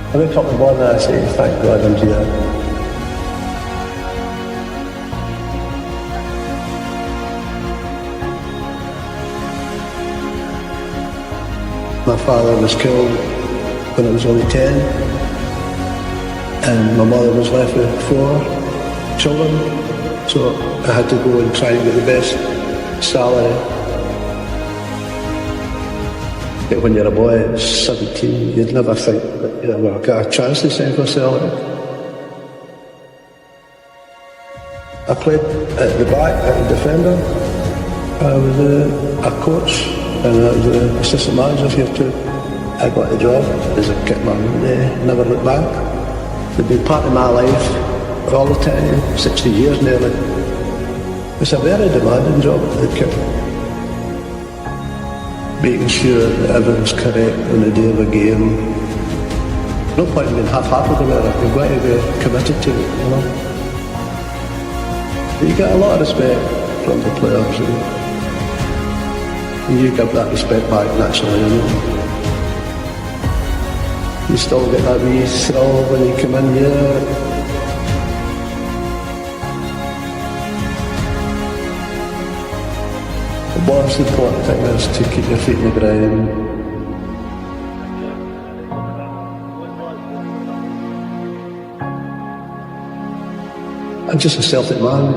I wake up in the morning and I say, thank God I'm here. My father was killed when I was only 10, and my mother was left with 4 children, so I had to go and try and get the best salary. But when you're a boy at 17, you'd never think that you ever got a chance to sign for Celtic. I played at the back, as a defender. I was a coach and I was an assistant manager here too. I got the job as a kitman, never looked back. It's been part of my life all the time, 60 years nearly. It's a very demanding job at the kit. Making sure that everything's correct on the day of a game. No point in being half-hearted about it. You've got to be committed to it, you know. But you get a lot of respect from the players, and you give that respect back naturally, you know. You still get that wee thrill when you come in here. The most important thing is to keep your feet in the ground. I'm just a Celtic man.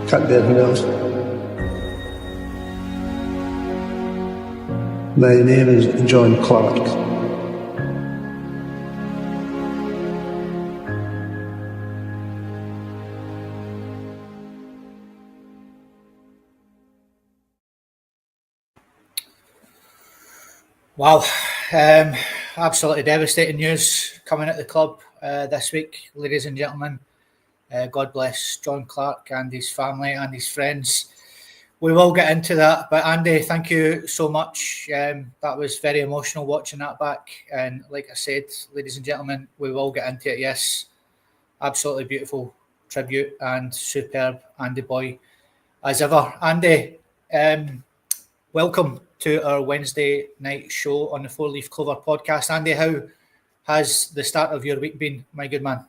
Can't be anything else. My name is John Clark. Wow, absolutely devastating news coming at the club this week, ladies and gentlemen. God bless John Clark and his family and his friends. We will get into that, but Andy, thank you so much. That was very emotional watching that back, and like I said, ladies and gentlemen, we will get into it. Yes, absolutely beautiful tribute and superb Andy boy as ever. Andy, welcome to our Wednesday night show on the Four Leaf Clover podcast. Andy, how has the start of your week been, my good man?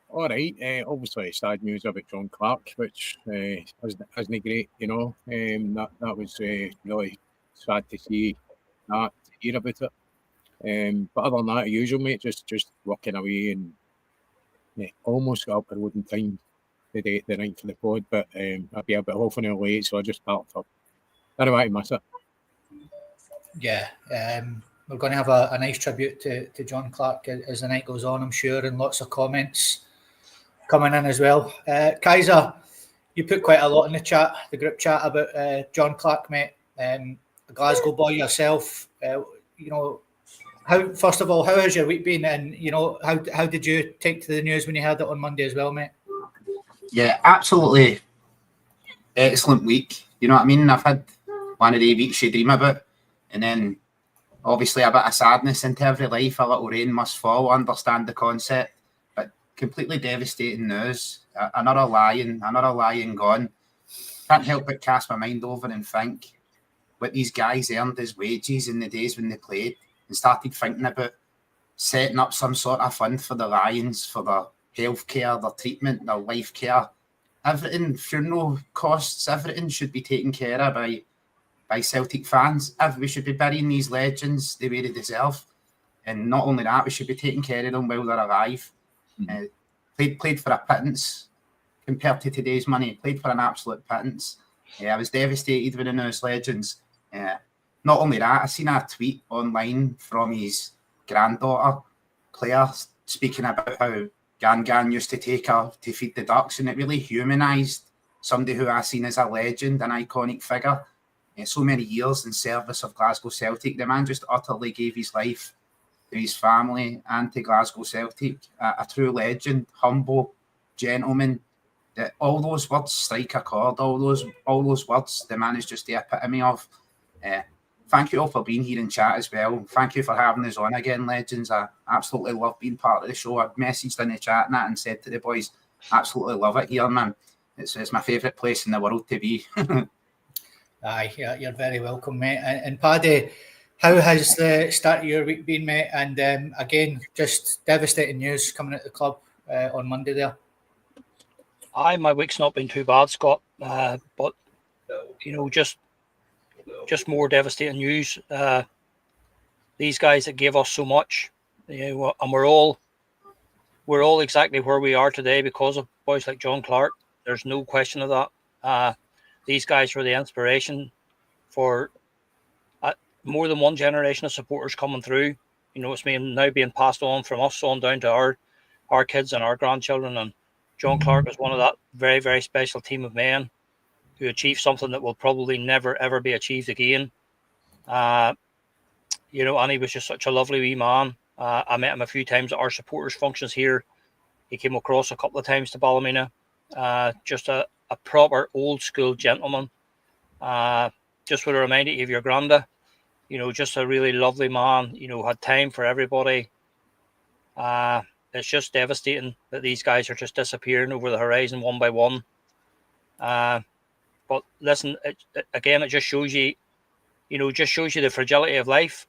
All right. Obviously, sad news about John Clark, which isn't great, you know. That was really sad to see that, to hear about it. But other than that, usual, mate, just working away and almost got up the road in time the night for the pod, but I'd be a bit half an hour late, so I just parked up. I don't want to miss it. Yeah, we're going to have a nice tribute to John Clark as the night goes on, I'm sure, and lots of comments coming in as well. Kaiser, you put quite a lot in the chat, the group chat, about John Clark, mate. A Glasgow boy yourself. You know, first of all, how has your week been? And, you know, how did you take to the news when you heard it on Monday as well, mate? Yeah, absolutely excellent week. You know what I mean? I've had one of the weeks you dream about, and then obviously a bit of sadness into every life. A little rain must fall. I understand the concept, but completely devastating news. Another lion gone. Can't help but cast my mind over and think what these guys earned as wages in the days when they played, and started thinking about setting up some sort of fund for the Lions, for their healthcare, their treatment, their life care, everything, funeral costs, everything should be taken care of by Celtic fans. We should be burying these legends the way they deserve. And not only that, we should be taking care of them while they're alive. Played for a pittance compared to today's money. Played for an absolute pittance. I was devastated with the news, legends. Not only that, I seen a tweet online from his granddaughter, Claire, speaking about how Gan used to take her to feed the ducks, and it really humanised somebody who I seen as a legend, an iconic figure. So many years in service of Glasgow Celtic. The man just utterly gave his life to his family and to Glasgow Celtic. A true legend, humble, gentleman. All those words strike a chord. All those words, the man is just the epitome of. Thank you all for being here in chat as well. Thank you for having us on again, legends. I absolutely love being part of the show. I've messaged in the chat and that and said to the boys, absolutely love it here, man. It's my favourite place in the world to be. Aye, you're very welcome, mate. And Paddy, How has the start of your week been, mate? And again, just devastating news coming at the club on Monday there. Aye, my week's not been too bad, Scott. But just more devastating news. These guys that gave us so much, and we're all exactly where we are today because of boys like John Clark. There's no question of that. These guys were the inspiration for more than one generation of supporters coming through. It's now being passed on from us on down to our kids and our grandchildren. And John Clark is one of that very, very special team of men who achieved something that will probably never, ever be achieved again. And he was just such a lovely wee man. I met him a few times at our supporters functions here. He came across a couple of times to Ballymena. Just a proper old school gentleman. Just would remind you of your granda. Just a really lovely man, had time for everybody. It's just devastating that these guys are just disappearing over the horizon one by one. But listen, it just shows you, the fragility of life.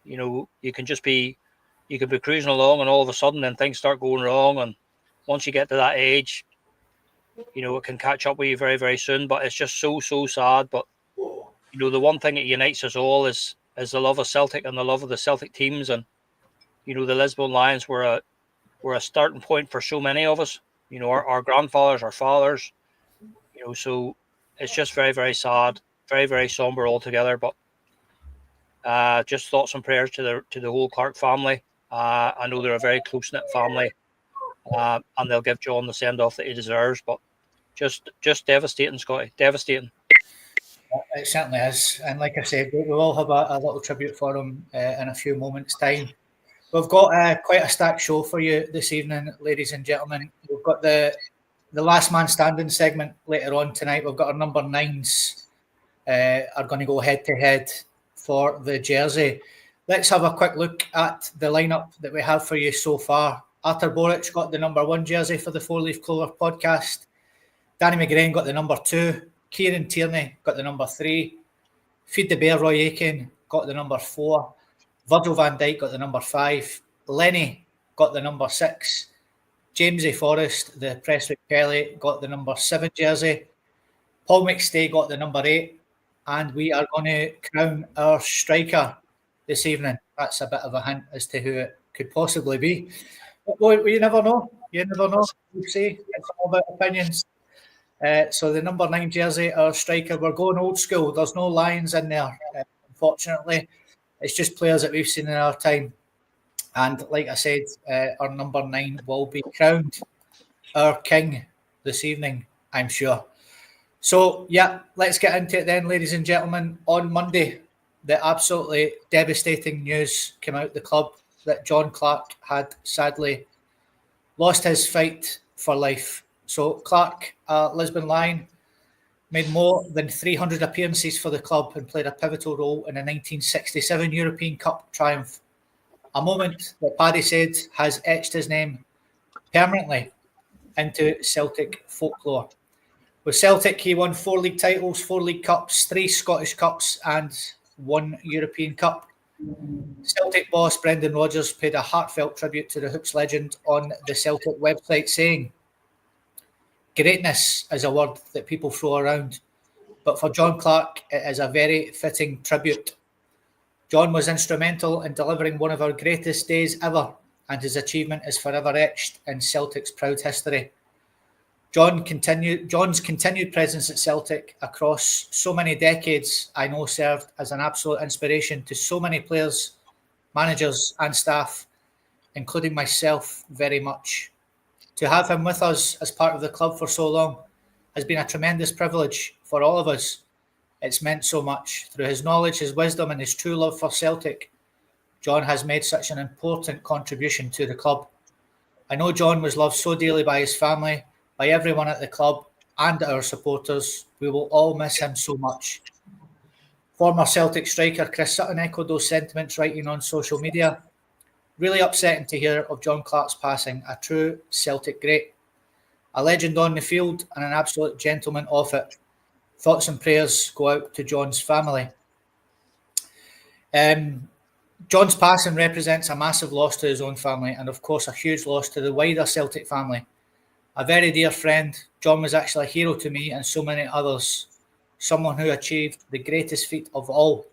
You can be cruising along and all of a sudden then things start going wrong. And once you get to that age, it can catch up with you very, very soon. But it's just so, so sad. But the one thing that unites us all is the love of Celtic and the love of the Celtic teams. And, the Lisbon Lions were a starting point for so many of us, our grandfathers, our fathers, so it's just very, very sad, very, very somber altogether. But just thoughts and prayers to the whole Clark family. I know they're a very close-knit family, and they'll give John the send-off that he deserves. But just devastating, Scotty, devastating. It certainly is. And like I said, we will have a little tribute for him in a few moments' time. We've got quite a stacked show for you this evening, ladies and gentlemen. We've got the last man standing segment later on tonight. We've got our number 9s are going to go head-to-head for the jersey. Let's have a quick look at the lineup that we have for you so far. Artur Boric got the number 1 jersey for the 4 Leaf Clover podcast. Danny McGrain got the number 2. Kieran Tierney got the number 3. Feed the Bear Roy Aitken got the number 4. Virgil van Dijk got the number 5. Lenny got the number 6. Jamesy Forrest, the Prestwick Kelly, got the number 7 jersey. Paul McStay got the number 8. And we are going to crown our striker this evening. That's a bit of a hint as to who it could possibly be. But you never know. You never know. You see, it's all about opinions. So the number 9 jersey, our striker, we're going old school. There's no Lions in there, unfortunately. It's just players that we've seen in our time. And like I said, our number 9 will be crowned our king this evening, I'm sure. So, yeah, let's get into it then, ladies and gentlemen. On Monday, the absolutely devastating news came out the club that John Clark had sadly lost his fight for life. So Clark, Lisbon Lion, made more than 300 appearances for the club and played a pivotal role in the 1967 European Cup triumph. A moment that Paddy said has etched his name permanently into Celtic folklore. With Celtic, he won 4 league titles, 4 league cups, 3 Scottish Cups and 1 European Cup. Celtic boss Brendan Rodgers paid a heartfelt tribute to the Hoops legend on the Celtic website, saying, "Greatness is a word that people throw around, but for John Clark, it is a very fitting tribute. John was instrumental in delivering one of our greatest days ever, and his achievement is forever etched in Celtic's proud history. John's continued presence at Celtic across so many decades, I know, served as an absolute inspiration to so many players, managers and staff, including myself very much. To have him with us as part of the club for so long has been a tremendous privilege for all of us. It's meant so much. Through his knowledge, his wisdom and his true love for Celtic, John has made such an important contribution to the club. I know John was loved so dearly by his family, by everyone at the club and our supporters. We will all miss him so much." Former Celtic striker Chris Sutton echoed those sentiments, writing on social media, "Really upsetting to hear of John Clark's passing, a true Celtic great. A legend on the field and an absolute gentleman off it. Thoughts and prayers go out to John's family." John's passing represents a massive loss to his own family and, of course, a huge loss to the wider Celtic family. A very dear friend, John was actually a hero to me and so many others. Someone who achieved the greatest feat of all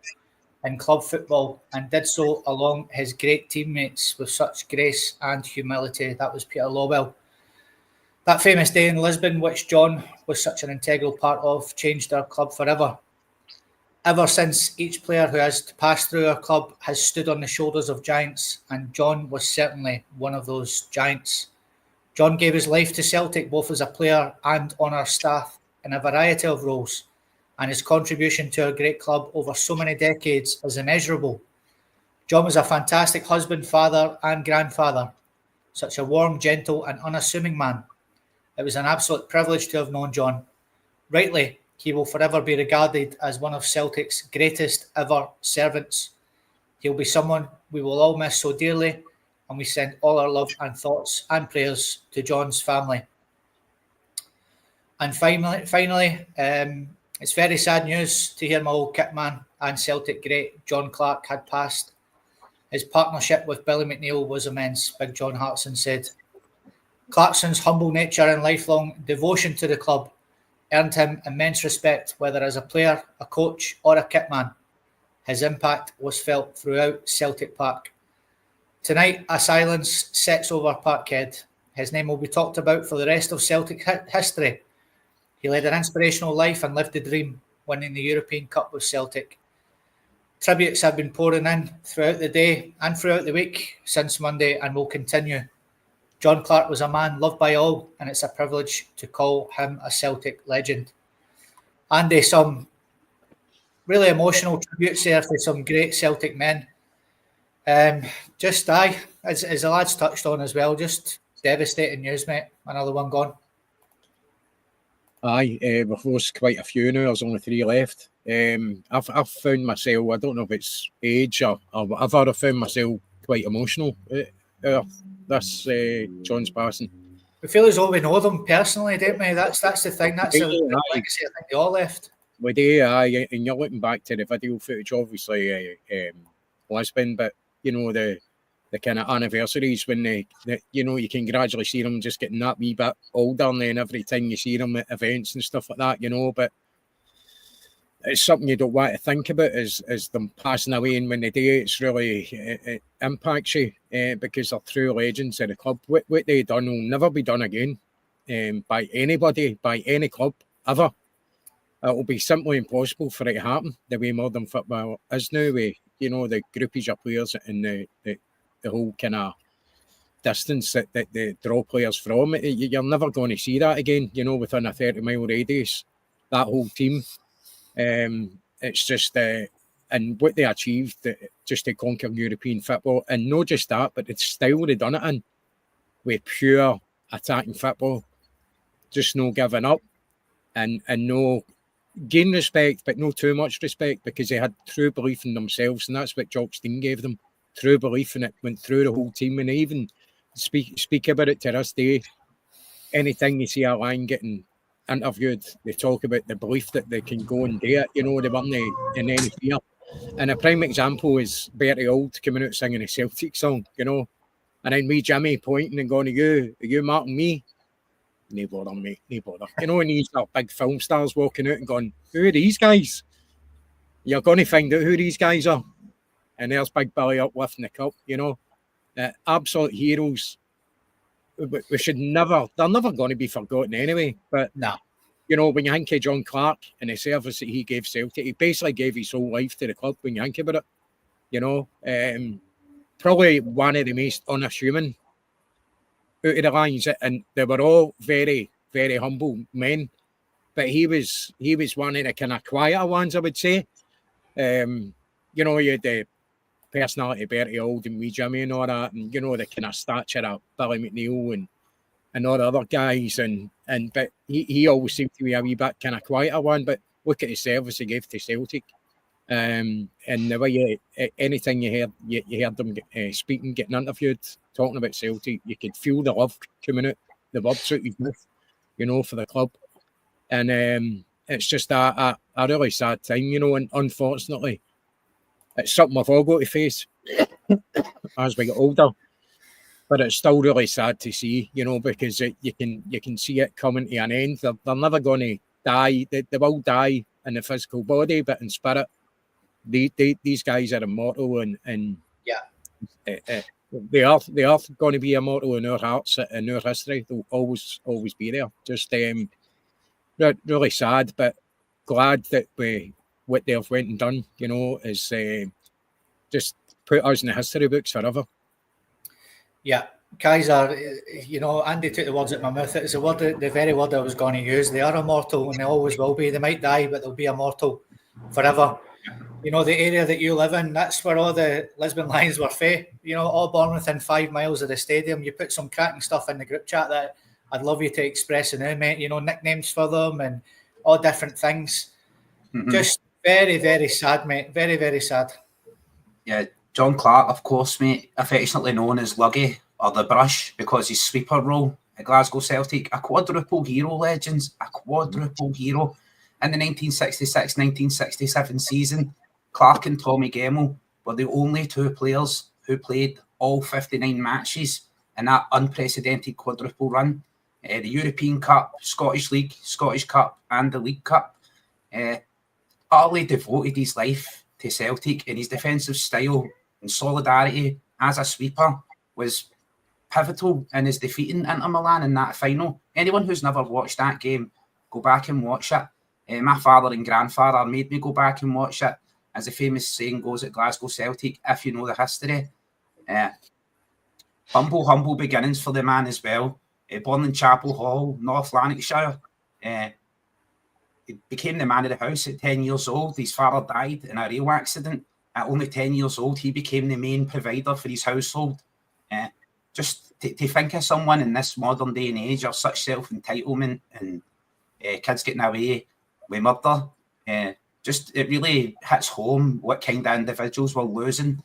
in club football and did so along his great teammates with such grace and humility. That was Peter Lawwell. That famous day in Lisbon, which John was such an integral part of, changed our club forever. Ever since, each player who has passed through our club has stood on the shoulders of giants, and John was certainly one of those giants. John gave his life to Celtic both as a player and on our staff in a variety of roles, and his contribution to our great club over so many decades is immeasurable. John was a fantastic husband, father and grandfather, such a warm, gentle and unassuming man. It was an absolute privilege to have known John. Rightly, he will forever be regarded as one of Celtic's greatest ever servants. He'll be someone we will all miss so dearly, and we send all our love and thoughts and prayers to John's family. And finally, it's very sad news to hear my old kitman and Celtic great John Clark had passed. His partnership with Billy McNeil was immense, Big John Hartson said. Clarkson's humble nature and lifelong devotion to the club earned him immense respect, whether as a player, a coach or a kitman. His impact was felt throughout Celtic Park. Tonight, a silence sets over Parkhead. His name will be talked about for the rest of Celtic history. He led an inspirational life and lived the dream, winning the European Cup with Celtic. Tributes have been pouring in throughout the day and throughout the week since Monday and will continue. John Clark was a man loved by all, and it's a privilege to call him a Celtic legend. Andy, some really emotional tributes there for some great Celtic men. As the lads touched on as well, just devastating news, mate. Another one gone. Aye, we've lost quite a few now. There's only 3 left. I've found myself, I don't know if it's age or whatever, I found myself quite emotional. This John's passing. We feel as though we know them personally, don't we? That's the thing. That's the legacy I think they all left. We do, aye, and you're looking back to the video footage, obviously, Lisbon, but you know the kind of anniversaries when they you know you can gradually see them just getting that wee bit older, and then every time you see them at events and stuff like that, you know, but it's something you don't want to think about as them passing away, and when they do, it's really it impacts you because they're true legends of the club. What they done will never be done again by anybody, by any club ever. It will be simply impossible for it to happen the way modern football is now, with you know the groupage of players and the whole kind of distance that they draw players from. You're never going to see that again, you know, within a 30-mile radius. That whole team. It's just and what they achieved just to conquer European football, and not just that, but the style they done it in, with pure attacking football, just no giving up, and no gain respect, but no too much respect, because they had true belief in themselves, and that's what Jock Stein gave them. True belief in it went through the whole team, and they even speak about it to this day. Anything you see a line getting interviewed, they talk about the belief that they can go and do it. You know, they weren't in any fear. And a prime example is Bertie Auld coming out singing a Celtic song, you know, and then me, Jimmy, pointing and going, are you marking me? No bother, mate, no bother. You know, and these are big film stars walking out and going, who are these guys? You're going to find out who these guys are. And there's Big Billy uplifting the cup, you know. Absolute heroes. We should never, they're never going to be forgotten anyway. But, you know, when you think of John Clark and the service that he gave Celtic, he basically gave his whole life to the club when you think about it. You know, probably one of the most unassuming out of the lines. And they were all very, very humble men. But he was one of the kind of quieter ones, I would say. You know, you had the personality of Bertie Auld and wee Jimmy and all that, and you know the kind of stature of Billy McNeil and all the other guys, and but he always seemed to be a wee bit kind of quieter one. But look at the service he gave to Celtic, and the way anything you heard them speaking, getting interviewed, talking about Celtic, you could feel the love coming out, the words out his mouth, you know, for the club, and it's just a really sad time, you know, and unfortunately. it's something we've all got to face as we get older. But it's still really sad to see, you know, because you can see it coming to an end. They're never going to die. They will die in the physical body, but in spirit, these guys are immortal, and they are going to be immortal in our hearts, in our history. They'll always be there. Just really sad, but glad that what they've went and done, you know, is just put us in the history books forever. Yeah, Kaiser, you know, Andy took the words out of my mouth. It's the very word I was going to use. They are immortal, and they always will be. They might die, but they'll be immortal forever. You know, the area that you live in, that's where all the Lisbon Lions were fae. You know, all born within 5 miles of the stadium. You put some cracking stuff in the group chat that I'd love you to express now, mate. You know, nicknames for them and all different things. Mm-hmm. Just very, very sad, mate. Very, very sad. Yeah, John Clark, of course, mate, affectionately known as Luggy or the Brush because his sweeper role at Glasgow Celtic, a quadruple hero, legends, a quadruple hero. In the 1966-1967 season, Clark and Tommy Gemmell were the only two players who played all 59 matches in that unprecedented quadruple run. The European Cup, Scottish League, Scottish Cup and the League Cup. Utterly devoted his life to Celtic, and his defensive style and solidarity as a sweeper was pivotal in his defeating Inter Milan in that final. Anyone who's never watched that game, go back and watch it. My father and grandfather made me go back and watch it, as the famous saying goes at Glasgow Celtic, if you know the history. Humble beginnings for the man as well. Born in Chapel Hall, North Lanarkshire. He became the man of the house at 10 years old. His father died in a rail accident. At only 10 years old, he became the main provider for his household. Just to think of someone in this modern day and age of such self-entitlement and kids getting away with murder, it really hits home what kind of individuals we're losing.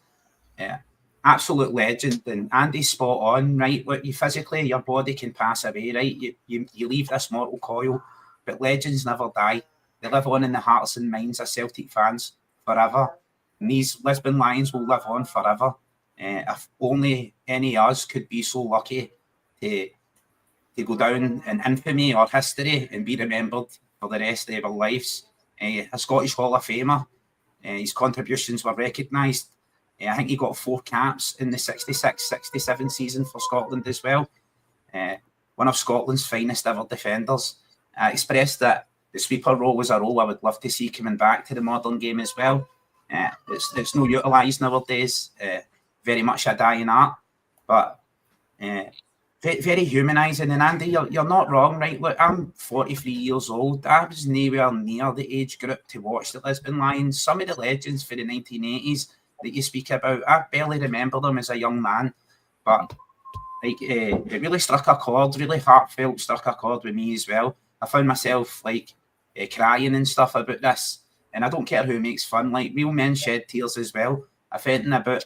Absolute legend. And Andy's spot on, right? Look, you physically, your body can pass away, right? You leave this mortal coil, but legends never die. They live on in the hearts and minds of Celtic fans forever. And these Lisbon Lions will live on forever. If only any of us could be so lucky to go down in infamy or history and be remembered for the rest of our lives. A Scottish Hall of Famer. His contributions were recognised. I think he got 4 caps in the 66-67 season for Scotland as well. One of Scotland's finest ever defenders. I expressed that the sweeper role was a role I would love to see coming back to the modern game as well. It's no utilised nowadays. Very much a dying art, but very humanising. And Andy, you're not wrong, right? Look, I'm 43 years old. I was nowhere near the age group to watch the Lisbon Lions. Some of the legends for the 1980s that you speak about, I barely remember them as a young man, but like it really struck a chord, really heartfelt, struck a chord with me as well. I found myself like crying and stuff about this, and I don't care who makes fun. Like, real men shed tears as well. I think about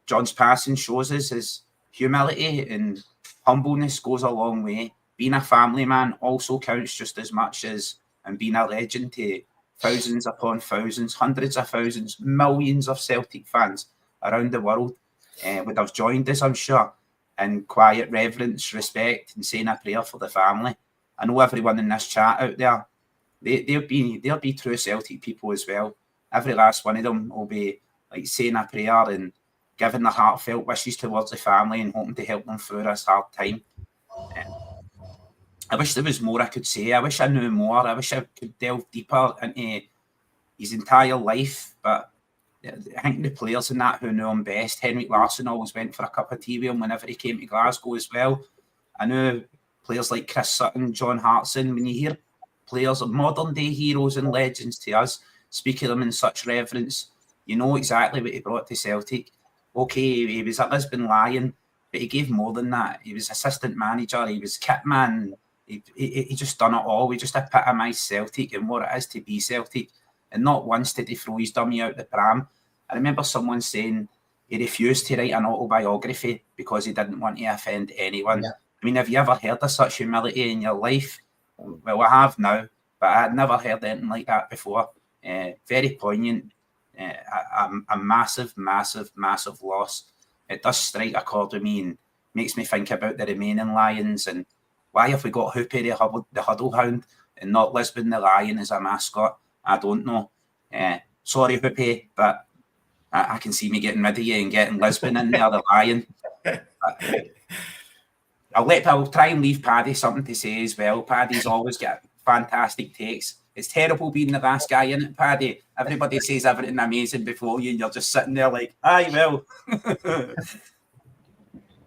John's passing shows us his humility and humbleness goes a long way. Being a family man also counts just as much as, and being a legend to thousands upon thousands, hundreds of thousands, millions of Celtic fans around the world would have joined us, I'm sure, in quiet reverence, respect, and saying a prayer for the family. I know everyone in this chat out there, they'll be true Celtic people as well. Every last one of them will be like saying a prayer and giving their heartfelt wishes towards the family and hoping to help them through this hard time. I wish there was more I could say. I wish I knew more. I wish I could delve deeper into his entire life. But I think the players in that who knew him best, Henrik Larsson always went for a cup of tea with him whenever he came to Glasgow as well. I know players like Chris Sutton, John Hartson, when you hear players, modern day heroes and legends to us, speak of them in such reverence, you know exactly what he brought to Celtic. Okay, he was a Lisbon Lion, but he gave more than that. He was assistant manager, he was kit man, he just done it all. He just epitomised Celtic and what it is to be Celtic. And not once did he throw his dummy out the pram. I remember someone saying he refused to write an autobiography because he didn't want to offend anyone. Yeah. I mean, have you ever heard of such humility in your life? Well, I have now, but I had never heard anything like that before. Very poignant. a massive, massive, massive loss. It does strike a chord with me and makes me think about the remaining Lions and why have we got Hoopy the Huddle Hound and not Lisbon the Lion as a mascot? I don't know. Sorry, Hoopy, but I can see me getting rid of you and getting Lisbon in there, the Lion. I'll try and leave Paddy something to say as well. Paddy's always got fantastic takes. It's terrible being the last guy in it, Paddy. Everybody says everything amazing before you, and you're just sitting there like, aye, well.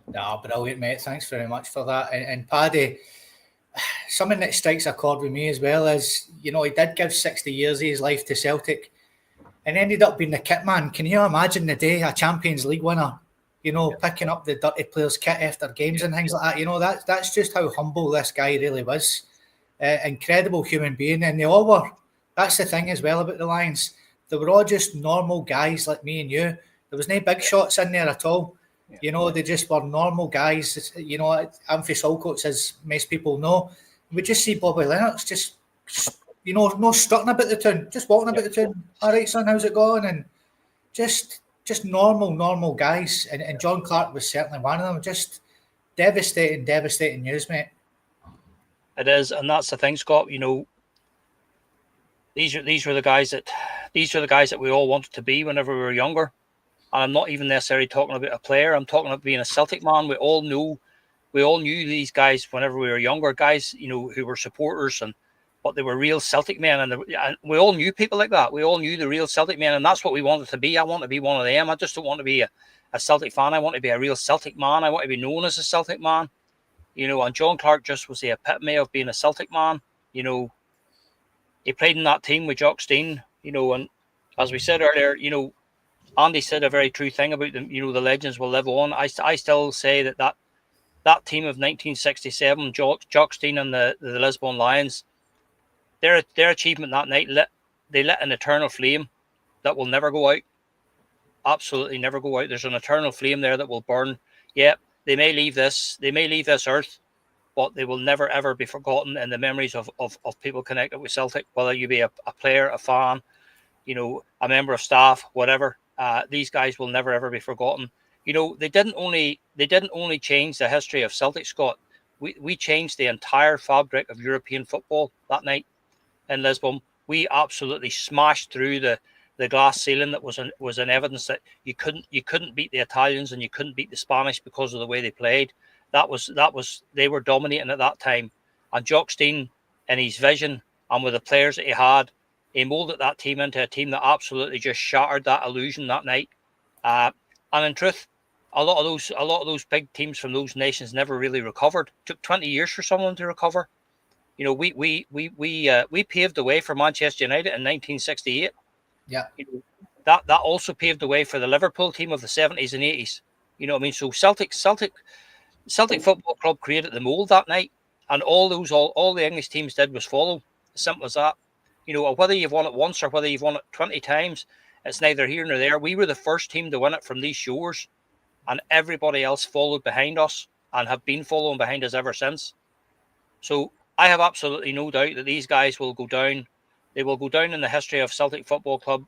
No, brilliant, mate. Thanks very much for that. And Paddy, something that strikes a chord with me as well is, you know, he did give 60 years of his life to Celtic and ended up being the kit man. Can you imagine the day a Champions League winner, you know, picking up the dirty players' kit after games and things like that? You know, that's just how humble this guy really was. Incredible human being, and they all were. That's the thing as well about the Lions. They were all just normal guys like me and you. There was no big shots in there at all. Yeah. You know, they just were normal guys. You know, I'm for Saltcoats, as most people know. We just see Bobby Lennox just, you know, no strutting about the town, just walking about the town. All right, son, how's it going? And just normal guys. And John Clark was certainly one of them. Just devastating news, mate. It is, and that's the thing, Scott. You know, these were the guys that we all wanted to be whenever we were younger. And I'm not even necessarily talking about a player. I'm talking about being a Celtic man. We all knew these guys whenever we were younger. Guys, you know, who were supporters but they were real Celtic men, and we all knew people like that. We all knew the real Celtic men, and that's what we wanted to be. I want to be one of them. I just don't want to be a Celtic fan. I want to be a real Celtic man. I want to be known as a Celtic man. You know, and John Clark just was the epitome of being a Celtic man. You know, he played in that team with Jock Stein, you know, and as we said earlier, you know, Andy said a very true thing about them. You know, the legends will live on. I still say that team of 1967, Jock Stein and the Lisbon Lions, their achievement that night they lit an eternal flame that will never go out. Absolutely never go out. There's an eternal flame there that will burn. Yeah, they may leave this earth, but they will never ever be forgotten in the memories of people connected with Celtic. Whether you be a player, a fan, you know, a member of staff, whatever. These guys will never ever be forgotten. You know, they didn't only change the history of Celtic, Scott. We changed the entire fabric of European football that night in Lisbon. We absolutely smashed through the glass ceiling that was an evidence that you couldn't beat the Italians and you couldn't beat the Spanish because of the way they played. That was they were dominating at that time. And Jock Stein, in his vision and with the players that he had, he molded that team into a team that absolutely just shattered that illusion that night. And in truth, a lot of those big teams from those nations never really recovered. It took 20 years for someone to recover. You know, we paved the way for Manchester United in 1968. Yeah. You know, that also paved the way for the Liverpool team of the 70s and 80s. You know what I mean? So Celtic Football Club created the mold that night, and all the English teams did was follow. As simple as that. You know, whether you've won it once or whether you've won it 20 times, it's neither here nor there. We were the first team to win it from these shores, and everybody else followed behind us and have been following behind us ever since. So I have absolutely no doubt that these guys will go down. They will go down in the history of Celtic Football Club.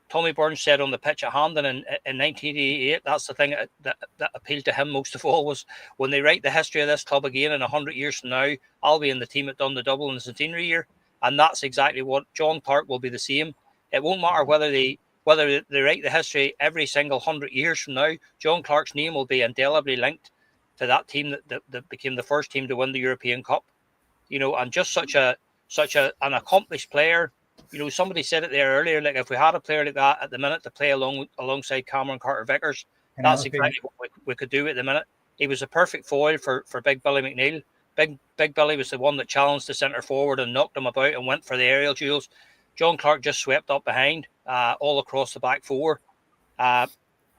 Tommy Burns said on the pitch at Hampden in 1988, that's the thing that appealed to him most of all, was when they write the history of this club again in 100 years from now, I'll be in the team that done the double in the centenary year. And that's exactly what John Clark will be the same. It won't matter whether they write the history every single 100 years from now. John Clark's name will be indelibly linked to that team that became the first team to win the European Cup. You know, and just such an accomplished player. You know, somebody said it there earlier, like if we had a player like that at the minute to play alongside Cameron Carter-Vickers, that's exactly what we could do at the minute. He was a perfect foil for Big Billy McNeil. Big Billy was the one that challenged the centre forward and knocked him about and went for the aerial duels. John Clark just swept up behind all across the back four.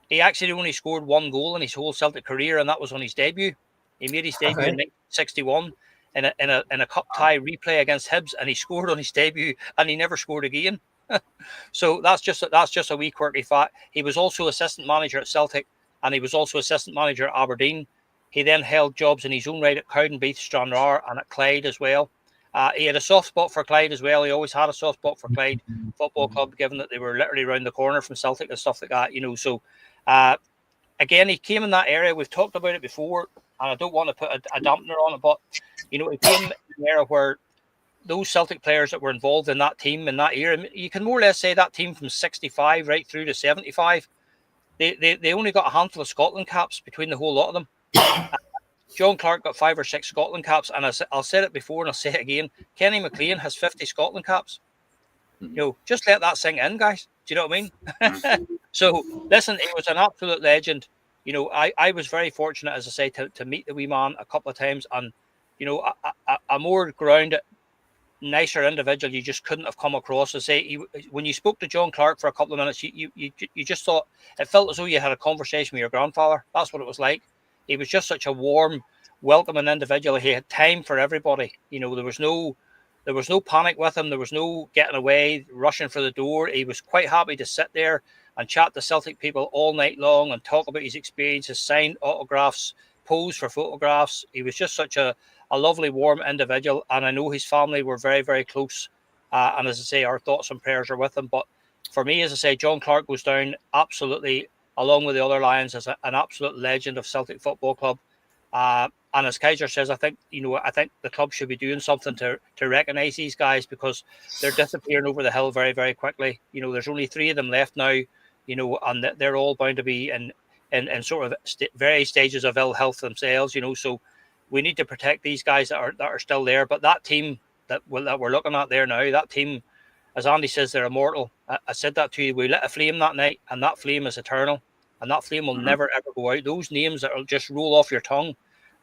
He actually only scored one goal in his whole Celtic career, and that was on his debut. He made his debut in 1961 in a cup tie replay against Hibs, and he scored on his debut, and he never scored again. So that's just a wee quirky fact. He was also assistant manager at Celtic, and he was also assistant manager at Aberdeen. He then held jobs in his own right at Cowdenbeath, Stranraer, and at Clyde as well. He had a soft spot for Clyde as well. He always had a soft spot for Clyde Football Club, given that they were literally around the corner from Celtic and stuff like that, you know. So, again, he came in that area. We've talked about it before, and I don't want to put a dampener on it, but, you know, he came in an era where those Celtic players that were involved in that team in that era, you can more or less say that team from 65 right through to 75, they only got a handful of Scotland caps between the whole lot of them. John Clark got 5 or 6 Scotland caps, and I'll say it before and I'll say it again. Kenny McLean has 50 Scotland caps. You know, just let that sink in, guys. Do you know what I mean? So, listen, he was an absolute legend. You know, I was very fortunate, as I say, to meet the wee man a couple of times, and, you know, a more grounded, nicer individual you just couldn't have come across. As say, when you spoke to John Clark for a couple of minutes, you just thought, it felt as though you had a conversation with your grandfather. That's what it was like. He was just such a warm, welcoming individual. He had time for everybody. You know, there was no panic with him. There was no getting away, rushing for the door. He was quite happy to sit there and chat to Celtic people all night long and talk about his experiences, sign autographs, pose for photographs. He was just such a lovely, warm individual. And I know his family were very, very close. And as I say, our thoughts and prayers are with him. But for me, as I say, John Clark goes down absolutely, along with the other Lions, as an absolute legend of Celtic Football Club. And as Kaiser says, I think the club should be doing something to recognise these guys, because they're disappearing over the hill very, very quickly. You know, there's only 3 of them left now, you know, and they're all bound to be in sort of various stages of ill health themselves, you know. So we need to protect these guys that are still there. But that team that we're looking at there now, that team, as Andy says, they're immortal. I said that to you. We lit a flame that night, and that flame is eternal, and that flame will never, ever go out. Those names that will just roll off your tongue.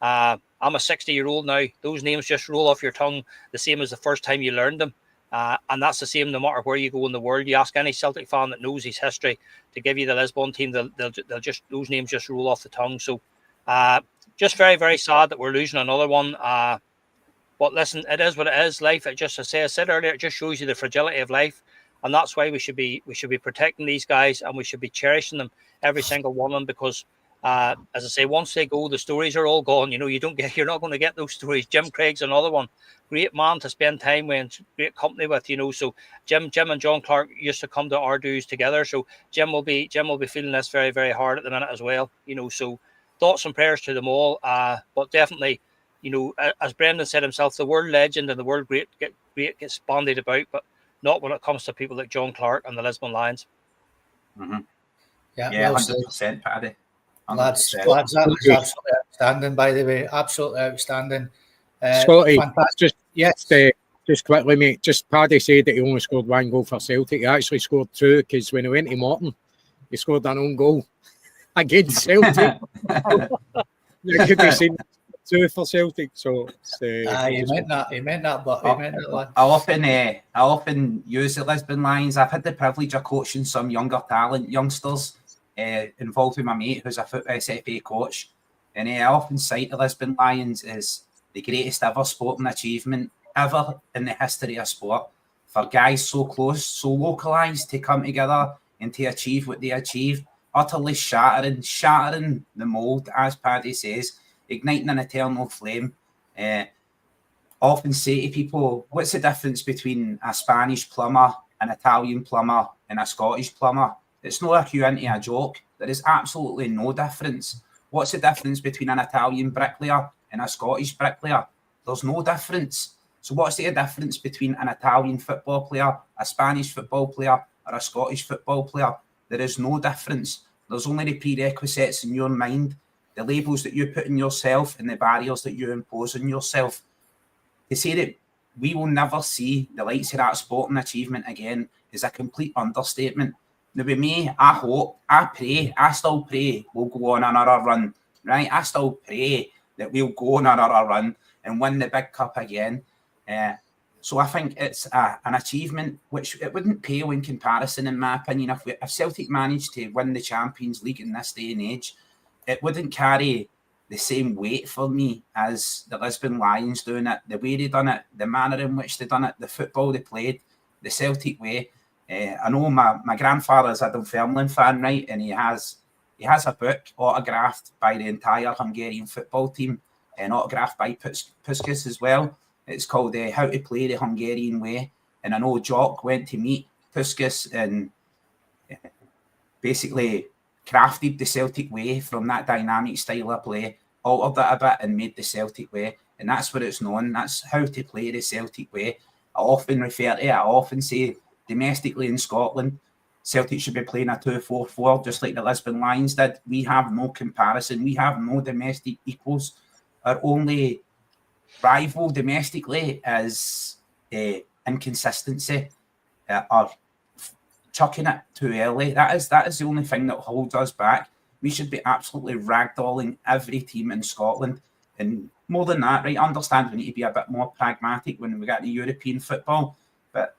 I'm a 60-year-old now. Those names just roll off your tongue the same as the first time you learned them. And that's the same no matter where you go in the world. You ask any Celtic fan that knows his history to give you the Lisbon team, they'll just, those names just roll off the tongue. So just very, very sad that we're losing another one. But listen, it is what it is. Life, I said earlier, it just shows you the fragility of life. And that's why we should be protecting these guys, and we should be cherishing them, every single one of them, because as I say, once they go, the stories are all gone. You know, you're not going to get those stories. Jim Craig's another one. Great man to spend time with, great company with, you know. So Jim and John Clark used to come to our dues together. So Jim will be feeling this very, very hard at the minute as well. You know, so thoughts and prayers to them all. But definitely, you know, as Brendan said himself, the word legend and the word great gets bandied about, but not when it comes to people like John Clark and the Lisbon Lions. Mm-hmm. Yeah, 100%, Paddy. Lads, that was absolutely outstanding, by the way. Absolutely outstanding. Scotty, fantastic. just quickly, mate. Just Paddy said that he only scored 1 goal for Celtic. He actually scored 2, because when he went to Morton, he scored an own goal against Celtic. You could have seen 2 for Celtic. So he meant that, but he meant that. I often use the Lisbon Lions. I've had the privilege of coaching some younger talent, youngsters, involved with my mate who's a SFA coach, and I often cite the Lisbon Lions as the greatest ever sporting achievement ever in the history of sport. For guys so close, so localised, to come together and to achieve what they achieved, utterly shattering the mould, as Paddy says, igniting an eternal flame. Often say to people, what's the difference between a Spanish plumber, an Italian plumber, and a Scottish plumber? It's not a cue into a joke. There is absolutely no difference. What's the difference between an Italian bricklayer and a Scottish bricklayer? There's no difference. So what's the difference between an Italian football player, a Spanish football player, or a Scottish football player? There is no difference. There's only the prerequisites in your mind, the labels that you put in yourself, and the barriers that you impose on yourself. To say that we will never see the likes of that sporting achievement again is a complete understatement. Now, with me, I hope, I pray, I still pray we'll go on another run, right? I still pray that we'll go on another run and win the big cup again. So I think it's an achievement which it wouldn't pale in comparison, in my opinion. If Celtic managed to win the Champions League in this day and age, it wouldn't carry the same weight for me as the Lisbon Lions doing it, the way they done it, the manner in which they done it, the football they played, the Celtic way. I know my grandfather's a Dunfermline fan, right? And he has a book autographed by the entire Hungarian football team and autographed by Puskas as well. It's called How to Play the Hungarian Way. And I know Jock went to meet Puskas and basically crafted the Celtic way from that dynamic style of play, altered it a bit and made the Celtic way. And that's what it's known. That's how to play the Celtic way. I often refer to it, I often say domestically in Scotland, Celtic should be playing a 2-4-4, just like the Lisbon Lions did. We have no comparison. We have no domestic equals. Our only rival domestically is inconsistency or chucking it too early. That is the only thing that holds us back. We should be absolutely ragdolling every team in Scotland. And more than that, right, I understand we need to be a bit more pragmatic when we get to European football. But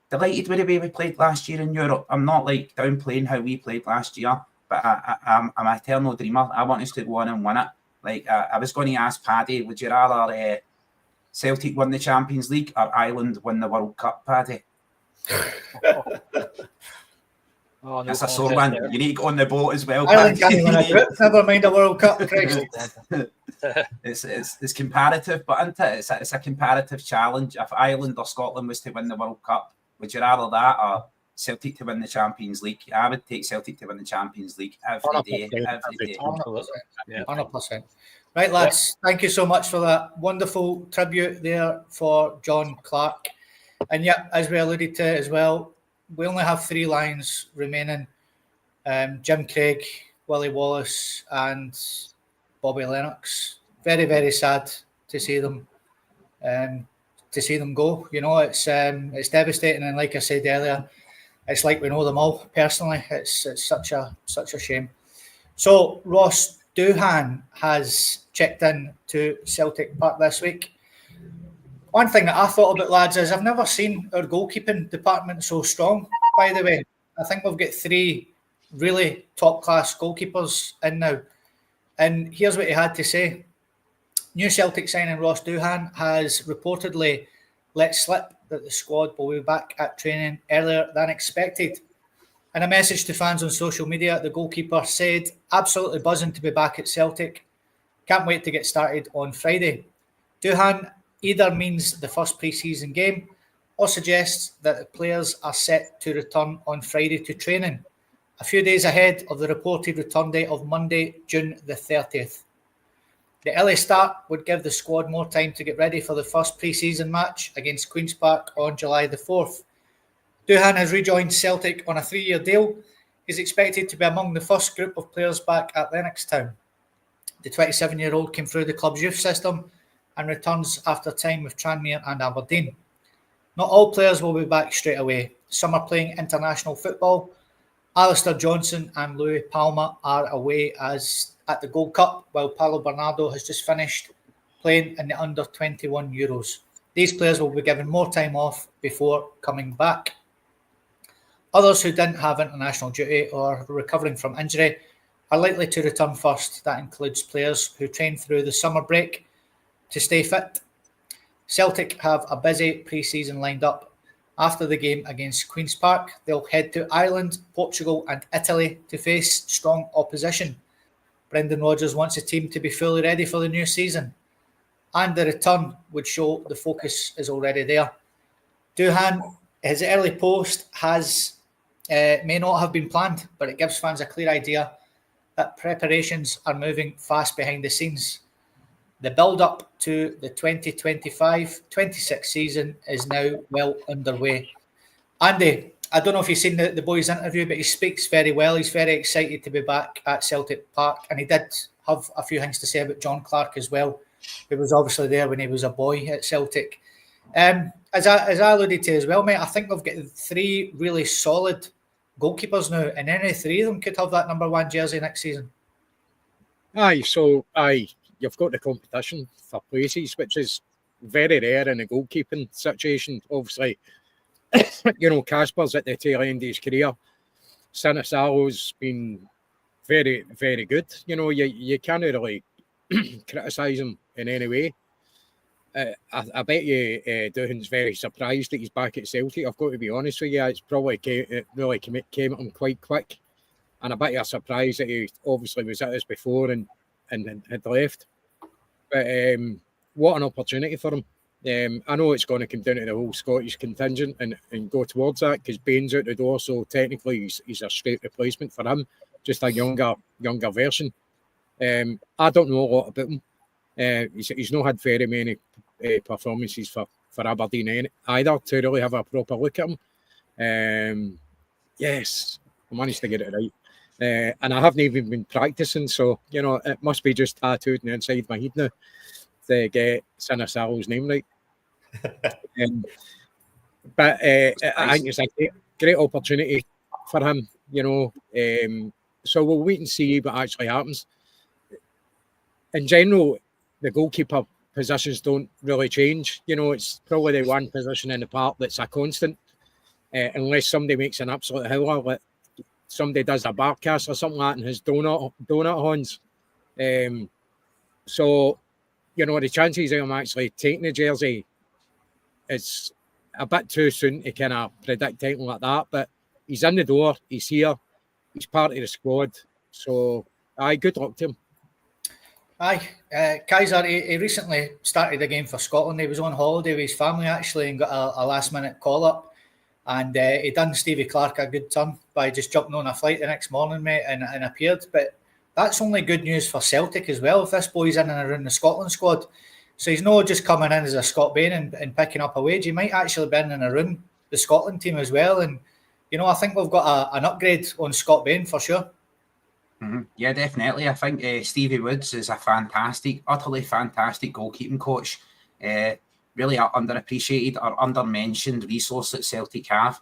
delighted with the way we played last year in Europe. I'm not like downplaying how we played last year, but I'm an eternal dreamer. I want us to go on and win it. Like I was going to ask Paddy, would you rather Celtic win the Champions League or Ireland win the World Cup, Paddy? Oh, no, that's a sore one. You need to go on the boat as well. Ireland can't win a group, never mind a World Cup. It's comparative, but isn't it? It's a comparative challenge. If Ireland or Scotland was to win the World Cup, would you rather that or Celtic to win the Champions League? I would take Celtic to win the Champions League every day. 100%. Right, lads, thank you so much for that wonderful tribute there for John Clark. And yeah, as we alluded to as well, we only have 3 Lions remaining. Jim Craig, Willie Wallace and Bobby Lennox. Very, very sad to see them go. You know, it's devastating, and like I said earlier, it's like we know them all personally. It's such a shame. So Ross Doohan has checked in to Celtic Park this week. One thing that I thought about, lads, is I've never seen our goalkeeping department so strong, by the way. I think we've got 3 really top-class goalkeepers in now. And here's what he had to say. New Celtic signing Ross Doohan has reportedly let slip that the squad will be back at training earlier than expected. In a message to fans on social media, the goalkeeper said, "Absolutely buzzing to be back at Celtic. Can't wait to get started on Friday." Doohan either means the first pre-season game or suggests that the players are set to return on Friday to training, a few days ahead of the reported return date of Monday, June the 30th. The early start would give the squad more time to get ready for the first pre-season match against Queen's Park on July the 4th. Doohan has rejoined Celtic on a 3-year deal. He's expected to be among the first group of players back at Lennoxtown. The 27-year-old came through the club's youth system and returns after time with Tranmere and Aberdeen. Not all players will be back straight away. Some are playing international football. Alistair Johnson and Louis Palmer are away at the Gold Cup, while Paulo Bernardo has just finished playing in the under-21 Euros. These players will be given more time off before coming back. Others who didn't have international duty or are recovering from injury are likely to return first. That includes players who trained through the summer break to stay fit. Celtic have a busy pre-season lined up. After the game against Queen's Park, they'll head to Ireland, Portugal and Italy to face strong opposition. Brendan Rodgers wants the team to be fully ready for the new season, and the return would show the focus is already there. Doohan, his early post may not have been planned, but it gives fans a clear idea that preparations are moving fast behind the scenes. The build-up to the 2025-26 season is now well underway. Andy, I don't know if you've seen the boys' interview, but he speaks very well. He's very excited to be back at Celtic Park, and he did have a few things to say about John Clark as well, who was obviously there when he was a boy at Celtic. As I alluded to as well, mate, I think we've got 3 really solid goalkeepers now, and any 3 of them could have that number 1 jersey next season. You've got the competition for places, which is very rare in a goalkeeping situation. Obviously, Casper's at the tail end of his career. Sinisalo's been very, very good. You can't really criticise him in any way. I bet you Doohan's very surprised that he's back at Celtic. I've got to be honest with you. It's probably it really came at him quite quick. And I bet you're surprised that he obviously was at us before and had left. But what an opportunity for him. I know it's going to come down to the whole Scottish contingent and go towards that because Bain's out the door, so technically he's a straight replacement for him, just a younger version. I don't know a lot about him. He's not had very many performances for Aberdeen either to really have a proper look at him. Yes, I managed to get it right. And I haven't even been practicing, so, it must be just tattooed inside my head now to get Sinasal's name right. But I think it's a great opportunity for him, so we'll wait and see what actually happens. In general, the goalkeeper positions don't really change. It's probably the one position in the park that's a constant, unless somebody makes an absolute howler, like somebody does a bar cast or something like that and has donut horns. So, the chances of him actually taking the jersey, it's a bit too soon to kind of predict anything like that. But he's in the door, he's here, he's part of the squad. So, good luck to him. Kaiser, he recently started a game for Scotland. He was on holiday with his family actually and got a last-minute call-up. And he done Stevie Clark a good turn by just jumping on a flight the next morning, mate, and appeared. But that's only good news for Celtic as well if this boy's in and around the Scotland squad. So he's not just coming in as a Scott Bain and picking up a wage. He might actually be in and around the Scotland team as well. And, I think we've got an upgrade on Scott Bain for sure. Mm-hmm. Yeah, definitely. I think Stevie Woods is a utterly fantastic goalkeeping coach. Really underappreciated or undermentioned resource that Celtic have.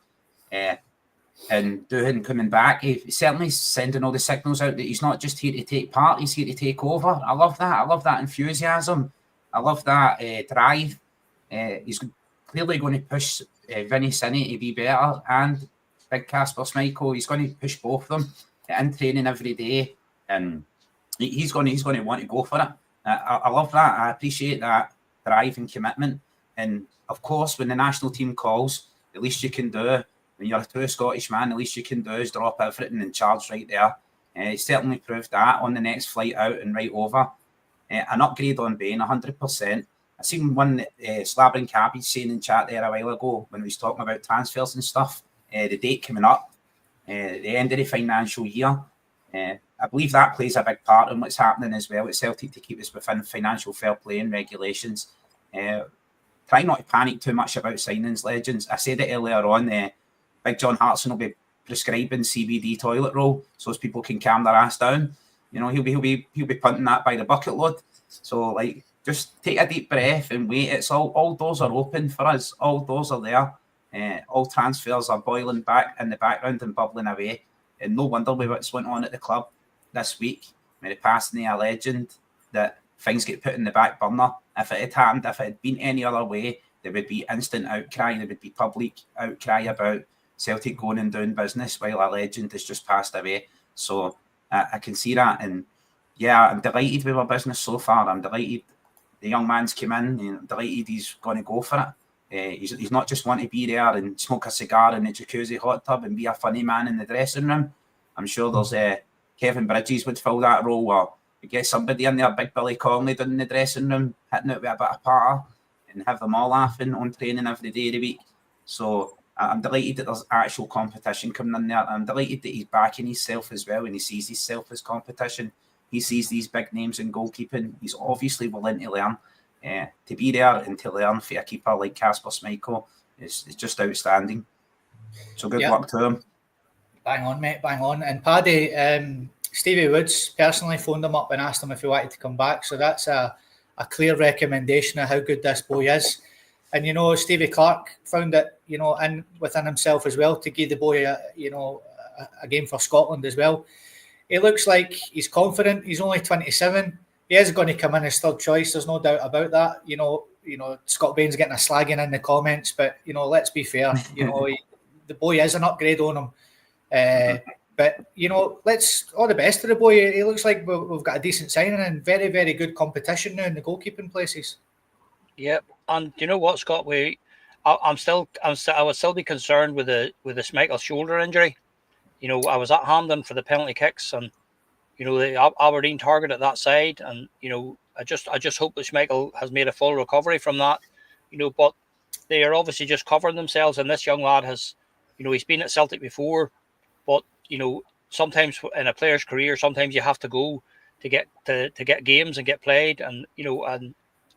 And Doohan coming back, he's certainly sending all the signals out that he's not just here to take part, he's here to take over. I love that. I love that enthusiasm. I love that drive. He's clearly going to push Vinny Cini to be better, and Big Casper Schmeichel, he's going to push both of them in training every day, and he's going to want to go for it. I love that. I appreciate that drive and commitment. And of course, when the national team calls, the least you can do, when you're a true Scottish man, the least you can do is drop everything and charge right there. He certainly proved that on the next flight out and right over. An upgrade on Bain, 100%. I seen one Slabbering Cabbage saying in chat there a while ago when we was talking about transfers and stuff. The date coming up, the end of the financial year. I believe that plays a big part in what's happening as well at Celtic to keep us within financial fair play and regulations. Try not to panic too much about signings, legends. I said it earlier on, Big John Hartson will be prescribing CBD toilet roll so as people can calm their ass down. He'll be punting that by the bucket load. So just take a deep breath and wait. It's all doors are open for us. All doors are there. All transfers are boiling back in the background and bubbling away. And no wonder with what's went on at the club this week, with the passing of a legend, that things get put in the back burner. If it had happened, if it had been any other way, there would be instant outcry. There would be public outcry about Celtic going and doing business while a legend has just passed away. So I can see that. And yeah, I'm delighted with our business so far. I'm delighted the young man's come in. I'm delighted he's going to go for it. He's not just want to be there and smoke a cigar in the jacuzzi hot tub and be a funny man in the dressing room. I'm sure there's Kevin Bridges would fill that role, or we get somebody in there, Big Billy Conley down in the dressing room, hitting it with a bit of patter and have them all laughing on training every day of the week. So I'm delighted that there's actual competition coming in there. I'm delighted that he's backing himself as well, and he sees himself as competition. He sees these big names in goalkeeping. He's obviously willing to learn. To be there and to learn for a keeper like Casper Schmeichel is just outstanding. So good luck to him. Bang on, mate, bang on. And Paddy, Stevie Woods personally phoned him up and asked him if he wanted to come back. So that's a clear recommendation of how good this boy is. And, Stevie Clark found it, in within himself as well to give the boy, a game for Scotland as well. He looks like he's confident. He's only 27. He is going to come in as third choice. There's no doubt about that. Scott Bain's getting a slagging in the comments, but, let's be fair. The boy is an upgrade on him. But, let's all the best to the boy. He looks like we've got a decent signing and very, very good competition now in the goalkeeping places. Yep. And you know what, Scott? I would still be concerned with the Schmeichel shoulder injury. I was at Hampden for the penalty kicks, and the Aberdeen target at that side, and I just hope that Schmeichel has made a full recovery from that, but they are obviously just covering themselves. And this young lad has, he's been at Celtic before, but sometimes in a player's career, sometimes you have to go to get games and get played, and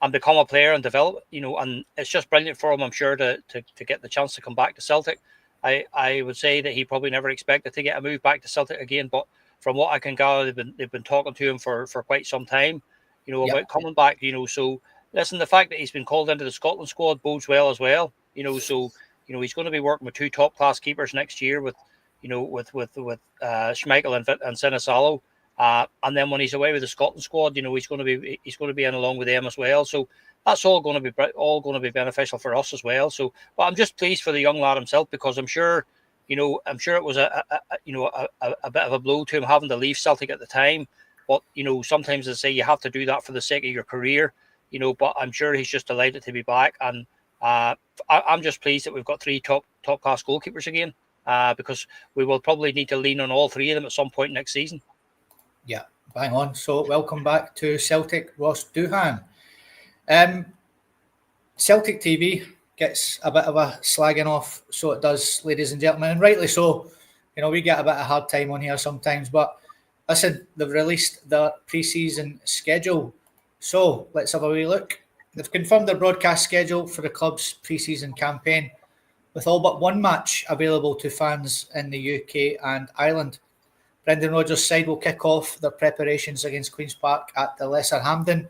and become a player and develop. And it's just brilliant for him, I'm sure, to get the chance to come back to Celtic. I would say that he probably never expected to get a move back to Celtic again, but from what I can gather, they've been talking to him for quite some time, about coming back. So listen, the fact that he's been called into the Scotland squad bodes well as well. So he's going to be working with 2 top class keepers next year with Schmeichel and Sinisalo. And then when he's away with the Scotland squad, he's going to be in along with them as well. So that's all going to be beneficial for us as well. So, but I'm just pleased for the young lad himself, because I'm sure it was a bit of a blow to him having to leave Celtic at the time. But sometimes they say you have to do that for the sake of your career. But I'm sure he's just delighted to be back, and I'm just pleased that we've got 3 top class goalkeepers again, because we will probably need to lean on all 3 of them at some point next season. Yeah, bang on. So welcome back to Celtic, Ross Doohan. Celtic TV gets a bit of a slagging off, so it does, ladies and gentlemen, and rightly so. We get a bit of hard time on here sometimes, but listen, they've released the pre-season schedule. So let's have a wee look. They've confirmed their broadcast schedule for the club's pre-season campaign, with all but 1 match available to fans in the UK and Ireland. Brendan Rodgers' side will kick off their preparations against Queen's Park at the Lesser Hampden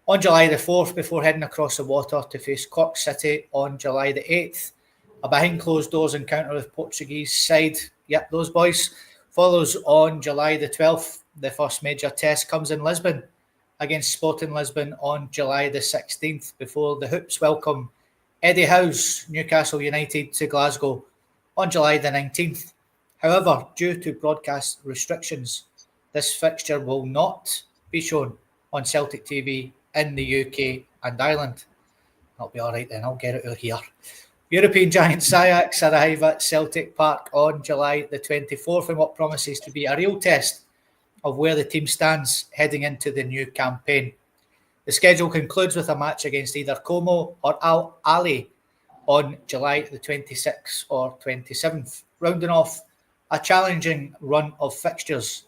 on July the 4th, before heading across the water to face Cork City on July the 8th. A behind closed doors encounter with Portuguese side, yep, those boys, follows on July the 12th. The first major test comes in Lisbon against Sporting Lisbon on July the 16th, before the Hoops welcome Eddie Howe's Newcastle United to Glasgow on July the 19th. However, due to broadcast restrictions, this fixture will not be shown on Celtic TV in the UK and Ireland. I'll be all right then, I'll get it out here. European giants Ajax arrive at Celtic Park on July the 24th in what promises to be a real test of where the team stands heading into the new campaign. The schedule concludes with a match against either Como or Al Ahly on July the 26th or 27th, rounding off a challenging run of fixtures.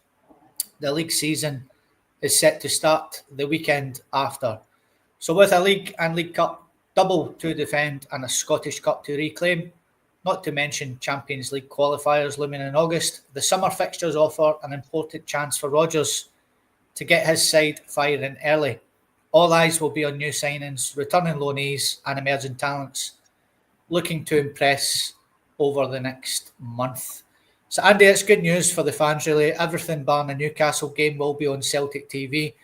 The league season is set to start the weekend after. So with a League and League Cup double to defend and a Scottish Cup to reclaim, not to mention Champions League qualifiers looming in August, the summer fixtures offer an important chance for Rodgers to get his side firing early. All eyes will be on new signings, returning loanees and emerging talents looking to impress over the next month. So Andy, it's good news for the fans really. Everything barring the Newcastle game will be on Celtic TV.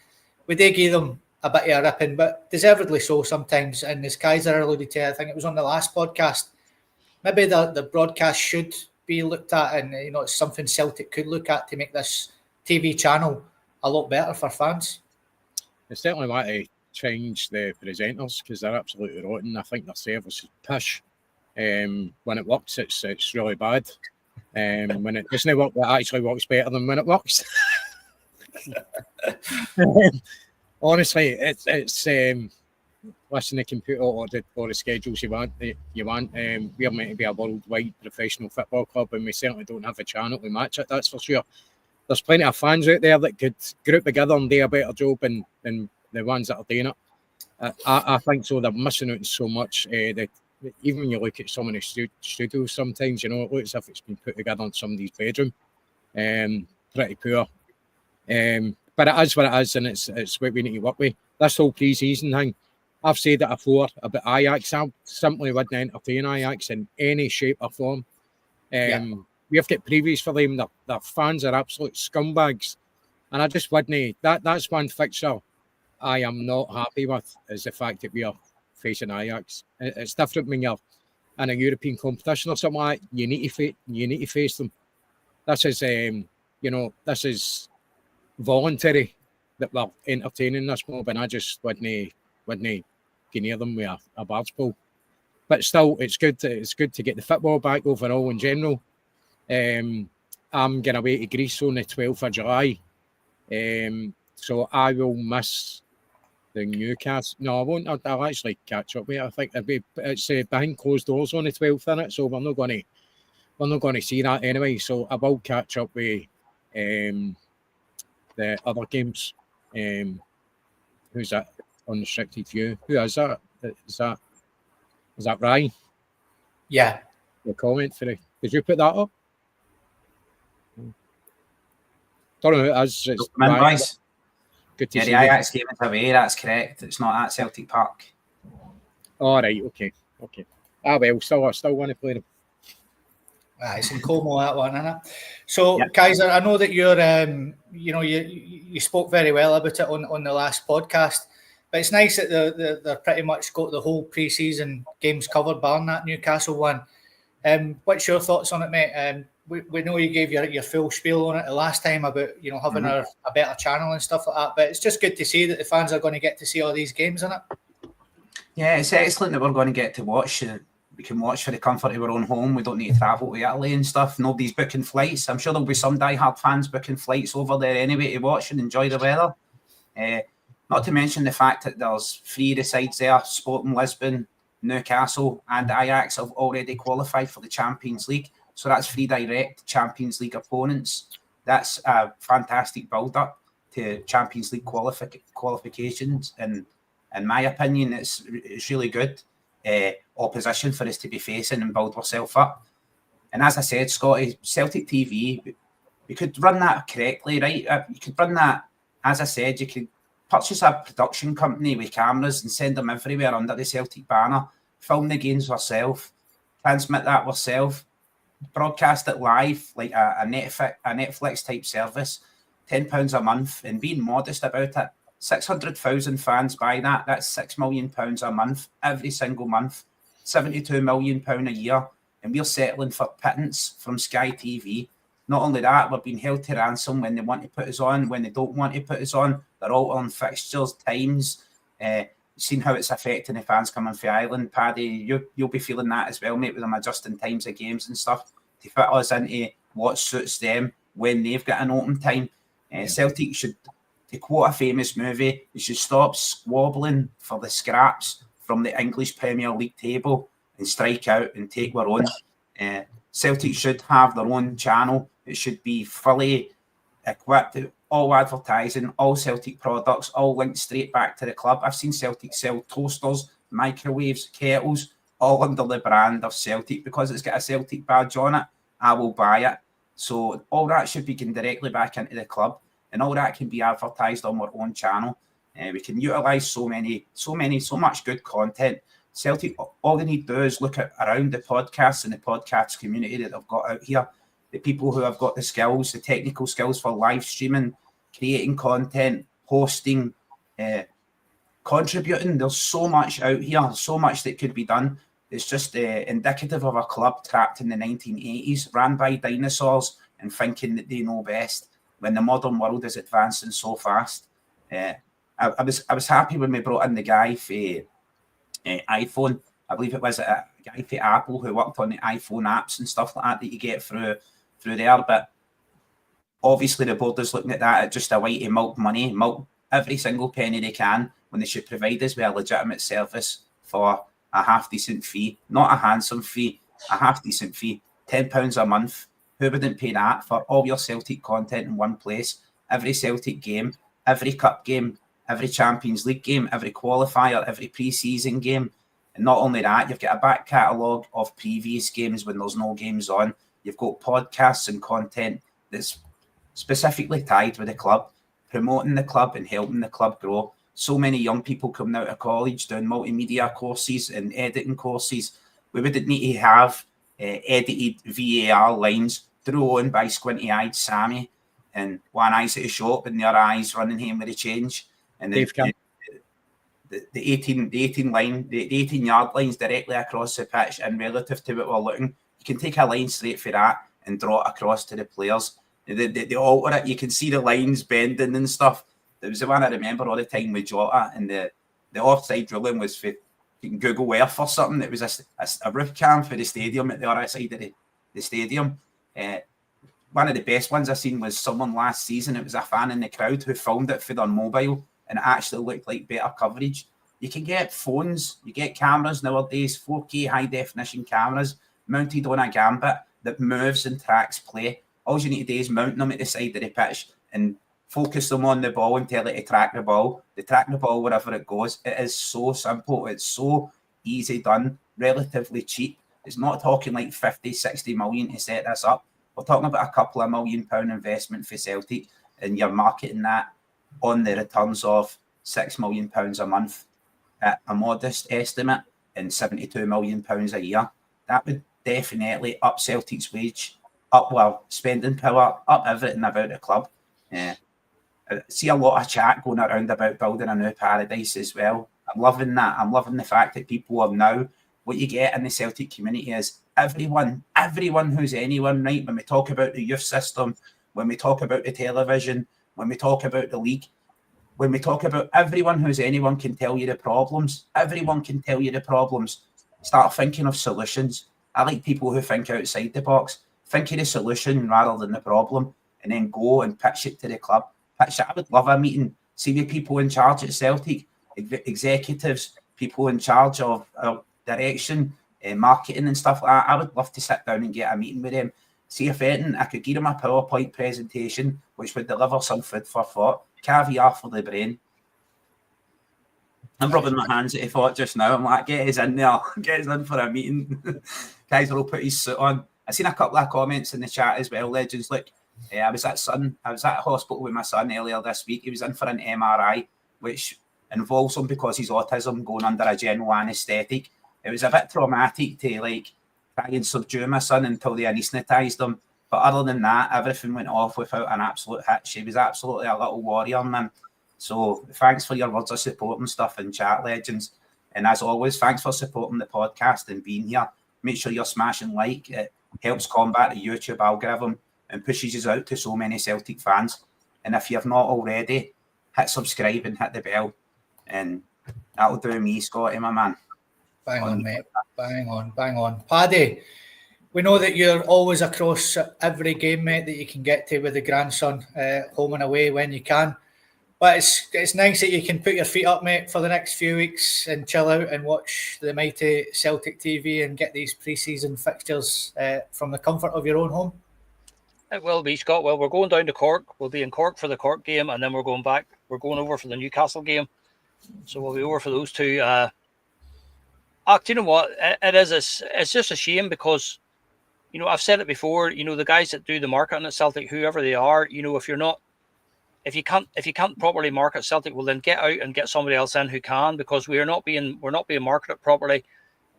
We did give them a bit of a ripping, but deservedly so sometimes. And as Kaiser alluded to, I think it was on the last podcast, maybe the broadcast should be looked at, and it's something Celtic could look at to make this TV channel a lot better for fans. I certainly want to change the presenters, because they're absolutely rotten. I think their service is pish. When it works, it's really bad. When it doesn't work, it actually works better than when it works. Honestly, it's listen, the computer or the schedules you want. We're meant to be a worldwide professional football club, and we certainly don't have a channel to match it. That's for sure. There's plenty of fans out there that could group together and do a better job than the ones that are doing it. I think so. They're missing out on so much. Even when you look at some of the studios, sometimes it looks as if it's been put together in somebody's bedroom. Pretty poor. But it is what it is, and it's what we need to work with. This whole pre-season thing, I've said it before about Ajax. I simply wouldn't entertain Ajax in any shape or form. We've got previews for them. Their fans are absolute scumbags, and I just wouldn't. That's one fixture I am not happy with, is the fact that we are facing Ajax. It's different when you're in a European competition or something like that. You need to face them. This is this is voluntary that we're entertaining this mob, and I just wouldn't get near them with a barge pole. But still, it's good to get the football back overall in general. I'm going away to Greece on the 12th of July, so I will miss the Newcastle. No, I won't. I'll actually catch up with it. I think it's behind closed doors on the 12th, isn't it? So we're not going to see that anyway. So I will catch up with the other games. Who's that on restricted view? Who is that? Is that Ryan? Yeah. The comment for it. Did you put that up? Don't know who it is. It's Ryan. Boys. Good to Yeah, see the you. Ajax game is away. That's correct. It's not at Celtic Park. All right. Okay. Well, I still want to play them. It's in Como, that one, isn't it? So, Yeah. Kaiser, I know that you're, you spoke very well about it on the last podcast, but it's nice that they're pretty much got the whole pre-season games covered, barring that Newcastle one. What's your thoughts on it, mate? We know you gave your full spiel on it the last time about having a better channel and stuff like that, but it's just good to see that the fans are going to get to see all these games, isn't it? Yeah, it's excellent that we're going to get to watch. We can watch for the comfort of our own home. We don't need to travel to Italy and stuff. Nobody's booking flights. I'm sure there'll be some diehard fans booking flights over there anyway to watch and enjoy the weather. Not to mention the fact that there's 3 of the sides there, Sporting Lisbon, Newcastle and Ajax have already qualified for the Champions League. So that's 3 direct Champions League opponents. That's a fantastic build-up to Champions League qualifications. And in my opinion, it's really good opposition for us to be facing and build ourselves up. And as I said, Scotty, Celtic TV, we could run that correctly, right? You could run that, as I said, you could purchase a production company with cameras and send them everywhere under the Celtic banner, film the games ourselves, transmit that ourselves, broadcast it live like a Netflix type service, £10 a month, and being modest about it. 600,000 fans buy that. That's £6 million a month, every single month, £72 million a year, and we're settling for pittance from Sky TV. Not only that, we're being held to ransom when they want to put us on, when they don't want to put us on. They're all on fixtures, times. Seen how it's affecting the fans coming from Ireland, Paddy. You'll be feeling that as well, mate, with them adjusting times of games and stuff to fit us into what suits them when they've got an open time. Celtic should, to quote a famous movie, you should stop squabbling for the scraps from the English Premier League table and strike out and take our own. Celtic should have their own channel. It should be fully equipped, all advertising, all Celtic products, all linked straight back to the club. I've seen Celtic sell toasters, microwaves, kettles, all under the brand of Celtic. Because it's got a Celtic badge on it, I will buy it. So all that should be going directly back into the club, and all that can be advertised on our own channel. We can utilise so much good content. Celtic, all they need to do is look at around the podcasts and the podcast community that they've got out here. The people who have got the skills, the technical skills for live streaming, creating content, hosting, contributing. There's so much out here, so much that could be done. It's just indicative of a club trapped in the 1980s, ran by dinosaurs and thinking that they know best when the modern world is advancing so fast. I was happy when we brought in the guy for iPhone. I believe it was a guy for Apple who worked on the iPhone apps and stuff like that you get through there. But obviously the board is looking at that as just a way to milk money, milk every single penny they can, when they should provide us with a legitimate service for a half-decent fee, not a handsome fee, a half-decent fee, £10 a month. Who wouldn't pay that for all your Celtic content in one place? Every Celtic game, every cup game, every Champions League game, every qualifier, every pre-season game. And not only that, you've got a back catalogue of previous games when there's no games on. You've got podcasts and content that's specifically tied with the club, promoting the club and helping the club grow. So many young people coming out of college doing multimedia courses and editing courses. We wouldn't need to have edited VAR lines drawn by squinty-eyed Sammy and one eye's at the shop and the other eye's running home with a change. And the 18-yard lines directly across the pitch, and relative to what we're looking, you can take a line straight for that and draw it across to the players. They alter it. You can see the lines bending and stuff. There was the one I remember all the time with Jota, and the offside ruling was for Google Earth or something. It was a roof cam for the stadium at the other side of the stadium. One of the best ones I seen was someone last season. It was a fan in the crowd who filmed it for their mobile and it actually looked like better coverage. You can get phones, you get cameras nowadays, 4K high definition cameras mounted on a gambit that moves and tracks play. All you need to do is mount them at the side of the pitch and focus them on the ball and tell it to track the ball. They track the ball wherever it goes. It is so simple. It's so easy done, relatively cheap. It's not talking like 50, 60 million to set this up. We're talking about a couple of £1 million investment for Celtic, and you're marketing that on the returns of £6 million a month at a modest estimate and £72 million a year. That would definitely up Celtic's wage, up spending power, up everything about the club. I see a lot of chat going around about building a new paradise as well. I'm loving that. I'm loving the fact that people are now, what you get in the Celtic community is everyone who's anyone, right? When we talk about the youth system, when we talk about the television, when we talk about the league, when we talk about everyone who's anyone can tell you the problems. Everyone can tell you the problems. Start thinking of solutions. I like people who think outside the box. Think of the solution rather than the problem, and then go and pitch it to the club. I would love a meeting. See the people in charge at Celtic, executives, people in charge of direction, marketing and stuff like that. I would love to sit down and get a meeting with them. See if anything, I could give them a PowerPoint presentation which would deliver some food for thought, caviar for the brain. I'm rubbing my hands at the thought just now. I'm like, get us in there, get us in for a meeting. Guys will put his suit on. I've seen a couple of comments in the chat as well, legends. Look, I was at hospital with my son earlier this week. He was in for an MRI, which involves him because he's autism going under a general anaesthetic. It was a bit traumatic to try and subdue my son until they anaesthetised him. But other than that, everything went off without an absolute hitch. He was absolutely a little warrior, man. So thanks for your words of support and stuff in chat, legends. And as always, thanks for supporting the podcast and being here. Make sure you're smashing like. It helps combat the YouTube algorithm and pushes us out to so many Celtic fans. And if you've not already, hit subscribe and hit the bell. And that'll do me, Scotty, my man. Bang on, mate. Bang on. Paddy, we know that you're always across every game, mate, that you can get to with the grandson, home and away when you can. But it's nice that you can put your feet up, mate, for the next few weeks and chill out and watch the mighty Celtic TV and get these pre-season fixtures from the comfort of your own home. It will be, Scott. Well, we're going down to Cork. We'll be in Cork for the Cork game, and then we're going back. We're going over for the Newcastle game. So we'll be over for those two. Do you know what? It's just a shame because, you know, I've said it before, you know, the guys that do the marketing at Celtic, whoever they are, you know, if you can't properly market Celtic, well then get out and get somebody else in who can, because we're not being marketed properly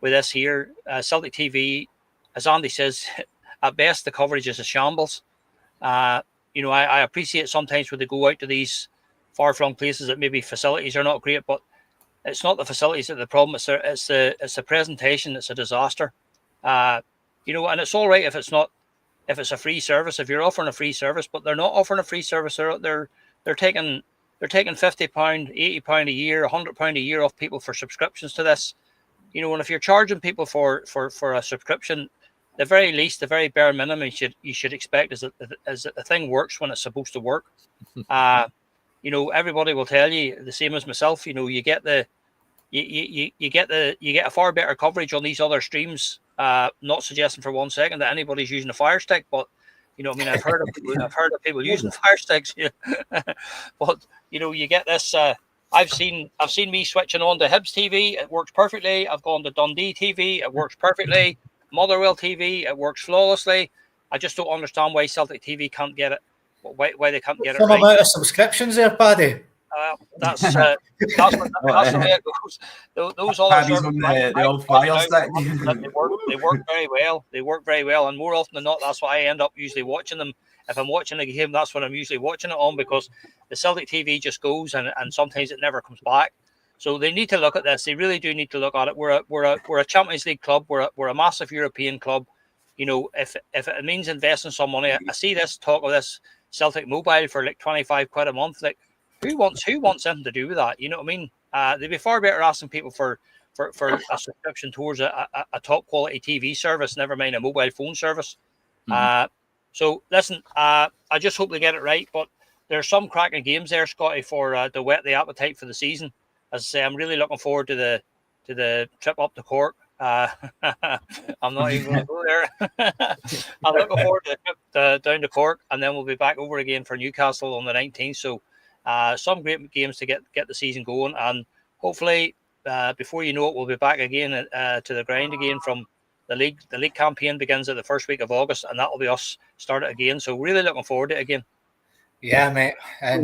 with this here. Celtic TV, as Andy says, at best the coverage is a shambles. You know, I appreciate sometimes when they go out to these far-flung places that maybe facilities are not great, but it's not the facilities that are the problem. It's the presentation. It's a disaster. You know, and it's all right if it's a free service, if you're offering a free service, but they're not offering a free service. They're taking £50, £80 a year, £100 a year off people for subscriptions to this. You know, and if you're charging people for a subscription, the very least, the very bare minimum you should expect is that the thing works when it's supposed to work. You know, everybody will tell you the same as myself. You know, you get a far better coverage on these other streams. Not suggesting for 1 second that anybody's using a Fire Stick, but you know, I mean, I've heard of people using Fire Sticks. Yeah. But you know, you get this. I've seen me switching on to Hibs TV. It works perfectly. I've gone to Dundee TV. It works perfectly. Motherwell TV. It works flawlessly. I just don't understand why Celtic TV can't get it. Why they can't get it right. Some amount of subscriptions there, Paddy. That's the way it goes. Those other they work very well. They work very well, and more often than not, that's why I end up usually watching them. If I'm watching a game, that's when I'm usually watching it on, because the Celtic TV just goes and sometimes it never comes back. So they need to look at this. They really do need to look at it. We're a Champions League club. We're a massive European club. You know, if it means investing some money, I see this talk of this Celtic mobile for like £25 a month. Like, who wants anything to do with that? You know what I mean? They'd be far better asking people for a subscription towards a top quality TV service, never mind a mobile phone service. So listen, I just hope they get it right. But there's some cracking games there, Scotty, for to whet the appetite for the season. As I say, I'm really looking forward to the trip up to Cork. I'm not even going to go there. I'm looking forward to the trip down to Cork, and then we'll be back over again for Newcastle on the 19th. So some great games to get the season going, and hopefully before you know it, we'll be back again to the grind again from the league. The league campaign begins at the first week of August, and that will be us started again. So really looking forward to it again. Yeah, mate. And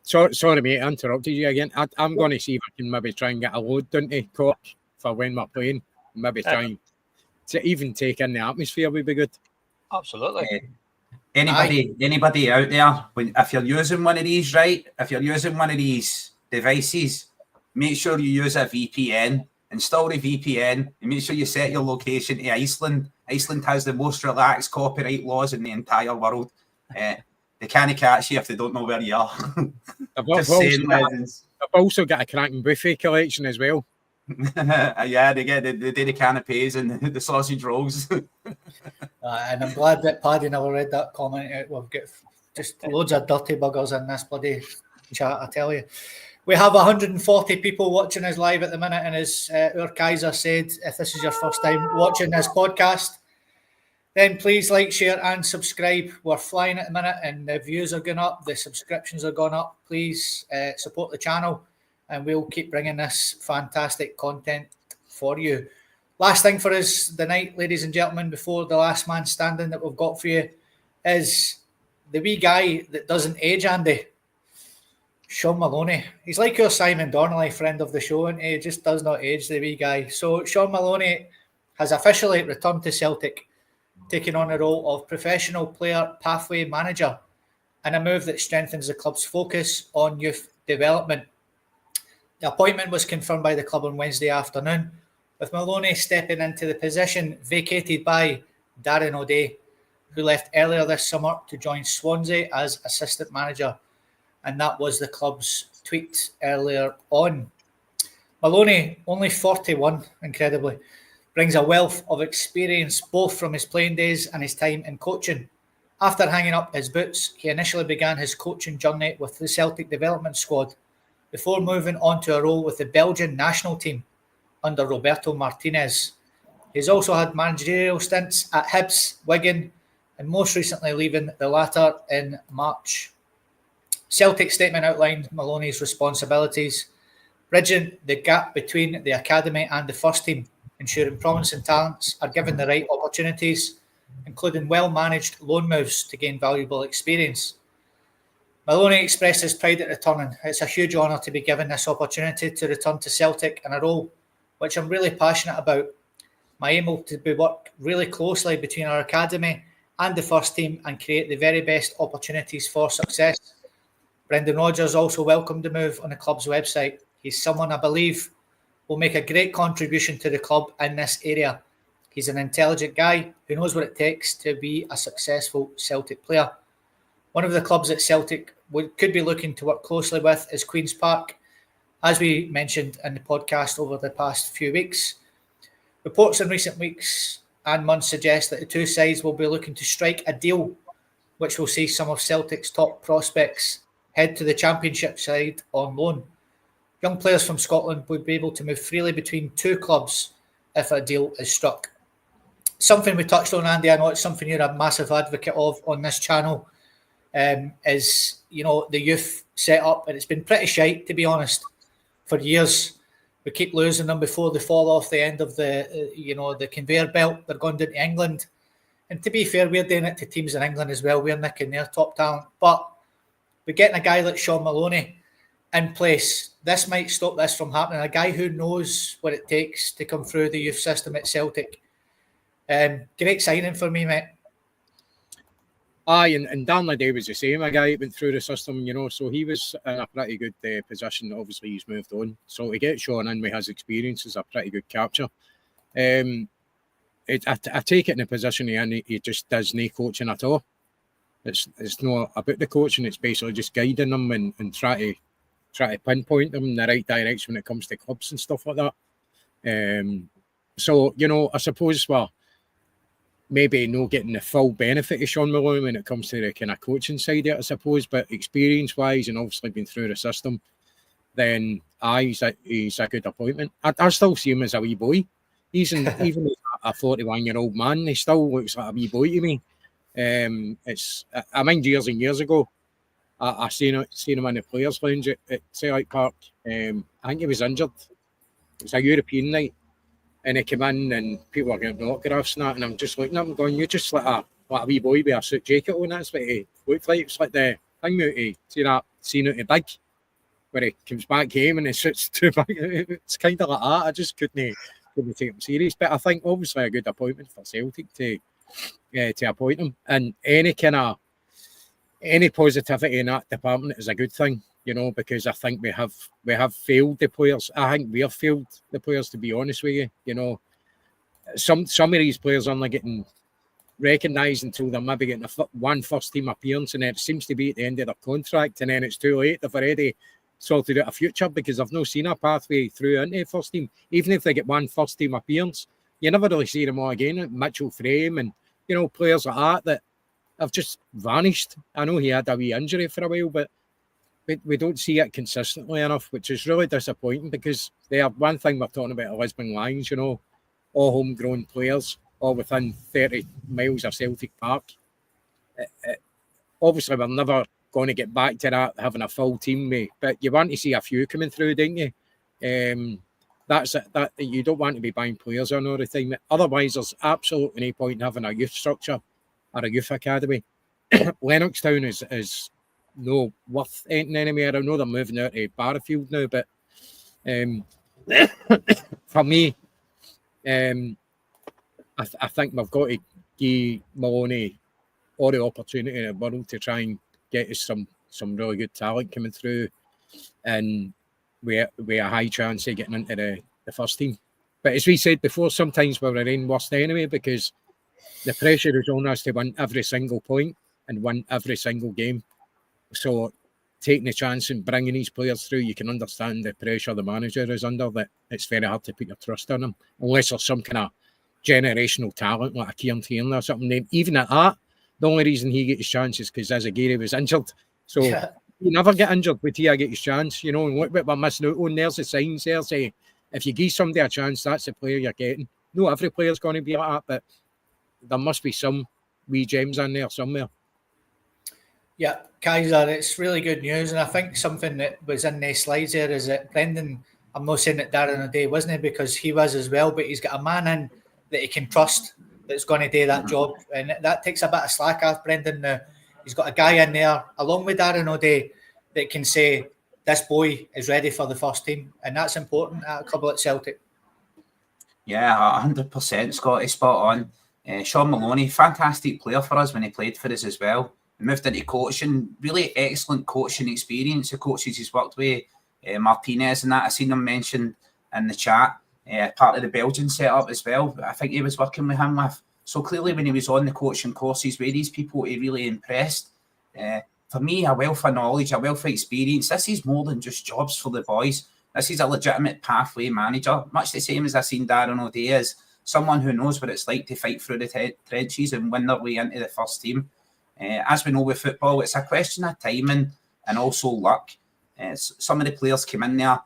sorry, mate, I interrupted you again. I'm going to see if I can maybe try and get a load down to Cork for when we're playing. Maybe trying to even take in the atmosphere would be good. Absolutely. Anybody out there, if you're using one of these, right? If you're using one of these devices, make sure you use a VPN. Install the VPN and make sure you set your location to Iceland. Iceland has the most relaxed copyright laws in the entire world. They can't catch you if they don't know where you are. I've also got a cracking buffet collection as well. Yeah, they do the canapes and the sausage rolls. And I'm glad that Paddy never read that comment out. We've got just loads of dirty buggers in this bloody chat, I tell you. We have 140 people watching us live at the minute, and as Ur Kaiser said, if this is your first time watching this podcast, then please like, share and subscribe. We're flying at the minute and the views are going up, the subscriptions are going up. Please support the channel and we'll keep bringing this fantastic content for you. Last thing for us the night, ladies and gentlemen, before the last man standing that we've got for you is the wee guy that doesn't age, Andy. Sean Maloney. He's like your Simon Donnelly, friend of the show, and he just does not age, the wee guy. So Sean Maloney has officially returned to Celtic, taking on the role of professional player pathway manager, and a move that strengthens the club's focus on youth development. The appointment was confirmed by the club on Wednesday afternoon, with Maloney stepping into the position vacated by Darren O'Day, who left earlier this summer to join Swansea as assistant manager. And that was the club's tweet earlier on. Maloney, only 41, incredibly, brings a wealth of experience both from his playing days and his time in coaching. After hanging up his boots, he initially began his coaching journey with the Celtic development squad before moving on to a role with the Belgian national team under Roberto Martinez. He's also had managerial stints at Hibs, Wigan, and most recently leaving the latter in March. Celtic's statement outlined Maloney's responsibilities, bridging the gap between the academy and the first team, ensuring promising talents are given the right opportunities, including well-managed loan moves to gain valuable experience. Maloney expressed his pride at returning. It's a huge honour to be given this opportunity to return to Celtic in a role which I'm really passionate about. My aim will be work really closely between our academy and the first team and create the very best opportunities for success. Brendan Rodgers also welcomed the move on the club's website. He's someone I believe will make a great contribution to the club in this area. He's an intelligent guy who knows what it takes to be a successful Celtic player. One of the clubs that Celtic could be looking to work closely with is Queen's Park, as we mentioned in the podcast over the past few weeks. Reports in recent weeks and months suggest that the two sides will be looking to strike a deal which will see some of Celtic's top prospects head to the Championship side on loan. Young players from Scotland would be able to move freely between two clubs if a deal is struck. Something we touched on, Andy, I know it's something you're a massive advocate of on this channel, is, the youth setup, and it's been pretty shite, to be honest, for years. We keep losing them before they fall off the end of the conveyor belt. They're going down to England. And to be fair, we're doing it to teams in England as well. We're nicking their top talent. But we're getting a guy like Sean Maloney in place. This might stop this from happening. A guy who knows what it takes to come through the youth system at Celtic. Great signing for me, mate. Aye, and Dan Liddey was the same. A guy that went through the system, so he was in a pretty good position. Obviously, he's moved on. So to get Sean in with his experience is a pretty good capture. I take it in a position he just does no coaching at all. It's not about the coaching. It's basically just guiding them and try to pinpoint them in the right direction when it comes to clubs and stuff like that. So I suppose maybe not getting the full benefit of Sean Maloney when it comes to the kind of coaching side of it, I suppose, but experience-wise and obviously been through the system, then he's a good appointment. I still see him as a wee boy. Even as a 41-year-old man, he still looks like a wee boy to me. I mind years and years ago, I seen him in the Players' Lounge at Celtic Park. I think he was injured. It was a European night, and he came in and people were getting autographs and that, and I'm just looking at him going, "You're just like a wee boy with a suit jacket on." That's what he looked like. It's like the thing out of seen out the big, where he comes back home and he sits too back. It's kind of like that. I just couldn't take him serious. But I think obviously a good appointment for Celtic to appoint him, and any positivity in that department is a good thing, because I think we have failed the players. I think we have failed the players, to be honest with you. Some of these players are only getting recognised until they're maybe getting one first team appearance, and then it seems to be at the end of their contract, and then it's too late. They've already sorted out a future because I've not seen a pathway through into first team. Even if they get one first team appearance, you never really see them all again. Mitchell Frame and players like that have just vanished. I know he had a wee injury for a while, but we don't see it consistently enough, which is really disappointing, because they are one thing we're talking about at Lisbon Lions, all homegrown players, all within 30 miles of Celtic Park. Obviously, we're never going to get back to that, having a full team, but you want to see a few coming through, don't you? That's it. That you don't want to be buying players on all the time. Otherwise, there's absolutely no point in having a youth structure or a youth academy. Lennoxtown is no worth anything anymore. I know they're moving out to Barrowfield now, but for me, I think we've got to give Maloney all the opportunity in the world to try and get us some really good talent coming through, and we have a high chance of getting into the first team. But as we said before, sometimes we're our own worst enemy, because the pressure is on us to win every single point and win every single game. So taking the chance and bringing these players through, you can understand the pressure the manager is under, that it's very hard to put your trust on them, unless there's some kind of generational talent like a Kieran Tierney or something. Even at that, the only reason he gets his chance is because Azagiri was injured. So you never get injured with Tia get his chance, and look what we're missing out on. There's the signs there say, if you give somebody a chance, that's the player you're getting. No, every player's going to be like that, but there must be some wee gems in there somewhere. Yeah, Kaiser, it's really good news, and I think something that was in the slides there is that Brendan, I'm not saying that Darren O'Day wasn't it, because he was as well, but he's got a man in that he can trust that's going to do that job, and that takes a bit of slack off Brendan now. He's got a guy in there, along with Darren O'Day, that can say, this boy is ready for the first team, and that's important at a club like Celtic. Yeah, 100%, Scotty, spot on. Sean Maloney, fantastic player for us when he played for us as well. He moved into coaching, really excellent coaching experience. The coaches he's worked with, Martinez and that, I seen him mentioned in the chat, part of the Belgian setup as well. I think he was working with him with. So clearly when he was on the coaching courses with these people, he really impressed. For me, a wealth of knowledge, a wealth of experience. This is more than just jobs for the boys. This is a legitimate pathway manager, much the same as I seen Darren O'Day as someone who knows what it's like to fight through the trenches and win their way into the first team. As we know with football, it's a question of timing and also luck. Some of the players came in there.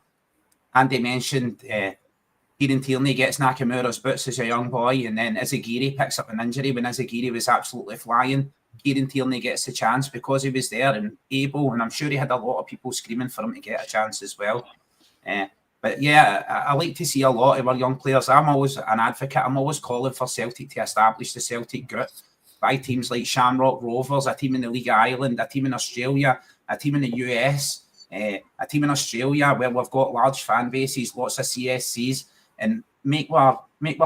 Andy mentioned Kieran Tierney gets Nakamura's boots as a young boy, and then Izagiri picks up an injury when Izagiri was absolutely flying. Kieran Tierney gets the chance because he was there and able, and I'm sure he had a lot of people screaming for him to get a chance as well. But yeah, I like to see a lot of our young players. I'm always an advocate. I'm always calling for Celtic to establish the Celtic group by teams like Shamrock Rovers, a team in the League of Ireland, a team in Australia, a team in the US, a team in Australia where we've got large fan bases, lots of CSCs, and make our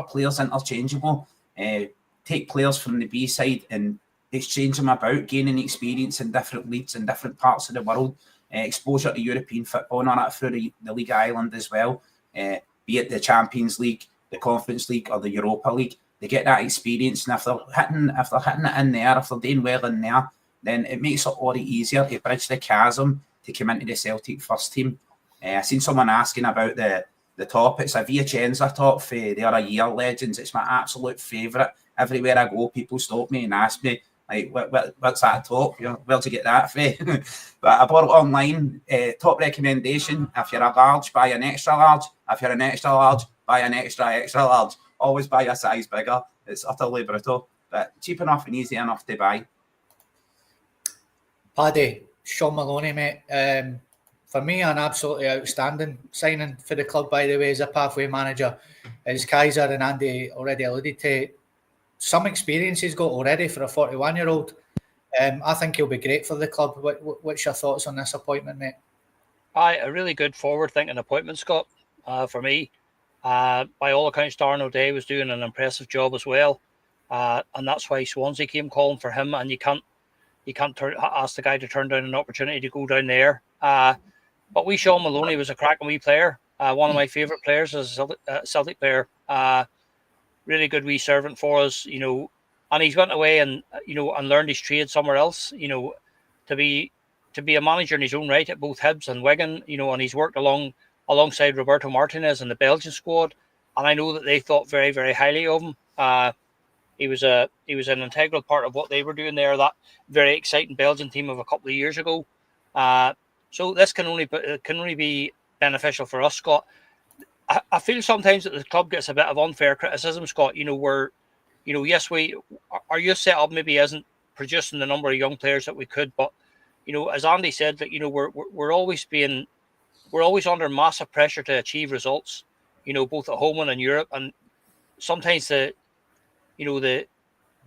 players interchangeable. Take players from the B side and exchange them about, gaining experience in different leagues in different parts of the world. Exposure to European football and all that through the League of Ireland as well, be it the Champions League, the Conference League or the Europa League. They get that experience, and if they're hitting it in there, if they're doing well in there, then it makes it all the easier to bridge the chasm to come into the Celtic first team. I seen someone asking about the top. It's a Viacenza top for the other year legends. It's my absolute favourite. everywhere I go, people stop me and ask me, like, what's that top? Where'd you get that from? But I bought it online. Top recommendation, if you're a large, buy an extra large. If you're an extra large, buy an extra large. Always buy a size bigger. It's utterly brutal, but cheap enough and easy enough to buy. Paddy, Sean Maloney, mate. For me, an absolutely outstanding signing for the club, by the way, as a pathway manager. As Kaiser and Andy already alluded to, some experience he's got already for a 41-year-old. I think he'll be great for the club. What's your thoughts on this appointment, mate? A really good forward-thinking appointment, Scott, for me. By all accounts, Darren O'Day was doing an impressive job as well. And that's why Swansea came calling for him, and you can't ask the guy to turn down an opportunity to go down there. But Sean Maloney was a cracking wee player. One of my favourite players as a Celtic player. Really good wee servant for us, and he's went away and learned his trade somewhere else, to be a manager in his own right at both Hibs and Wigan, and he's worked alongside Roberto Martinez in the Belgian squad, and I know that they thought very, very highly of him. He was an integral part of what they were doing there, that very exciting Belgian team of a couple of years ago. So this can only be beneficial for us, Scott. I feel sometimes that the club gets a bit of unfair criticism, Scott. Yes, our youth setup maybe isn't producing the number of young players that we could, but as Andy said, that we're always under massive pressure to achieve results, both at home and in Europe, and sometimes the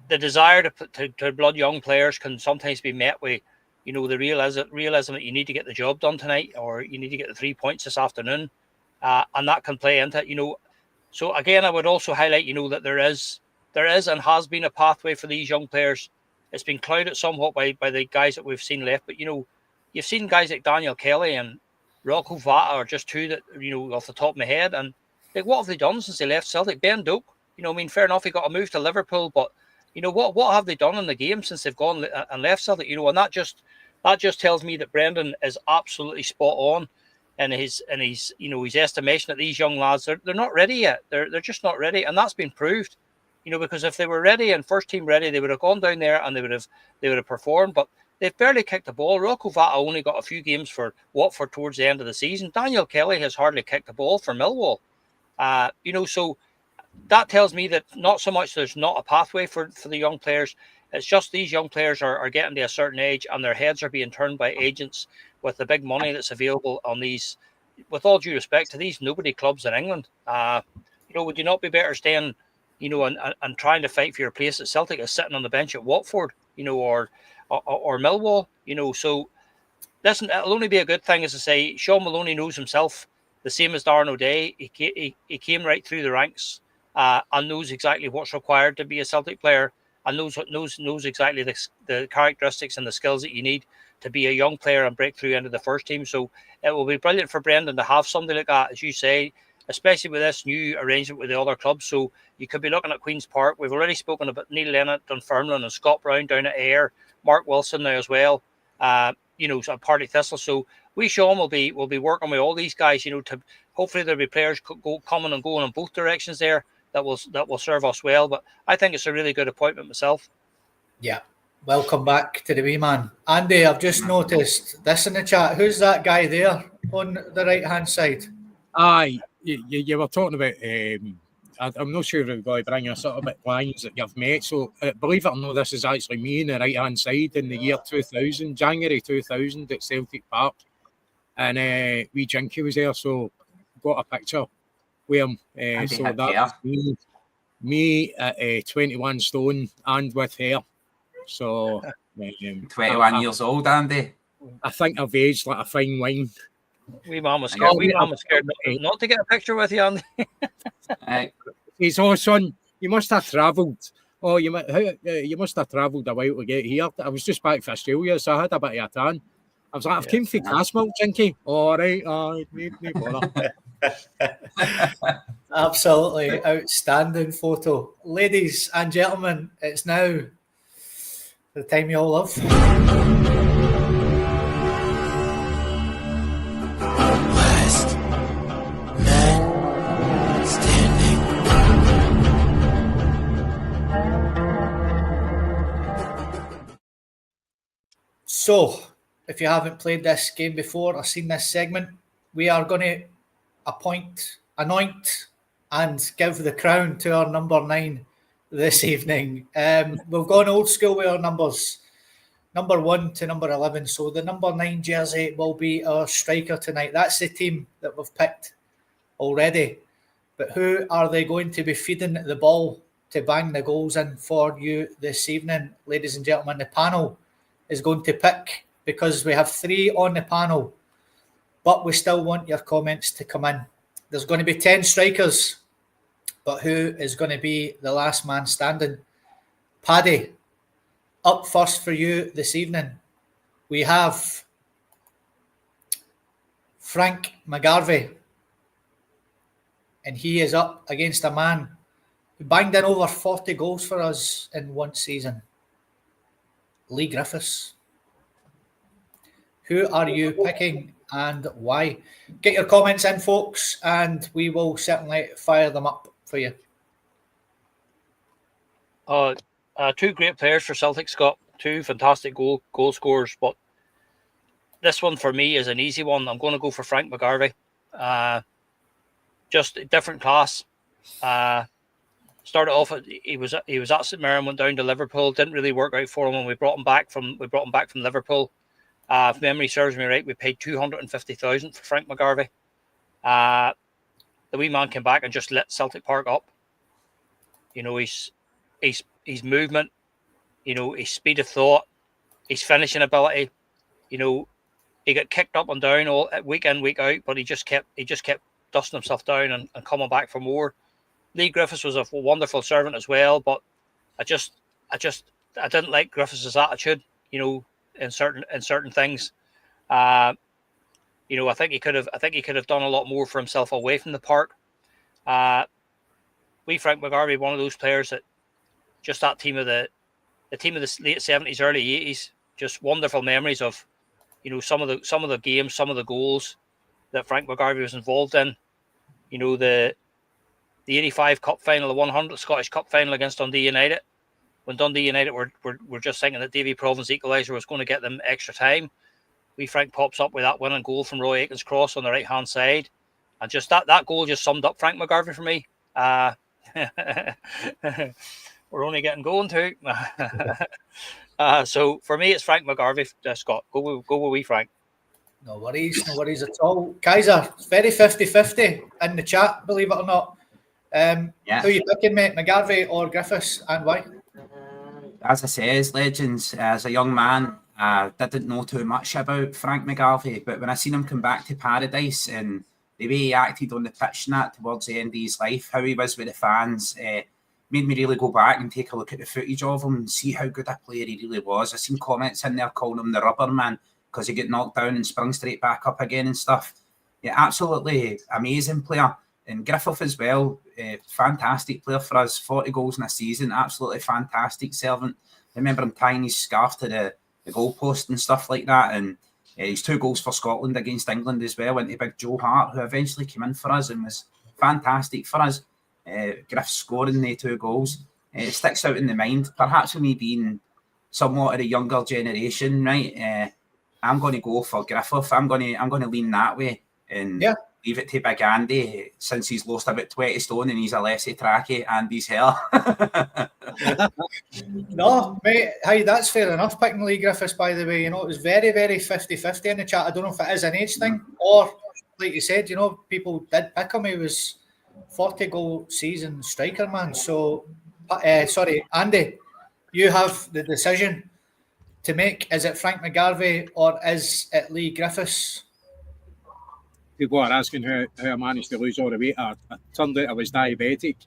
desire to blood young players can sometimes be met with the realism that you need to get the job done tonight, or you need to get the 3 points this afternoon, and that can play into it. So again, I would also highlight that there is and has been a pathway for these young players. It's been clouded somewhat by the guys that we've seen left, but you've seen guys like Daniel Kelly and Rocco Vata are just two that off the top of my head, and like, what have they done since they left Celtic? Ben Doak, fair enough, he got a move to Liverpool, but what have they done in the game since they've gone and left Celtic? And that just tells me that Brendan is absolutely spot on in his estimation that these young lads, they're not ready yet. They're just not ready, and that's been proved. Because if they were ready and first team ready, they would have gone down there and they would have performed. But they've barely kicked the ball. Rocco Vata only got a few games for Watford towards the end of the season. Daniel Kelly has hardly kicked the ball for Millwall. So that tells me that not so much there's not a pathway for the young players. It's just these young players are getting to a certain age and their heads are being turned by agents with the big money that's available on these, with all due respect to these nobody clubs in England. Would you not be better staying, and trying to fight for your place at Celtic as sitting on the bench at Watford, or Millwall, So listen, it'll only be a good thing, as I say. Sean Maloney knows himself, the same as Darren O'Day. He came right through the ranks and knows exactly what's required to be a Celtic player, and knows exactly the characteristics and the skills that you need to be a young player and break through into the first team. So it will be brilliant for Brendan to have somebody like that, as you say, especially with this new arrangement with the other clubs. So you could be looking at Queen's Park. We've already spoken about Neil Lennon, Dunfermline, and Scott Brown down at Ayr, Mark Wilson now as well, Partick Thistle. So Sean will be working with all these guys, to hopefully there'll be players coming and going in both directions there that will serve us well. But I think it's a really good appointment myself. Yeah. Welcome back to the wee man. Andy, I've just noticed this in the chat. Who's that guy there on the right-hand side? Aye, you were talking about, I'm not sure if we're going to bring us up about lines that you've met. So believe it or not, this is actually me on the right-hand side in the year 2000, January 2000 at Celtic Park. And wee Jinky was there, so got a picture with him. So that's me at 21 stone and with hair. So 21 years old, Andy. I think I've aged like a fine wine. Wee man was scared not to get a picture with you, Andy. He's son. You must have travelled. Oh, you must have travelled a while to get here. I was just back from Australia, so I had a bit of a tan. I was like, I've came from Castlemilk, Jinky. All right, no bother. Absolutely outstanding photo. Ladies and gentlemen, it's now the time you all love. Last man standing. So, if you haven't played this game before or seen this segment, we are going to anoint, and give the crown to our number 9 this evening. We've gone old school with our numbers, number 1 to number 11. So the number 9 jersey will be our striker tonight. That's the team that we've picked already. But who are they going to be feeding the ball to bang the goals in for you this evening? Ladies and gentlemen, the panel is going to pick, because we have 3 on the panel, but we still want your comments to come in. There's going to be 10 strikers, but who is going to be the last man standing? Paddy, up first for you this evening. We have Frank McGarvey, and he is up against a man who banged in over 40 goals for us in one season, Lee Griffiths. Who are you picking and why? Get your comments in, folks, and we will certainly fire them up for you. 2 great players for Celtic, Scott. 2 fantastic goal scorers, but this one for me is an easy one. I'm going to go for Frank McGarvey. Just a different class. Started off, he was at St Mirren, went down to Liverpool. Didn't really work out for him when we brought him back from Liverpool. If memory serves me right, we paid $250,000 for Frank McGarvey. The wee man came back and just lit Celtic Park up. You know, his movement, you know, his speed of thought, his finishing ability. You know, he got kicked up and down all week in, week out, but he just kept dusting himself down and coming back for more. Lee Griffiths was a wonderful servant as well, but I didn't like Griffiths' attitude, you know, in certain things. You know, I think he could have done a lot more for himself away from the park. Frank McGarvey, one of those players that just that team of the late 70s, early 80s, just wonderful memories of, you know, some of the games, some of the goals that Frank McGarvey was involved in. You know, the 85 Cup final, the 100 Scottish Cup final against Dundee United. When Dundee United were just thinking that Davy Provin's equaliser was going to get them extra time, Frank pops up with that winning goal from Roy Aitken's cross on the right hand side, and just that goal just summed up Frank McGarvey for me. We're only getting going too. So for me, it's Frank McGarvey. Scott, go with wee Frank. No worries at all. Kaiser, it's very 50-50 in the chat, believe it or not. Who are you picking, mate? McGarvey or Griffiths, and why? As I says, legends, as a young man, I didn't know too much about Frank McGarvey, but when I seen him come back to Paradise and the way he acted on the pitch and that towards the end of his life, how he was with the fans, made me really go back and take a look at the footage of him and see how good a player he really was. I seen comments in there calling him the rubber man because he get knocked down and sprung straight back up again and stuff. Yeah, absolutely amazing player. And Griffith as well, fantastic player for us, 40 goals in a season, absolutely fantastic servant. I remember him tying his scarf to the goalpost and stuff like that. And his 2 goals for Scotland against England as well went to big Joe Hart, who eventually came in for us and was fantastic for us. Griff scoring the 2 goals. It sticks out in the mind, perhaps with me being somewhat of a younger generation, right? I'm going to go for Griffith. I'm going to lean that way and leave it to Big Andy, since he's lost about 20 stone and he's a lessy tracky and his hair. No, mate, hey, that's fair enough picking Lee Griffiths, by the way. You know, it was very, very 50-50 in the chat. I don't know if it is an age thing or, like you said, you know, people did pick him. He was 40-goal season striker, man. So, sorry, Andy, you have the decision to make. Is it Frank McGarvey or is it Lee Griffiths? People are asking how I managed to lose all the weight. I turned out I was diabetic,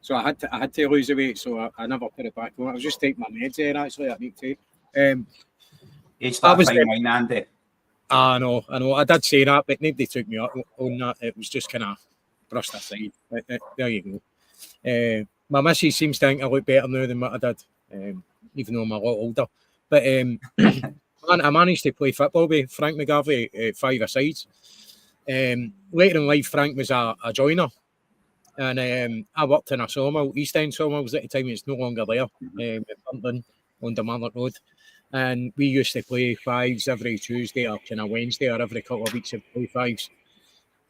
so I had to lose the weight. So I never put it back on. I was just taking my meds there actually that week too. It's that fine wine, Andy. I know. I did say that, but nobody took me up on that. It was just kind of brushed aside. There you go. My missus seems to think I look better now than what I did, even though I'm a lot older. But I managed to play football with Frank McGarvey 5-a-sides. Later in life, Frank was a joiner, and I worked in a sawmill, East End Sawmills at the time. It's no longer there. on the Marlock Road. And we used to play fives every Tuesday or kind of Wednesday, or every couple of weeks of play fives.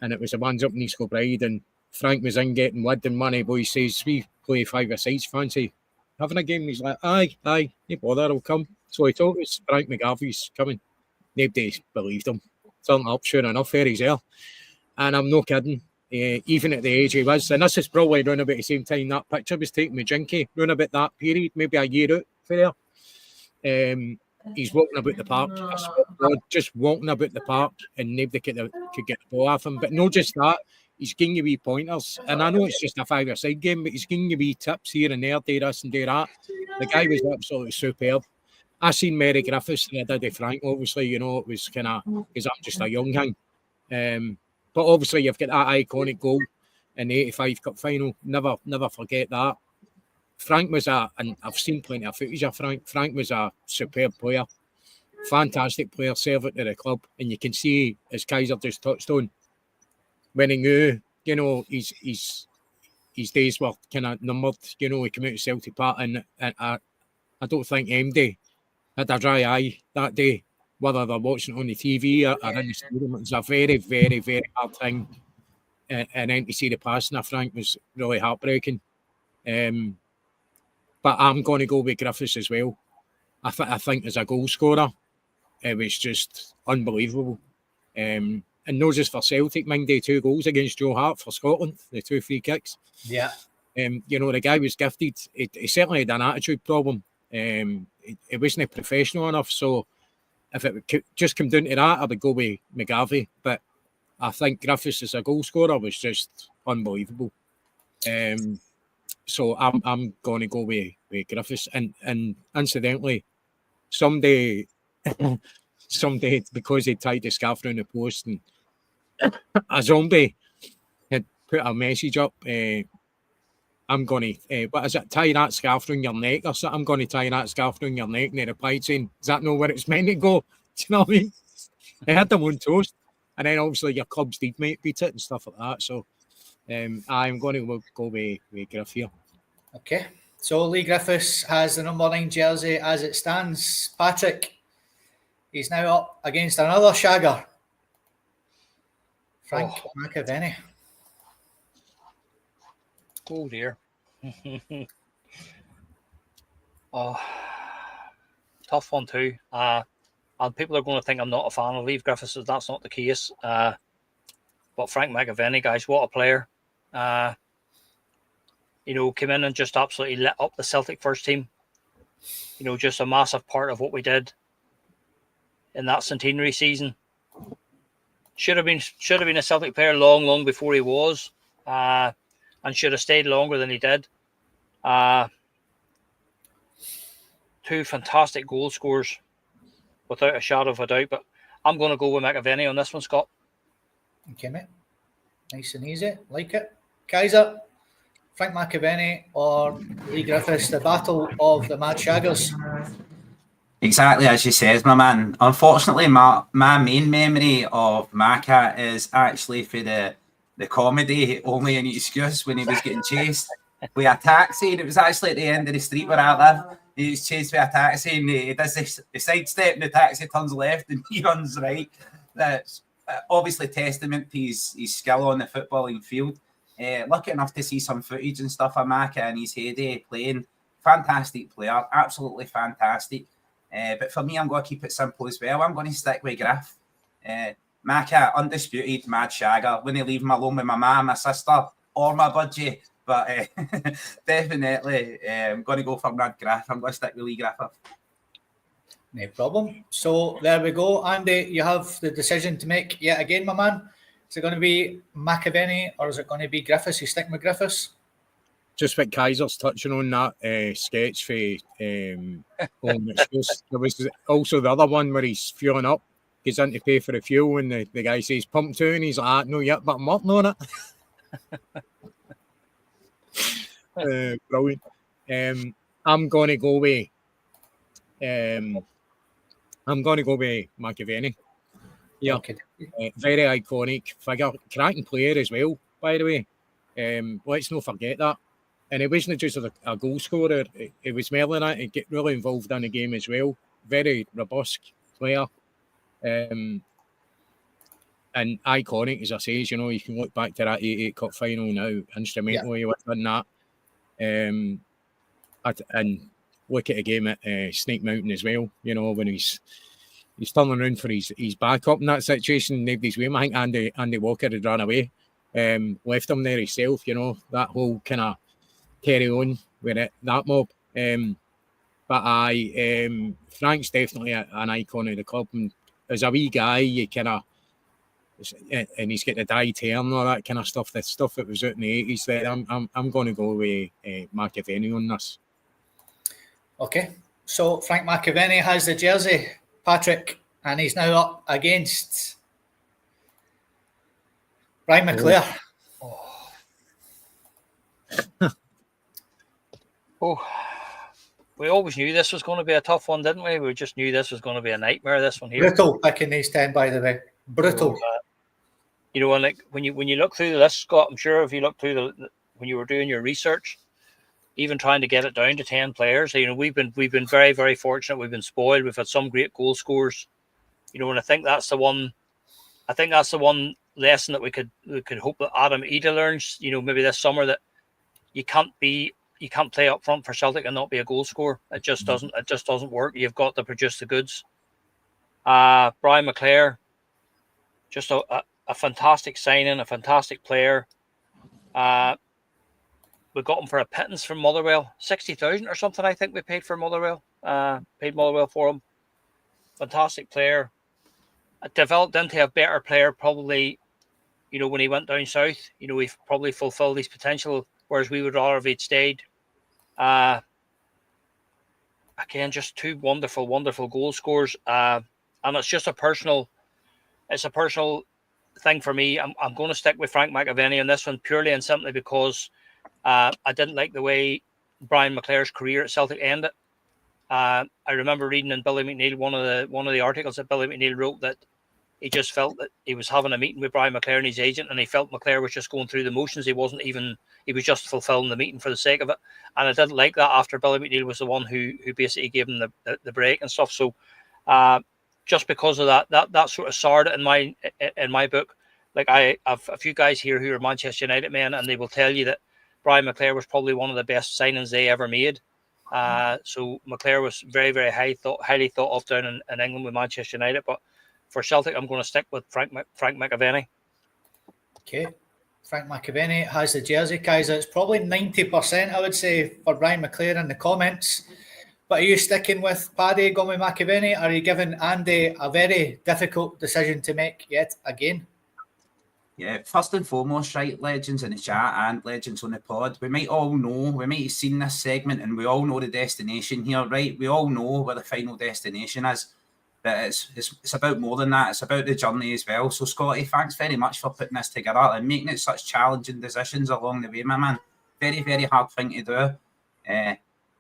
And it was the ones up in East Kilbride, and Frank was in getting lid and money. Boy says, we play five-a-sides, fancy having a game. He's like, aye, no bother, I'll come. So he told us Frank McGarvey's coming. Nobody believed him. Turned up, sure enough, there he's there. And I'm no kidding. Even at the age he was, and this is probably around about the same time that picture was taken with Jinky, around about that period, maybe a year out for there. He's walking about the park, just walking about the park, and nobody could get the ball off him. But not just that, he's giving you wee pointers. And I know it's just a five-a-side game, but he's giving you wee tips here and there, do this and do that. The guy was absolutely superb. I seen Mary Griffiths and I did with Frank, obviously, you know, it was kind of, because I'm just a young thing. But obviously you've got that iconic goal in the 85 Cup final. Never forget that. Frank was and I've seen plenty of footage of Frank. Frank was a superb player. Fantastic player, servant to the club. And you can see, as Kaiser just touched on, when he knew, you know, his days were kind of numbered. You know, he came out of Celtic Park, and I don't think MD had a dry eye that day, whether they're watching it on the TV or in the stadium. It was a very, very, very hard thing. And then to see the passing of Frank was really heartbreaking. But I'm going to go with Griffiths as well. I think as a goal scorer, it was just unbelievable. And not just for Celtic, mind you, 2 goals against Joe Hart for Scotland, the 2 free kicks. Yeah. You know, the guy was gifted. He certainly had an attitude problem. It wasn't professional enough. So if it just come down to that, I would go with McGarvey. But I think Griffiths as a goal scorer was just unbelievable. So I'm going to go with Griffiths. And incidentally, someday, because he tied the scarf around the post and a zombie had put a message up, I'm going to, what is it, tie that scarf around your neck or something? I'm going to tie that scarf around your neck. And they replied saying, is that not where it's meant to go? Do you know what I mean? They had them on toast. And then obviously your club's teammate beat it and stuff like that. So I'm going to go with Griff here. Okay. So Lee Griffiths has the number 9 jersey as it stands. Patrick, he's now up against another shagger. Frank McAvenny. Oh dear. Tough one too. And people are going to think I'm not a fan of Lee Griffiths. That's not the case. But Frank McAvenny, guys, what a player. You know, came in and just absolutely lit up the Celtic first team. You know, just a massive part of what we did in that centenary season. Should have been a Celtic player long before he was, and should have stayed longer than he did. 2 fantastic goal scorers, without a shadow of a doubt. But I'm going to go with McAvenny on this one, Scott. Okay, mate. Nice and easy. Like it. Kaiser, Frank McAvenny or Lee Griffiths, the battle of the Mad Shaggers. Exactly as you said, my man. Unfortunately, my main memory of Macca is actually for the comedy Only an Excuse, when he was getting chased with a taxi. And it was actually at the end of the street where I live. He was chased by a taxi, and he does this sidestep, and the taxi turns left and he runs right. That's obviously testament to his skill on the footballing field. Lucky enough to see some footage and stuff of Macca in his heyday playing. Fantastic player, absolutely fantastic. But for me, I'm going to keep it simple as well. I'm going to stick with Griff. Macca, undisputed mad shagger. Wouldn't leave him alone with my mum, my sister, or my budgie. But definitely, I'm going to go for Mad Griff. I'm going to stick with Lee Griffith. No problem. So there we go. Andy, you have the decision to make yet again, my man. Is it going to be McAvenny or is it going to be Griffiths? You stick with Griffiths? Just what Kaiser's touching on that sketch for Home Excuse. There was also the other one where he's fueling up, gets in to pay for the fuel, and the guy says, pump 2, and he's like, no, yet, but I'm working on it. Brilliant. I'm going to go with McAvenny. Yeah, Okay. Very iconic figure, cracking player as well, by the way. Let's not forget that. and he wasn't just a goal scorer. He was more than that. He get really involved in the game as well. Very robust player. And iconic, as I say, you know, you can look back to that 88 Cup final now, instrumentally within that. And look at a game at Snake Mountain as well, you know, when he's turning around for his backup in that situation, nobody's with him. I think Andy Walker had run away, left him there himself, you know, that whole kind of carry on with it, that mob. But Frank's definitely an icon of the club, and as a wee guy, you kind of, and he's got the dyed hair and all that kind of stuff. The stuff that was out in the 80s. There, I'm going to go with McAvenny on this. Okay, so Frank McAvenny has the jersey, Patrick, and he's now up against Brian McClare. We always knew this was going to be a tough one, didn't we? We just knew this was going to be a nightmare, this one here. Brutal picking these 10, by the way. Brutal. You know, and like when you look through the list, Scott, I'm sure if you look through when you were doing your research, even trying to get it down to 10 players, you know, we've been very, very fortunate. We've been spoiled. We've had some great goal scorers. You know, and I think that's the one lesson that we could hope that Adam Ida learns, you know, maybe this summer, that you can't play up front for Celtic and not be a goal scorer. It just doesn't work. You've got to produce the goods. Brian McClare, just a fantastic signing, a fantastic player. We got him for a pittance from Motherwell, 60,000 or something. I think we paid for Motherwell. Paid Motherwell for him. Fantastic player. Developed into a better player probably, you know, when he went down south. You know, we've probably fulfilled his potential, whereas we would rather have he'd stayed. Again, just two wonderful, wonderful goal scorers. And it's just a personal thing for me. I'm going to stick with Frank McAvenny on this one, purely and simply because I didn't like the way Brian McClare's career at Celtic ended. I remember reading in Billy McNeil, one of the articles that Billy McNeil wrote, that he just felt that he was having a meeting with Brian McClare and his agent, and he felt McClare was just going through the motions. He was just fulfilling the meeting for the sake of it. And I didn't like that after Billy McNeil was the one who basically gave him the break and stuff. So just because of that sort of soured it in my book. Like, I have a few guys here who are Manchester United men, and they will tell you that Brian McClare was probably one of the best signings they ever made. So McClare was very, very highly thought of down in England with Manchester United. But for Celtic, I'm going to stick with Frank McAvenny. Okay. Frank McAvenny has the jersey, Kaiser. It's probably 90%, I would say, for Brian McClare in the comments. But are you sticking with Paddy, going with McAvenny? Are you giving Andy a very difficult decision to make yet again? Yeah, first and foremost, right, legends in the chat and legends on the pod, we might have seen this segment and we all know the destination here, right? We all know where the final destination is, but it's about more than that. It's about the journey as well. So, Scotty, thanks very much for putting this together and making it such challenging decisions along the way, my man. Very, very hard thing to do.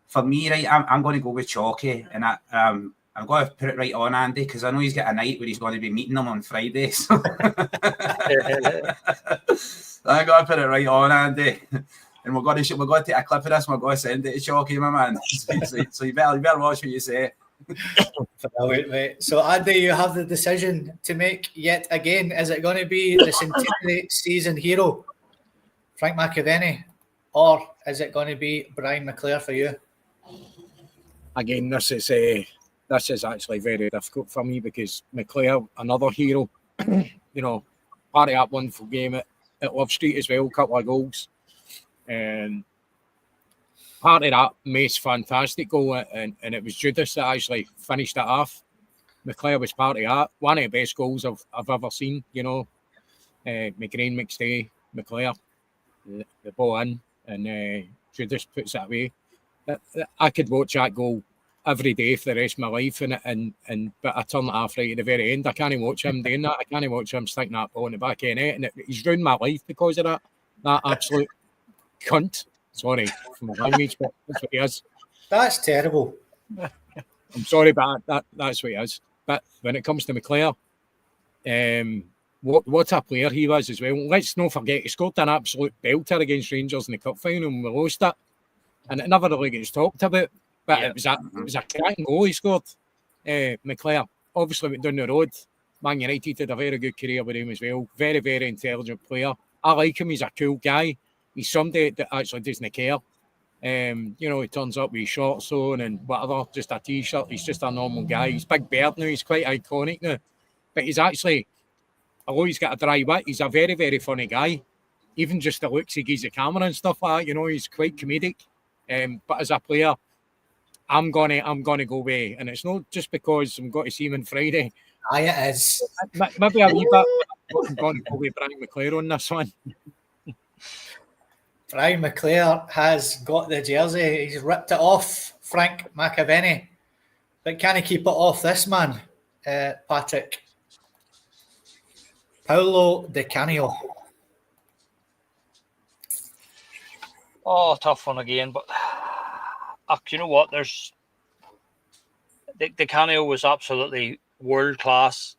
For me, right, I'm going to go with Chalky, and I'm going to put it right on Andy, because I know he's got a night where he's going to be meeting them on Friday. So I'm going to put it right on Andy. And we're going to take a clip of this and we're going to send it to Chalky, my man. So you better watch what you say. Wait. So Andy, you have the decision to make yet again. Is it going to be the centenary season hero, Frank McAvenny, or is it going to be Brian McClare for you? Again, this is actually very difficult for me, because McClare, another hero, you know, part of that wonderful game at Love Street as well, couple of goals. And part of that Mace fantastic goal, and it was Judas that actually finished it off. McClare was part of that. One of the best goals I've ever seen, you know. McGrain, McStay, McClare, the ball in, and Judas puts it away. I could watch that goal every day for the rest of my life, but I turn it off right at the very end. I can't watch him doing that. I can't watch him sticking that ball in the back of the net, and he's ruined my life because of that. That absolute cunt. Sorry for my language, but that's what he is. That's terrible. I'm sorry, but that's what he is. But when it comes to McClare, what a player he was as well. Let's not forget, he scored an absolute belter against Rangers in the cup final and we lost it. And it never really gets talked about. But it was a cracking goal he scored, McClare. Obviously went down the road. Man United did a very good career with him as well. Very, very intelligent player. I like him. He's a cool guy. He's somebody that actually doesn't care. He turns up with his shorts on and whatever, just a t-shirt. He's just a normal guy. He's Big Bird now. He's quite iconic now. But he's actually, although he's got a dry wit, he's a very, very funny guy. Even just the looks he gives the camera and stuff like that, he's quite comedic. But as a player, I'm gonna go away, and it's not just because I'm going to see him on Friday. Aye, it is. Maybe a wee bit. I'm going to go with Brian McClare on this one. Brian McClare has got the jersey. He's ripped it off Frank McAvenny. But can he keep it off this man, Patrick? Paolo Di Canio. Oh, tough one again. But you know what? Di Canio was absolutely world class.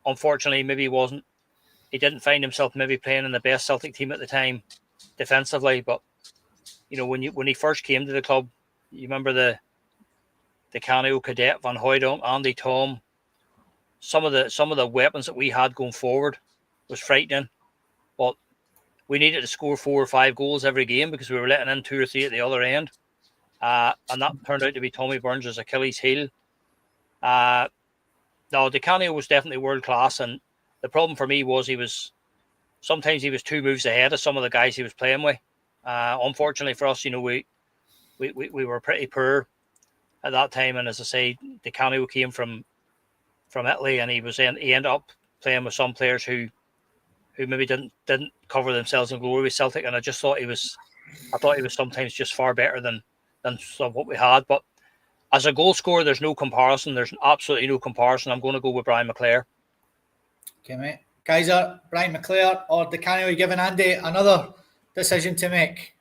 Unfortunately, maybe he didn't find himself maybe playing in the best Celtic team at the time defensively. But when he first came to the club, you remember the Canio, Cadet, Van Hooydonk, Andy Tom. Some of the weapons that we had going forward was frightening. But we needed to score 4 or 5 goals every game because we were letting in 2 or 3 at the other end. And that turned out to be Tommy Burns' Achilles heel. No, Di Canio was definitely world class, and the problem for me was he was 2 moves ahead of some of the guys he was playing with. Unfortunately for us, we were pretty poor at that time, and as I say, Di Canio came from Italy, and he ended up playing with some players who maybe didn't cover themselves in glory with Celtic, and I thought he was sometimes just far better than what we had. But as a goal scorer, there's no comparison. There's absolutely no comparison. I'm going to go with Brian McClare. Okay, mate. Kaiser, Brian McClare or Di Canio? Are you giving Andy another decision to make?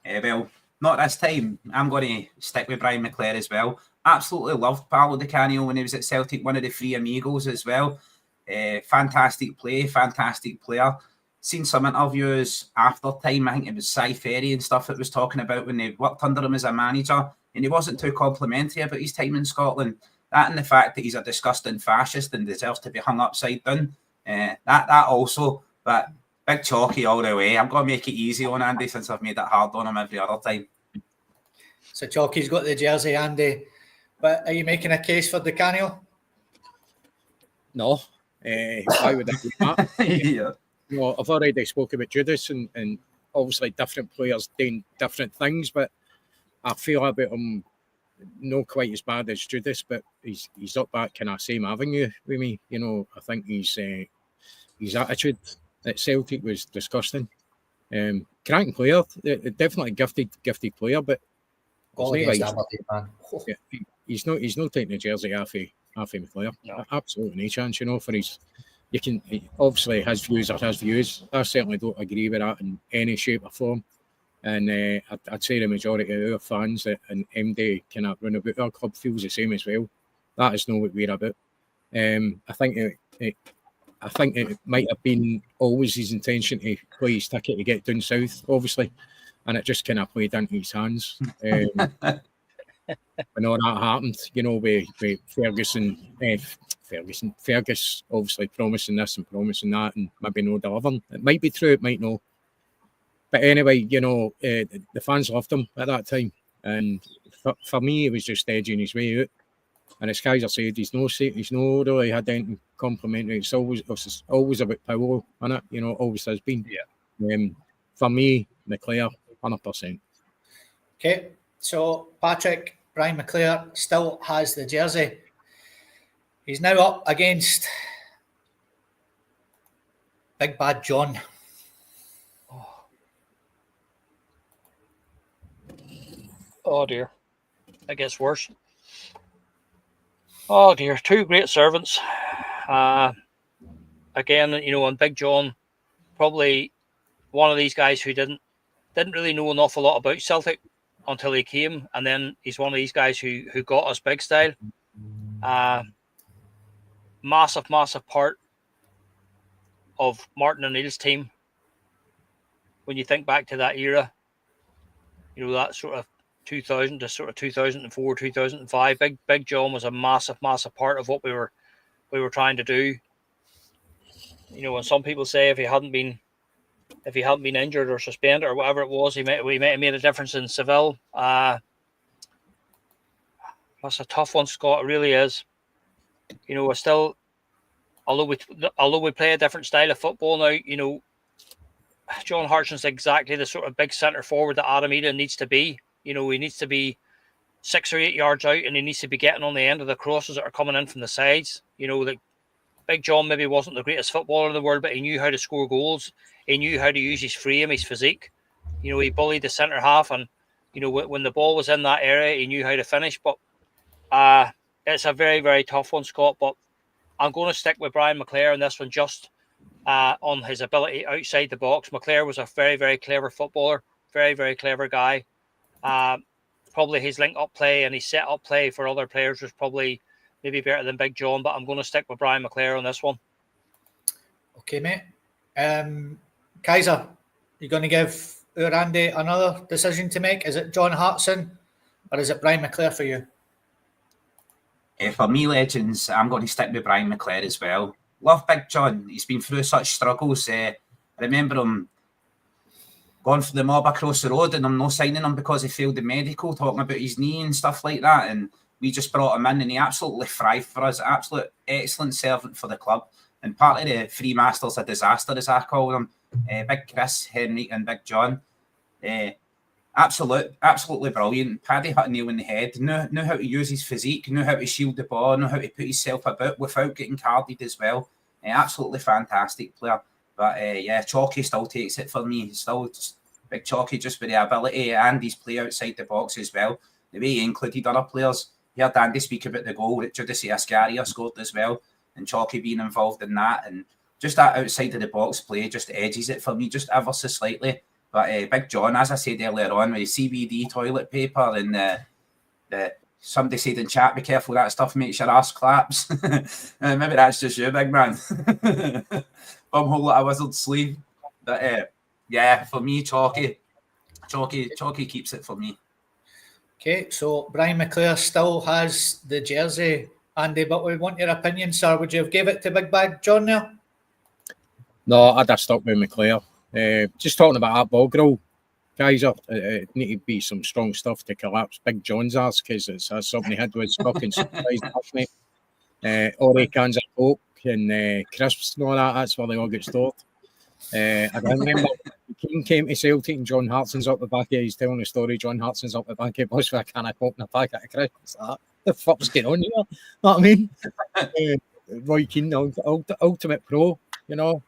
Well, not this time. I'm going to stick with Brian McClare as well. Absolutely loved Paolo Di Canio when he was at Celtic, one of the 3 amigos as well. Fantastic play, fantastic player. Seen some interviews after time. I think it was Cy Ferry and stuff that was talking about when they worked under him as a manager, and he wasn't too complimentary about his time in Scotland. That and the fact that he's a disgusting fascist and deserves to be hung upside down. That also, but big chalky all the way. I'm going to make it easy on Andy since I've made it hard on him every other time. So Chalky's got the jersey, Andy. But are you making a case for Di Canio? No. Why would I do that? Yeah. I've already spoke about Judas and obviously different players doing different things, but I feel about him not quite as bad as Judas, but he's up that kind of same avenue with me. I think his attitude at Celtic was disgusting. Cracking player, definitely gifted player, but he's not taking the jersey off of McClare. No. Absolutely no chance, for his. You can obviously his views are his views. I certainly don't agree with that in any shape or form. And I'd say the majority of our fans and MD cannot run about our club feels the same as well. That is not what we're about. I think it might have been always his intention to play his ticket to get down south, obviously, and it just kind of played into his hands. When all that happened, with Fergus obviously promising this and promising that, and maybe no delivering. It might be true, it might not. But anyway, the fans loved him at that time, and for me, it was just edging his way out. And as Kaiser said, he's no really had anything complimentary. It's always about Paolo, isn't it? Always has been. Yeah. For me, McClare, 100%. Okay, so Patrick, Brian McClare still has the jersey. He's now up against Big Bad John. Oh dear, it gets worse. Oh dear, 2 great servants. Again, and Big John, probably one of these guys who didn't really know an awful lot about Celtic until he came, and then he's one of these guys who got us big style. Massive part of Martin O'Neill's team. When you think back to that era, you know, that sort of 2000 to sort of 2004, 2005, Big John was a massive part of what we were trying to do. You know, and some people say if he hadn't been injured or suspended or whatever it was, we might have made a difference in Seville. That's a tough one, Scott. It really is. You know, we're still, although we play a different style of football now, you know, John Hartson's exactly the sort of big centre forward that Adam Eden needs to be. You know, he needs to be 6 or 8 yards out, and he needs to be getting on the end of the crosses that are coming in from the sides. You know, like Big John maybe wasn't the greatest footballer in the world, but he knew how to score goals. He knew how to use his frame, his physique. You know, he bullied the centre half, and you know, when the ball was in that area, he knew how to finish. But it's a very, very tough one, Scott. But I'm going to stick with Brian McClair on this one, just on his ability outside the box. McClair was a very, very clever footballer, very, very clever guy. Probably his link-up play and his set-up play for other players was probably maybe better than Big John, but I'm going to stick with Brian McClair on this one. Okay, mate. Kaiser, you're going to give Andy another decision to make? Is it John Hartson or is it Brian McClair for you? For me, legends, I'm going to stick with Brian McClair as well. Love Big John. He's been through such struggles. I remember him going for the mob across the road and I'm not signing him because he failed the medical, talking about his knee and stuff like that. And we just brought him in and he absolutely thrived for us. Absolute excellent servant for the club. And part of the Three Masters of Disaster, as I call them, Big Chris, Henry and Big John. Absolutely brilliant. Paddy hit a nail in the head. Knew how to use his physique, knew how to shield the ball, knew how to put himself about without getting carded as well. Absolutely fantastic player. But yeah, Chalky still takes it for me. Still just Big Chalky, just with the ability and his play outside the box as well. The way he included other players. You heard Andy speak about the goal that Judici Ascaria scored as well, and Chalky being involved in that. And just that outside of the box play just edges it for me just ever so slightly. But Big John, as I said earlier on, with CBD toilet paper and the somebody said in chat, be careful, that stuff makes your ass claps. Maybe that's just you, big man. Bumhole at a wizard's sleeve. But yeah, for me, Chalky keeps it for me. Okay, so Brian McClair still has the jersey, Andy, but we want your opinion, sir. Would you have gave it to Big Bad John there? No, I'd have stuck with McClair. Just talking about that ball grill, guys, it need to be some strong stuff to collapse Big John's arse, because it's something he had with fucking surprise off me. Ori cans of Coke and crisps and all that, that's where they all get stored. I remember King came to Celtic and John Hartson's up the back of he's telling the story. John Hartson's up the back of bus with a can of Coke and a packet of crisps. The fuck's going on here? Know what I mean? Roy Keane, ultimate pro, you know.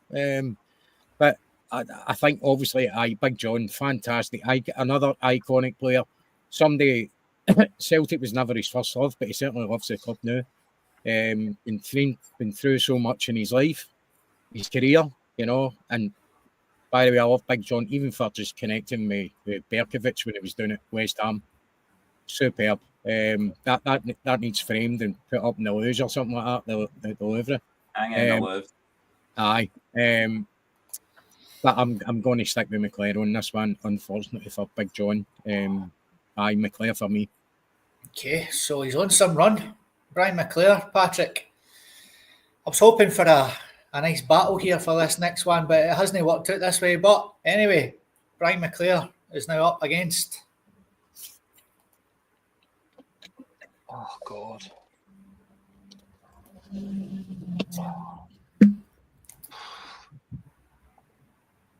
But I think obviously Big John, fantastic. Another iconic player. Somebody Celtic was never his first love, but he certainly loves the club now. Been through so much in his life, his career, you know. And by the way, I love Big John, even for just connecting with Berkovic when he was down at West Ham. Superb. That needs framed and put up in the Louvre or something like that. The Louvre. Hang in the Louvre. Aye. But I'm going to stick with McClair on this one, unfortunately for Big John. Aye, McClair for me. Okay, so he's on some run. Brian McClair, Patrick. I was hoping for a nice battle here for this next one, but it hasn't worked out this way. But anyway, Brian McClair is now up against... Oh, God.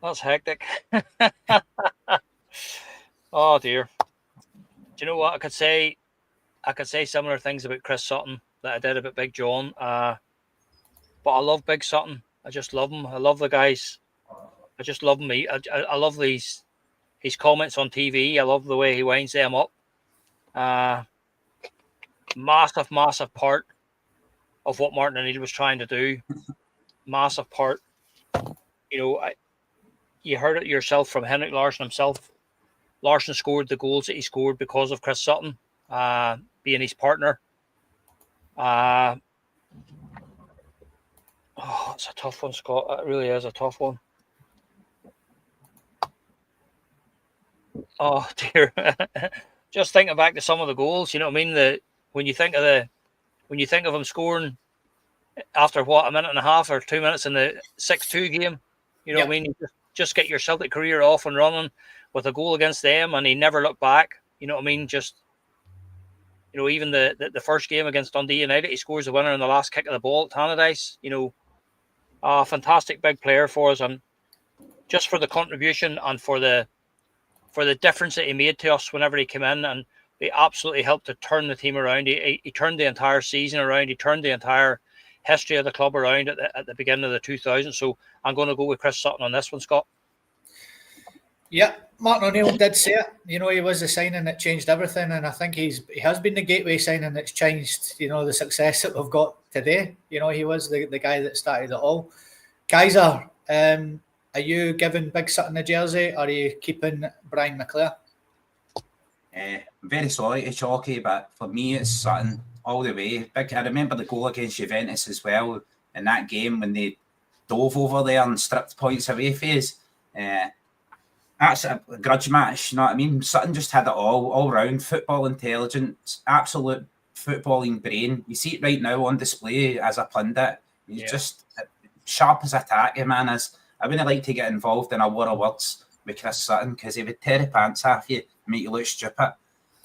That's hectic. Oh, dear. Do you know what? I could say similar things about Chris Sutton that I did about Big John. But I love Big Sutton. I just love him. I love the guys. I just love him. I love his comments on TV. I love the way he winds them up. Massive part of what Martin O'Neill was trying to do. Massive part. You know, you heard it yourself from Henrik Larsson himself. Larsson scored the goals that he scored because of Chris Sutton being his partner. That's a tough one, Scott. That really is a tough one. Oh dear. Just thinking back to some of the goals, you know what I mean? When you think of him scoring after what, a minute and a half or 2 minutes in the 6-2 game, you know what I mean? You just get your Celtic career off and running with a goal against them, and he never looked back. You know what I mean? Just, you know, even the first game against Dundee United, he scores the winner in the last kick of the ball at Tannadice. You know, a fantastic big player for us, and just for the contribution and for the difference that he made to us whenever he came in, and he absolutely helped to turn the team around. He turned the entire season around. He turned the entire history of the club around at the beginning of the 2000s. So I'm going to go with Chris Sutton on this one, Scott. Yeah, Martin O'Neill did say it. You know, he was the signing that changed everything, and I think he has been the gateway signing that's changed, you know, the success that we've got today. You know, he was the guy that started it all. Kaiser, are you giving Big Sutton the jersey, or are you keeping Brian McClare? I'm very sorry to Chalky, but for me it's Sutton all the way. I remember the goal against Juventus as well in that game when they dove over there and stripped points away for us. That's a grudge match, you know what I mean? Sutton just had it all round, football intelligence, absolute footballing brain. You see it right now on display as a pundit. He's just sharp as a tack, man. I wouldn't like to get involved in a war of words with Chris Sutton because he would tear the pants off you, make you look stupid.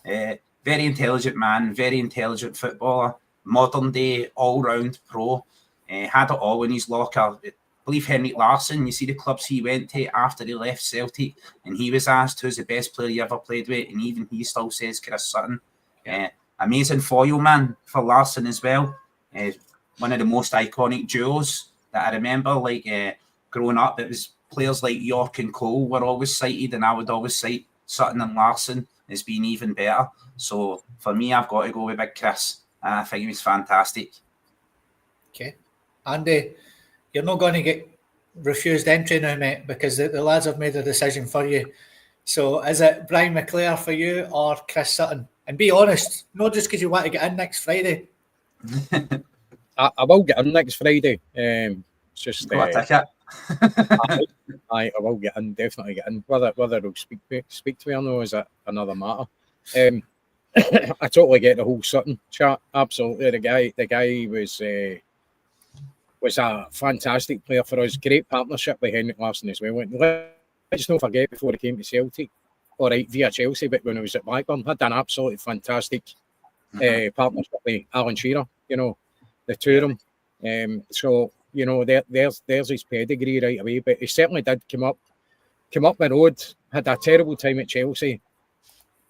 Very intelligent man, very intelligent footballer, modern day, all-round pro. Had it all in his locker. I believe Henrik Larsson, you see the clubs he went to after he left Celtic, and he was asked who's the best player he ever played with, and even he still says Chris Sutton. Amazing foil man for Larsson as well. One of the most iconic duos that I remember, like growing up, it was players like York and Cole were always cited, and I would always cite Sutton and Larsson as being even better. So for me, I've got to go with Big Chris. I think he was fantastic. Okay. Andy, you're not going to get refused entry now, mate, because the lads have made a decision for you. So is it Brian McClare for you or Chris Sutton? And be honest, not just because you want to get in next Friday. I will get in next Friday. It's just got a ticket. I will get in, definitely get in. Whether they'll speak to me or no is another matter. I totally get the whole Sutton chat. Absolutely, the guy was a fantastic player for us. Great partnership with Henrik Larsson as well. Let's not forget, before he came to Celtic, all right, via Chelsea, but when he was at Blackburn, had an absolutely fantastic partnership with Alan Shearer. You know, the two of them. So you know, there's his pedigree right away. But he certainly did come up the road. Had a terrible time at Chelsea.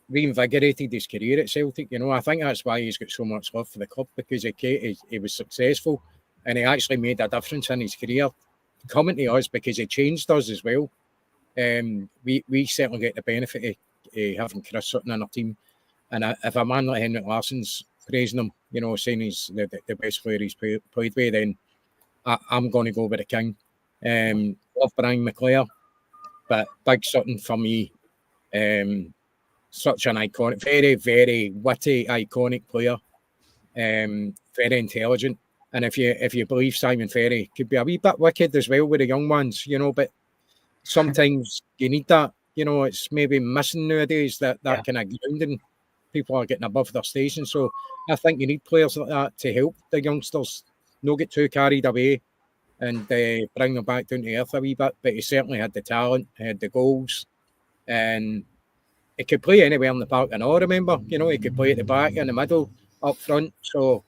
Reinvigorated his career at Celtic. You know, I think that's why he's got so much love for the club, because he was successful and he actually made a difference in his career. Coming to us because he changed us as well. We certainly get the benefit of having Chris Sutton in our team. And if a man like Henrik Larsson's praising him, you know, saying he's the best player he's played with, then I'm going to go with the king. Love Brian McClare, but Big Sutton for me. Such an iconic, very, very witty, iconic player. Very intelligent. And if you believe Simon Ferry could be a wee bit wicked as well with the young ones, you know, but sometimes you need that. You know, it's maybe missing nowadays, that kind of grounding. People are getting above their station. So I think you need players like that to help the youngsters not get too carried away and bring them back down to earth a wee bit. But he certainly had the talent, he had the goals, and he could play anywhere in the park. And I remember, you know, he could play at the back, in the middle, up front. So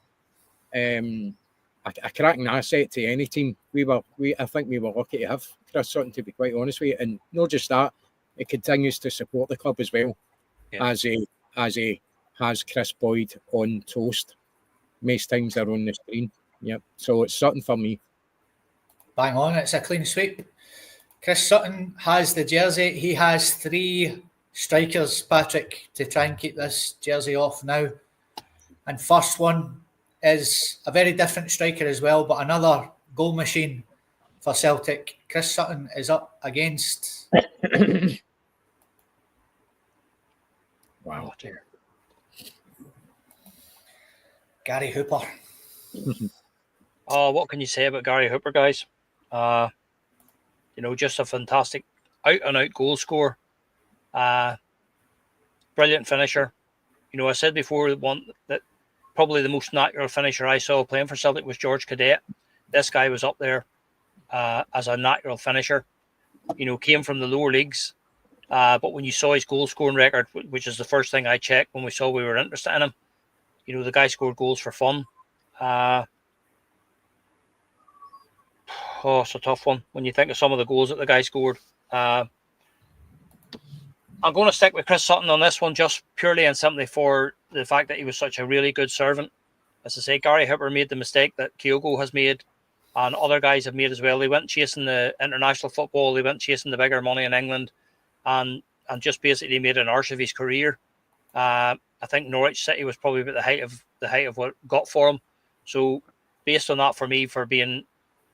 a cracking asset to any team. I think we were lucky to have Chris Sutton, to be quite honest with you. And not just that, he continues to support the club as well, as he has Chris Boyd on toast. Most times they're on the screen. Yep. So it's Sutton for me. Bang on, it's a clean sweep. Chris Sutton has the jersey. He has 3 strikers, Patrick, to try and keep this jersey off now. And first one is a very different striker as well, but another goal machine for Celtic. Chris Sutton is up against... Wow. Dear. Gary Hooper. Oh, what can you say about Gary Hooper, guys? Just a fantastic out-and-out goal scorer. Brilliant finisher. I said before that probably the most natural finisher I saw playing for Celtic was George Cadet. This guy was up there as a natural finisher. Came from the lower leagues. But when you saw his goal scoring record, which is the first thing I checked when we saw we were interested in him, the guy scored goals for fun. It's a tough one when you think of some of the goals that the guy scored. I'm going to stick with Chris Sutton on this one, just purely and simply for the fact that he was such a really good servant. As I say, Gary Hooper made the mistake that Kyogo has made and other guys have made as well. They went chasing the international football. They went chasing the bigger money in England and just basically made an arse of his career. I think Norwich City was probably about the height of what got for him. So based on that, for me, for being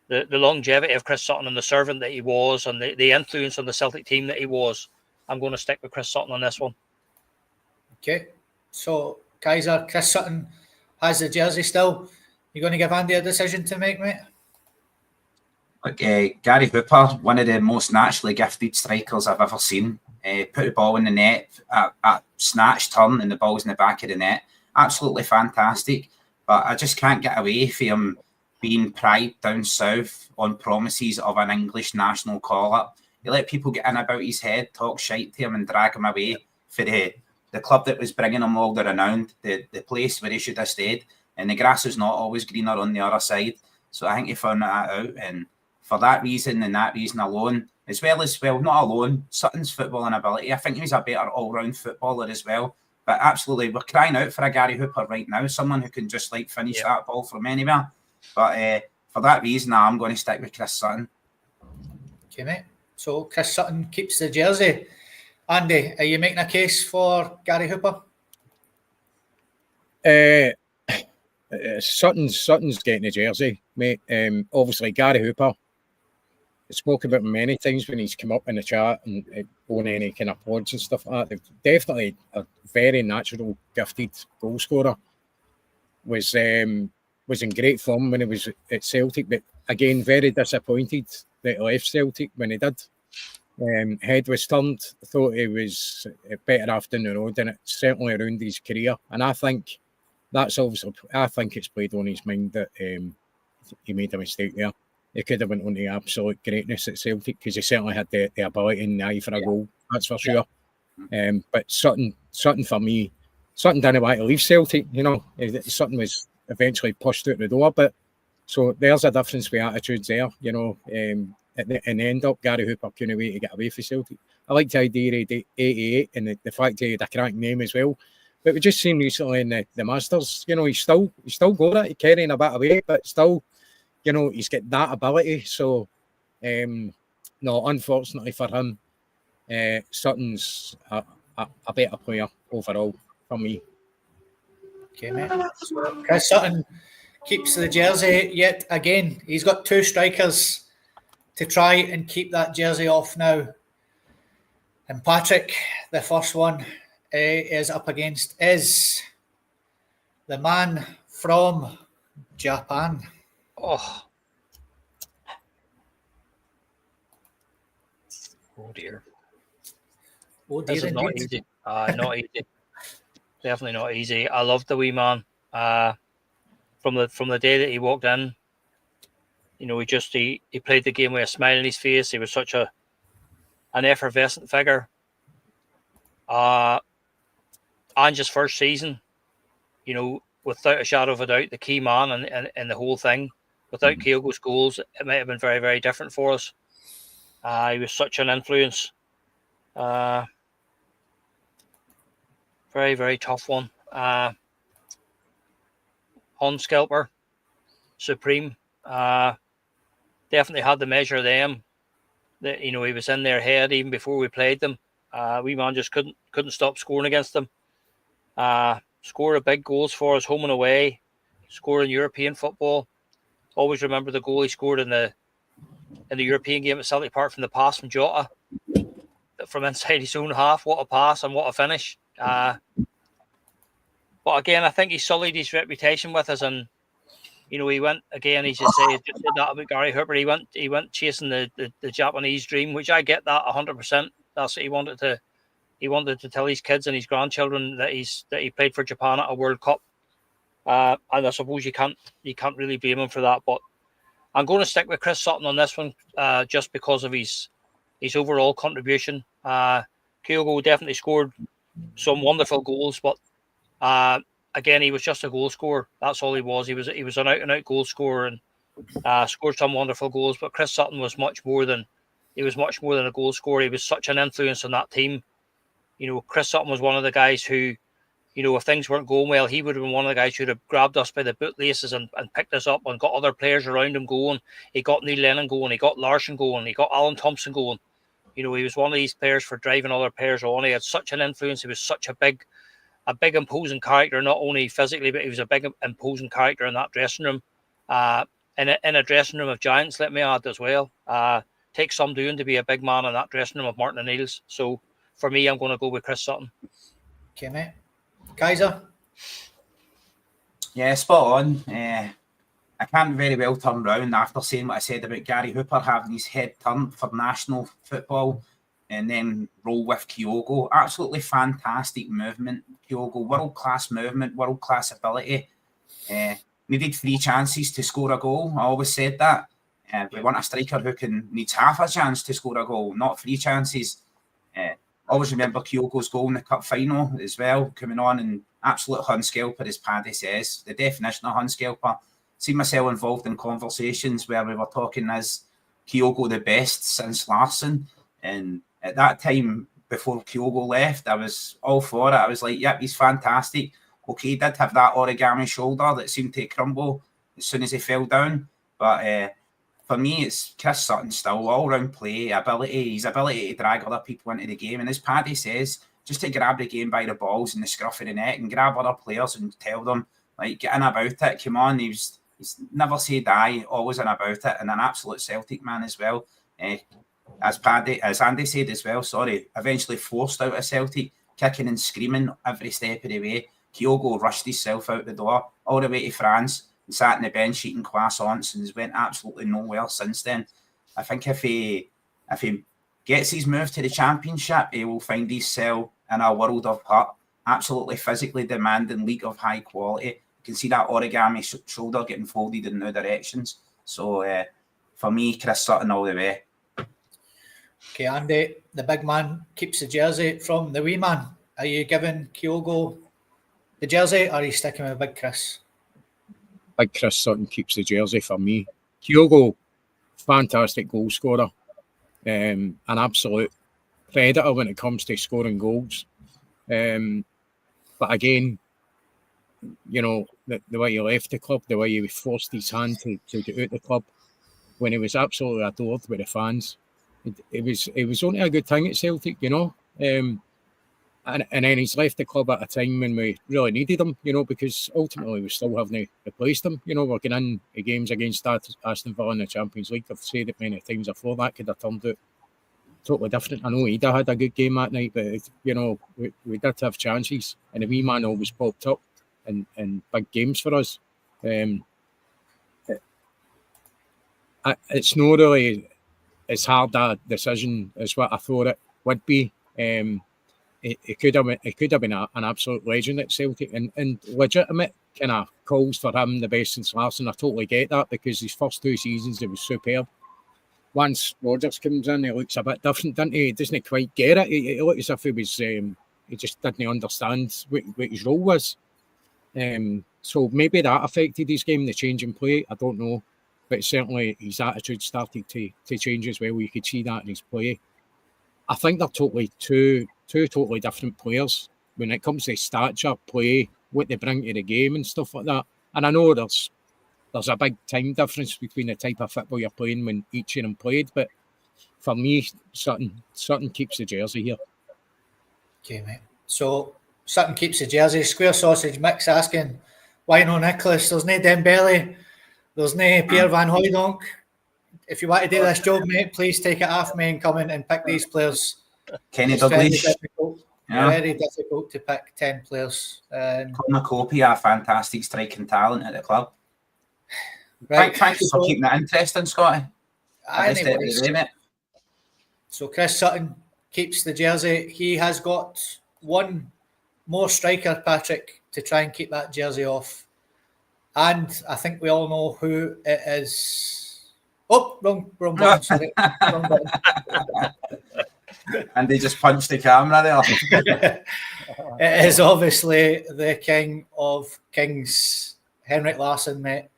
the longevity of Chris Sutton and the servant that he was and the influence on the Celtic team that he was, I'm going to stick with Chris Sutton on this one. Okay. So, Kaiser, Chris Sutton has the jersey still. You're going to give Andy a decision to make, mate? Look, Gary Hooper, one of the most naturally gifted strikers I've ever seen. Put the ball in the net, a snatch turn, and the ball's in the back of the net. Absolutely fantastic. But I just can't get away from him being prided down south on promises of an English national call-up. He let people get in about his head, talk shite to him and drag him away for the club that was bringing him all the renown, the place where he should have stayed. And the grass is not always greener on the other side. So I think he found that out. And for that reason and that reason alone, as well, not alone, Sutton's footballing ability. I think he's a better all-round footballer as well. But absolutely, we're crying out for a Gary Hooper right now, someone who can just finish that ball from anywhere. But for that reason, I'm going to stick with Chris Sutton. Okay, mate. So Chris Sutton keeps the jersey. Andy, are you making a case for Gary Hooper? Sutton's getting the jersey, mate. Obviously, Gary Hooper, I spoke about him many times when he's come up in the chat and on any kind of pods and stuff like that. Definitely a very natural, gifted goal scorer. Was in great form when he was at Celtic, but again, very disappointed that he left Celtic when he did. Head was turned, thought he was better off down the road, and it certainly ruined his career. And I think it's played on his mind that he made a mistake there. He could have went on to absolute greatness at Celtic because he certainly had the ability and the eye for a goal, that's for sure. But Sutton for me, Sutton didn't want to leave Celtic, Sutton was eventually pushed out the door, but so there's a difference with attitudes there, and end up Gary Hooper couldn't wait to get away from Celtic. I like the idea of the 88 and the fact he had a cracking name as well. But we just seen recently in the Masters, he's still got it, he's carrying a bit of weight, but still, he's got that ability. So, no, unfortunately for him, Sutton's a better player overall for me. Okay, mate. So Chris Sutton keeps the jersey yet again. He's got two strikers to try and keep that jersey off now. And Patrick, the first one is up against is the man from Japan. Oh dear. This is not easy. Not easy. Definitely not easy. I loved the wee man. From the day that he walked in, he played the game with a smile on his face. He was such an effervescent figure. Ange's first season, without a shadow of a doubt, the key man and the whole thing. Without Kyogo's goals, it might have been very, very different for us. He was such an influence. Very, very tough one. Hans Skelper, supreme. Definitely had the measure of them. That he was in their head even before we played them. We man just couldn't stop scoring against them. Score big goals for us home and away. Scoring European football. Always remember the goal he scored in the European game at Celtic Park from the pass from Jota from inside his own half. What a pass and what a finish. But again, I think he sullied his reputation with us, and You know, he went again. He just said that about Gary Hooper. He went chasing the Japanese dream, which I get that 100%. That's what he wanted to. He wanted to tell his kids and his grandchildren that he played for Japan at a World Cup. And I suppose you can't really blame him for that. But I'm going to stick with Chris Sutton on this one, just because of his overall contribution. Kyogo definitely scored some wonderful goals, but again, he was just a goal scorer. That's all he was. He was an out and out goal scorer and scored some wonderful goals. But Chris Sutton was much more than a goal scorer. He was such an influence on that team. You know, Chris Sutton was one of the guys who, you know, if things weren't going well, he would have been one of the guys who'd have grabbed us by the bootlaces and picked us up and got other players around him going. He got Neil Lennon going. He got Larson going. He got Alan Thompson going. You know, he was one of these players for driving other players on. He had such an influence. He was such a big imposing character, not only physically, but he was a big imposing character in that dressing room. In a dressing room of giants, let me add as well. Takes some doing to be a big man in that dressing room of Martin O'Neill's. So for me, I'm going to go with Chris Sutton. Okay, mate. Kaiser? Yeah, spot on. I can't very well turn round after saying what I said about Gary Hooper having his head turned for national football and then roll with Kyogo. Absolutely fantastic movement. Kyogo, world-class movement, world-class ability. Needed 3 chances to score a goal. I always said that. We want a striker who needs half a chance to score a goal, not 3 chances. Always remember Kyogo's goal in the cup final as well, coming on and absolute hunskelper, as Paddy says. The definition of hunskelper. See myself involved in conversations where we were talking as Kyogo the best since Larson. And at that time, before Kyogo left, I was all for it. I was like, yep, he's fantastic. Okay, he did have that origami shoulder that seemed to crumble as soon as he fell down. But for me, it's Chris Sutton still, all-round play, his ability to drag other people into the game. And as Paddy says, just to grab the game by the balls and the scruff of the neck and grab other players and tell them, like, get in about it, come on. He's never say die, always in about it, and an absolute Celtic man as well. As Andy said as well, eventually forced out of Celtic, kicking and screaming every step of the way. Kyogo rushed himself out the door, all the way to France, and sat in the bench eating croissants and has went absolutely nowhere since then. I think if he gets his move to the Championship, he will find himself in a world of hurt, absolutely physically demanding league of high quality. You can see that origami shoulder getting folded in new directions. So for me, Chris Sutton all the way. Okay, Andy, the big man keeps the jersey from the wee man. Are you giving Kyogo the jersey, or are you sticking with Big Chris? Big Chris Sutton keeps the jersey for me. Kyogo, fantastic goal scorer. An absolute predator when it comes to scoring goals. But again, you know, the way he left the club, the way he forced his hand to get out the club, when he was absolutely adored with the fans. It was only a good thing at Celtic, you know. And then he's left the club at a time when we really needed him, you know, because ultimately we still haven't replaced him. You know, we're getting in the games against Aston Villa in the Champions League. I've said it many times before, that could have turned out totally different. I know Ida had a good game that night, but, you know, we did have chances, and the wee man always popped up in big games for us. It's not really as hard a decision as what I thought it would be. It could have been an absolute legend at Celtic, and legitimate kind of calls for him the best since Larson. I totally get that, because his first 2 seasons he was superb. Once Rodgers comes in, he looks a bit different, doesn't he? He doesn't quite get it. He looks as if he was he just didn't understand what his role was. So maybe that affected his game, the change in play. I don't know, but certainly his attitude started to change as well. You could see that in his play. I think they're totally two totally different players when it comes to stature, play, what they bring to the game and stuff like that. And I know there's a big time difference between the type of football you're playing when each of them played, but for me, Sutton keeps the jersey here. Okay, mate. So Sutton keeps the jersey. Square Sausage Mix asking, why no Nicholas? There's no Dembele. There's no Pierre Van Hooijdonk. If you want to do this job, mate, please take it off me and come in and pick these players. Kenny Douglas. Very difficult to pick 10 players. Cornucopia, a fantastic striking talent at the club. Right. Thank you for keeping that interesting, Scotty. Anyways, so Chris Sutton keeps the jersey. He has got one more striker, Patrick, to try and keep that jersey off. And I think we all know who it is. Oh, wrong button, sorry. Wrong button. And they just punched the camera there. It is obviously the king of kings, Henrik Larsson, mate.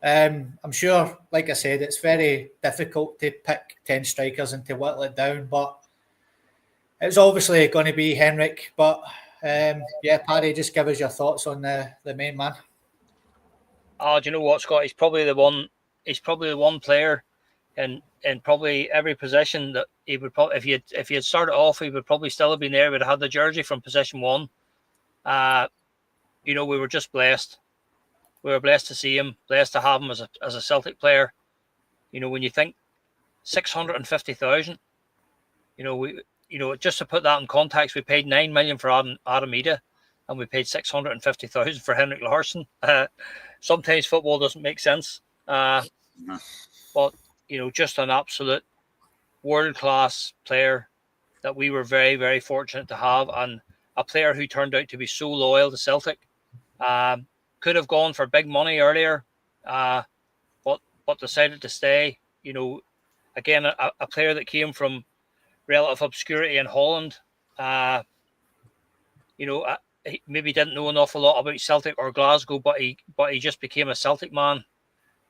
I'm sure, like I said, it's very difficult to pick 10 strikers and to whittle it down, but it's obviously going to be Henrik. But yeah, Paddy, just give us your thoughts on the main man. Oh, do you know what, Scott? He's probably the one. He's probably the one player in probably every position that he would probably, if he had started off, he would probably still have been there. Would have had the jersey from position one. You know, we were just blessed. We were blessed to see him, blessed to have him as a Celtic player. You know, when you think 650,000, just to put that in context, we paid 9 million for Adam Ida, and we paid 650,000 for Henrik Larsson. Sometimes football doesn't make sense, but just an absolute world-class player that we were very, very fortunate to have, and a player who turned out to be so loyal to Celtic. Could have gone for big money earlier, but decided to stay. You know, again, a player that came from relative obscurity in Holland. He maybe didn't know an awful lot about Celtic or Glasgow, but he just became a Celtic man,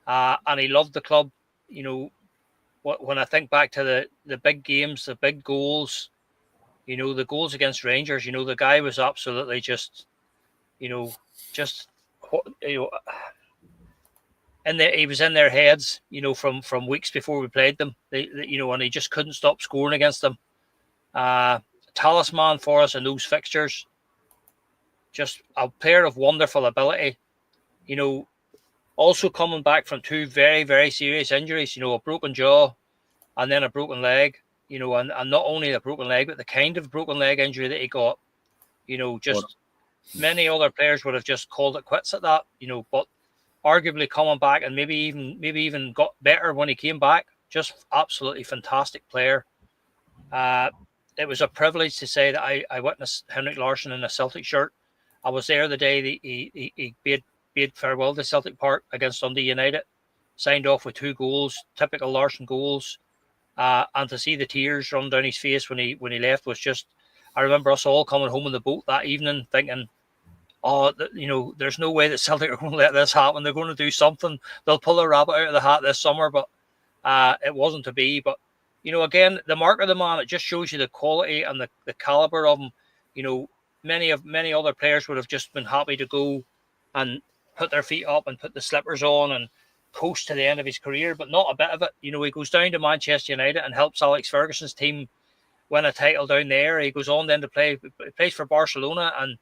and he loved the club. You know, when I think back to the big games, the big goals, the goals against Rangers, the guy was absolutely just and he was in their heads, from weeks before we played them. And he just couldn't stop scoring against them. Talisman for us in those fixtures. Just a player of wonderful ability. Also coming back from two very, very serious injuries. A broken jaw, and then a broken leg. And not only a broken leg, but the kind of broken leg injury that he got. Many other players would have just called it quits at that, but arguably coming back and maybe even got better when he came back. Just absolutely fantastic player. It was a privilege to say that I witnessed Henrik Larsson in a Celtic shirt. I was there the day that he bade farewell to Celtic Park against Dundee United, signed off with 2 goals, typical Larsson goals, and to see the tears run down his face when he left was just. I remember us all coming home in the boat that evening thinking, there's no way that Celtic are going to let this happen. They're going to do something. They'll pull a rabbit out of the hat this summer, but it wasn't to be. But, again, the mark of the man, it just shows you the quality and the caliber of him. Many other players would have just been happy to go and put their feet up and put the slippers on and coast to the end of his career, but not a bit of it. He goes down to Manchester United and helps Alex Ferguson's team win a title down there. He goes on then to plays for Barcelona and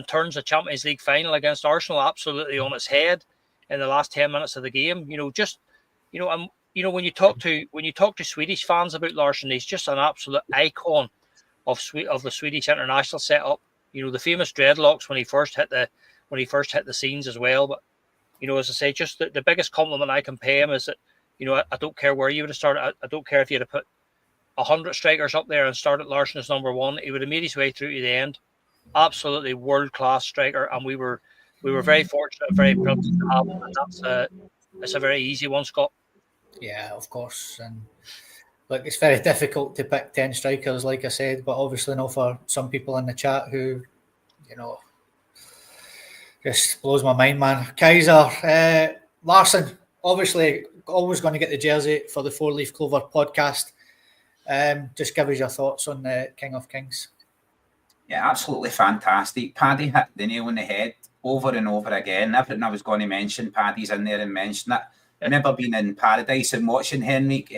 turns a Champions League final against Arsenal absolutely on its head in the last 10 minutes of the game. When you talk to Swedish fans about Larsson, he's just an absolute icon of the Swedish international setup. The famous dreadlocks when he first hit the scenes as well. But as I say, just the biggest compliment I can pay him is that I don't care where you would have started. I don't care if you had to put 100 strikers up there and started Larsson as number 1. He would have made his way through to the end. Absolutely world-class striker, and we were very fortunate and very privileged to have him. And that's a very easy one, Scott. Yeah, of course. And look, it's very difficult to pick 10 strikers, like I said, but obviously not for some people in the chat who, just blows my mind, man. Kaiser, Larsson, obviously always going to get the jersey for the 4 Leaf Clover podcast. Just give us your thoughts on the King of Kings. Yeah, absolutely fantastic. Paddy hit the nail on the head over and over again. Everything I was going to mention, Paddy's in there and mentioned it. I've never been in paradise and watching Henrik.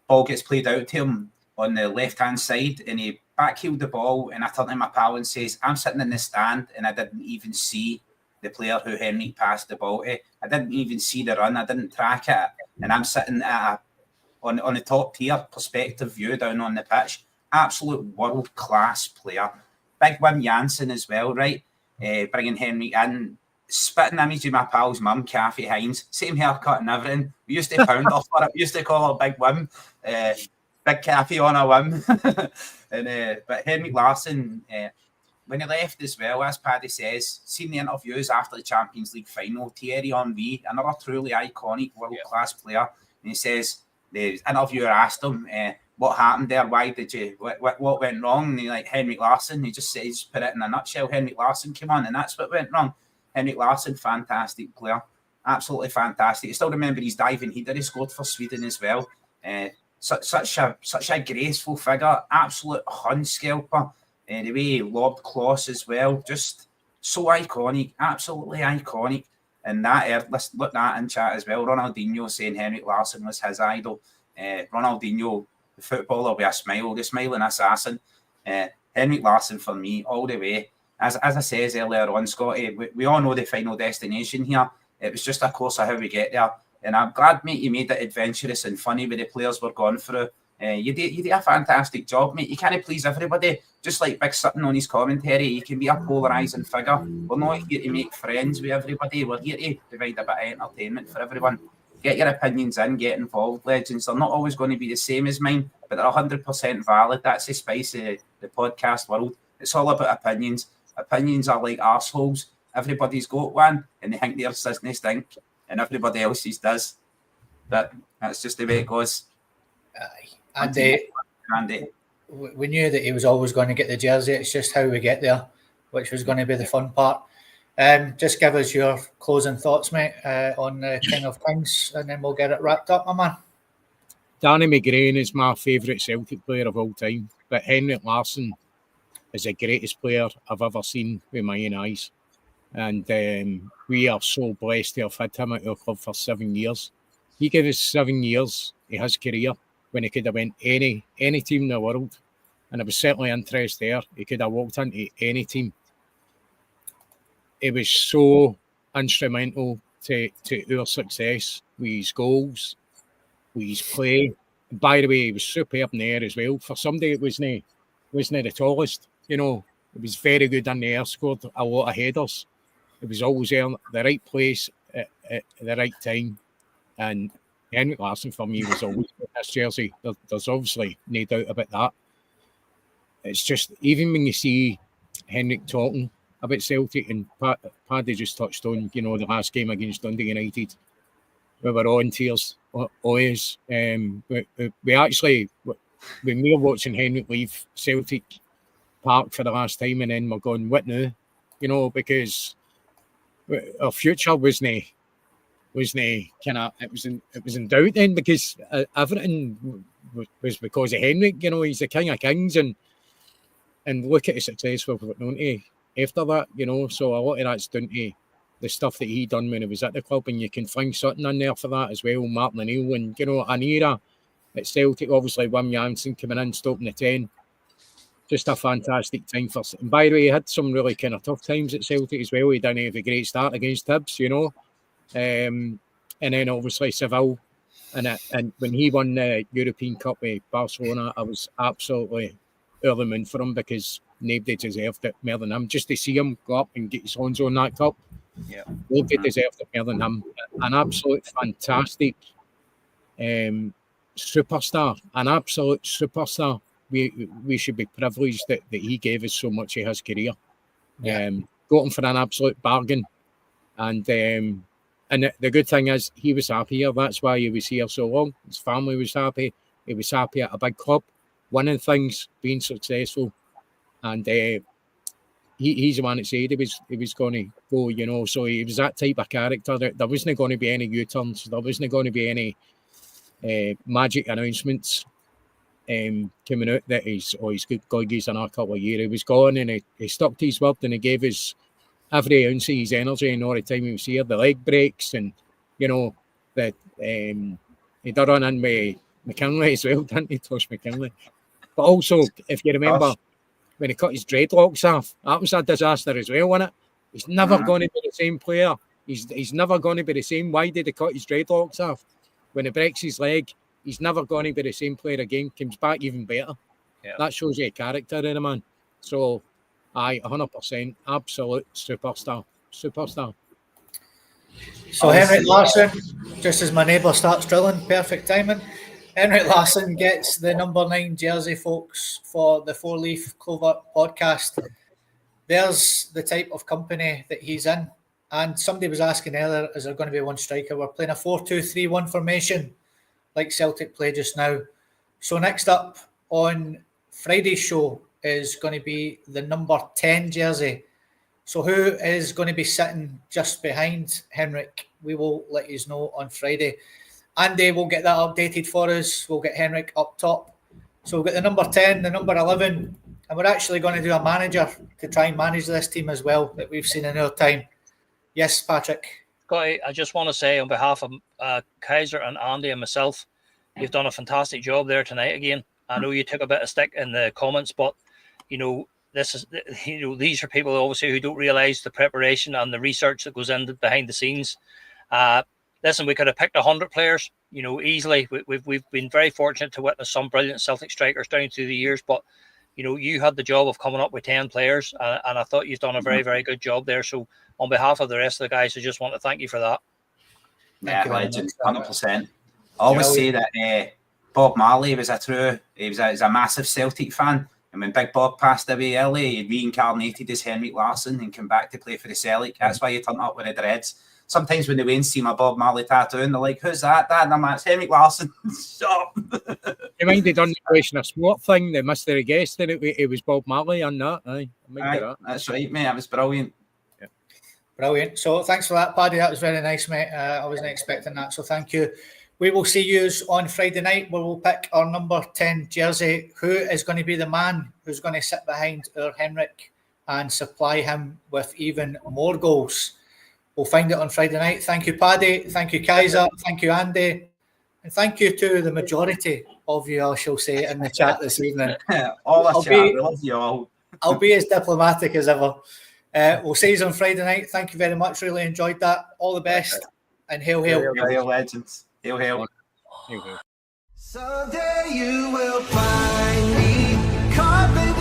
Ball gets played out to him on the left-hand side and he backheeled the ball, and I turned to my pal and says, I'm sitting in the stand and I didn't even see the player who Henrik passed the ball to. I didn't even see the run. I didn't track it. And I'm sitting on a top tier perspective view down on the pitch. Absolute world-class player. Big Wim Jansen as well, right? Bringing Henrik in spitting image of my pal's mum, Kathy Hines, same haircut and everything. We used to pound off for it. We used to call her Big Wim, Big Kathy on a whim. But Henrik Larsson, when he left as well, as Paddy says, seen the interviews after the Champions League final, Thierry Henry, another truly iconic world-class player, and he says, the interviewer asked him, what happened there? Why did you? What went wrong? And he like Henrik Larsson. He just says, put it in a nutshell. Henrik Larsson came on, and that's what went wrong. Henrik Larsson, fantastic player, absolutely fantastic. I still remember his diving header he scored for Sweden as well. Such a graceful figure, absolute Hun scalper. The way he lobbed Kloss as well, just so iconic, absolutely iconic. And that, let's look at that in chat as well. Ronaldinho saying Henrik Larsson was his idol. Ronaldinho, the footballer with a smile, the smiling assassin. Henrik Larsson for me, all the way. As I says earlier on, Scotty, we all know the final destination here. It was just a course of how we get there. And I'm glad, mate, you made it adventurous and funny with the players we're going through. You did a fantastic job, mate. You can't please everybody. Just like Big Sutton on his commentary, you can be a polarising figure. We're not here to make friends with everybody. We're here to provide a bit of entertainment for everyone. Get your opinions in, get involved, legends. They're not always going to be the same as mine, but they're 100% valid. That's the spice of the podcast world. It's all about opinions. Opinions are like arseholes. Everybody's got one, and they think theirs doesn't stink, and everybody else's does. That's just the way it goes. And we knew that he was always going to get the jersey. It's just how we get there, which was going to be the fun part. Just give us your closing thoughts, mate, on the King of Kings, and then we'll get it wrapped up, my man. Danny McGrain is my favourite Celtic player of all time, but Henrik Larsson is the greatest player I've ever seen with my own eyes. And we are so blessed to have had him at our club for 7 years. He gave us 7 years of his career when he could have went any team in the world. And there was certainly interest there. He could have walked into any team. He was so instrumental to our success with his goals, with his play. By the way, he was superb in the air as well. For somebody that wasn't the tallest, you know, he was very good in the air, scored a lot of headers. He was always there in the right place at the right time. And Henrik Larsson, for me, was always in this jersey. There's obviously no doubt about that. It's just, even when you see Henrik talking about Celtic, and Paddy just touched on, you know, the last game against Dundee United, we were all in tears, always. We actually, when we were watching Henrik leave Celtic Park for the last time, and then we're going, what now? You know, because our future wasn't kind of, it was in doubt then, because everything was because of Henrik. You know, he's the King of Kings, and look at the success we've got known to after that, you know. So a lot of that's down to the stuff that he done when he was at the club, and you can find something in there for that as well. Martin O'Neill, and, you know, an era at Celtic, obviously Wim Janssen coming in, stopping the 10. Just a fantastic time for. And by the way, he had some really kind of tough times at Celtic as well. He didn't have a great start against Hibs, you know. And then obviously Seville, and when he won the European Cup with Barcelona, I was absolutely over the moon for him, because nobody deserved it more than him. Just to see him go up and get his hands on that cup, nobody deserved it more than him. An absolute fantastic superstar, an absolute superstar. We should be privileged that he gave us so much of his career. Got him for an absolute bargain, and the good thing is he was happy here. That's why he was here so long. His family was happy. He was happy at a big club, winning things, being successful, and he's the one that said he was going to go. You know, so he was that type of character. There wasn't going to be any U-turns. There wasn't going to be any magic announcements coming out that he's good goggies in a couple of years. He was gone, and he stuck to his word, and he gave us every ounce of his energy, and all the time he was here. The leg breaks, and, you know, that he did run in with McKinley as well, didn't he, Tosh McKinley? But also, if you remember, when he cut his dreadlocks off, that was a disaster as well, wasn't it? He's never going to be the same player. He's never going to be the same. Why did he cut his dreadlocks off? When he breaks his leg, he's never going to be the same player again. Comes back even better. Yeah. That shows you a character in a man. So, 100%, absolute superstar. So Henrik Larsson, just as my neighbour starts drilling, perfect timing. Henrik Larsson gets the number 9 jersey, folks, for the Four Leaf Clover podcast. There's the type of company that he's in. And somebody was asking earlier, is there going to be one striker? We're playing a 4-2-3-1 formation like Celtic play just now. So next up on Friday's show is going to be the number 10 jersey. So who is going to be sitting just behind Henrik? We will let you know on Friday. Andy will get that updated for us. We'll get Henrik up top. So we'll get the number 10, the number 11, and we're actually going to do a manager to try and manage this team as well that we've seen in our time. Yes, Patrick. Scotty, I just want to say on behalf of Kaiser and Andy and myself, you've done a fantastic job there tonight again. I know you took a bit of stick in the comments, but these are people obviously who don't realise the preparation and the research that goes in behind the scenes. Listen, we could have picked 100 players, easily. We've been very fortunate to witness some brilliant Celtic strikers down through the years, but you had the job of coming up with 10 players, and I thought you've done a very, very good job there. So on behalf of the rest of the guys, I just want to thank you for that. Yeah, legend, 100%. I always say that Bob Marley was a massive Celtic fan, and when Big Bob passed away early, he reincarnated as Henrik Larsson and came back to play for the Celtic. That's why he turned up with the dreads. Sometimes when the Waynes see my Bob Marley tattoo and they're like, "Who's that, Dad?" And I'm like, "It's Henrik Larsson." Shut up. You mind they done the question of sport thing, the mystery guest, and it was Bob Marley on that. Aye, that's right, mate. That was brilliant. Yeah. Brilliant. So thanks for that, Paddy. That was very nice, mate. I wasn't expecting that, so thank you. We will see you on Friday night where we'll pick our number 10 jersey. Who is going to be the man who's going to sit behind our Henrik and supply him with even more goals? We'll find it on Friday night. Thank you, Paddy. Thank you, Kaiser. Thank you, Andy. And thank you to the majority of you, I shall say, in the chat this evening. All the chat. We love you all. I'll be as diplomatic as ever. We'll see you on Friday night. Thank you very much. Really enjoyed that. All the best. And hail, hail. Hail, hail, legends. Hail, hail. Someday you will find me carving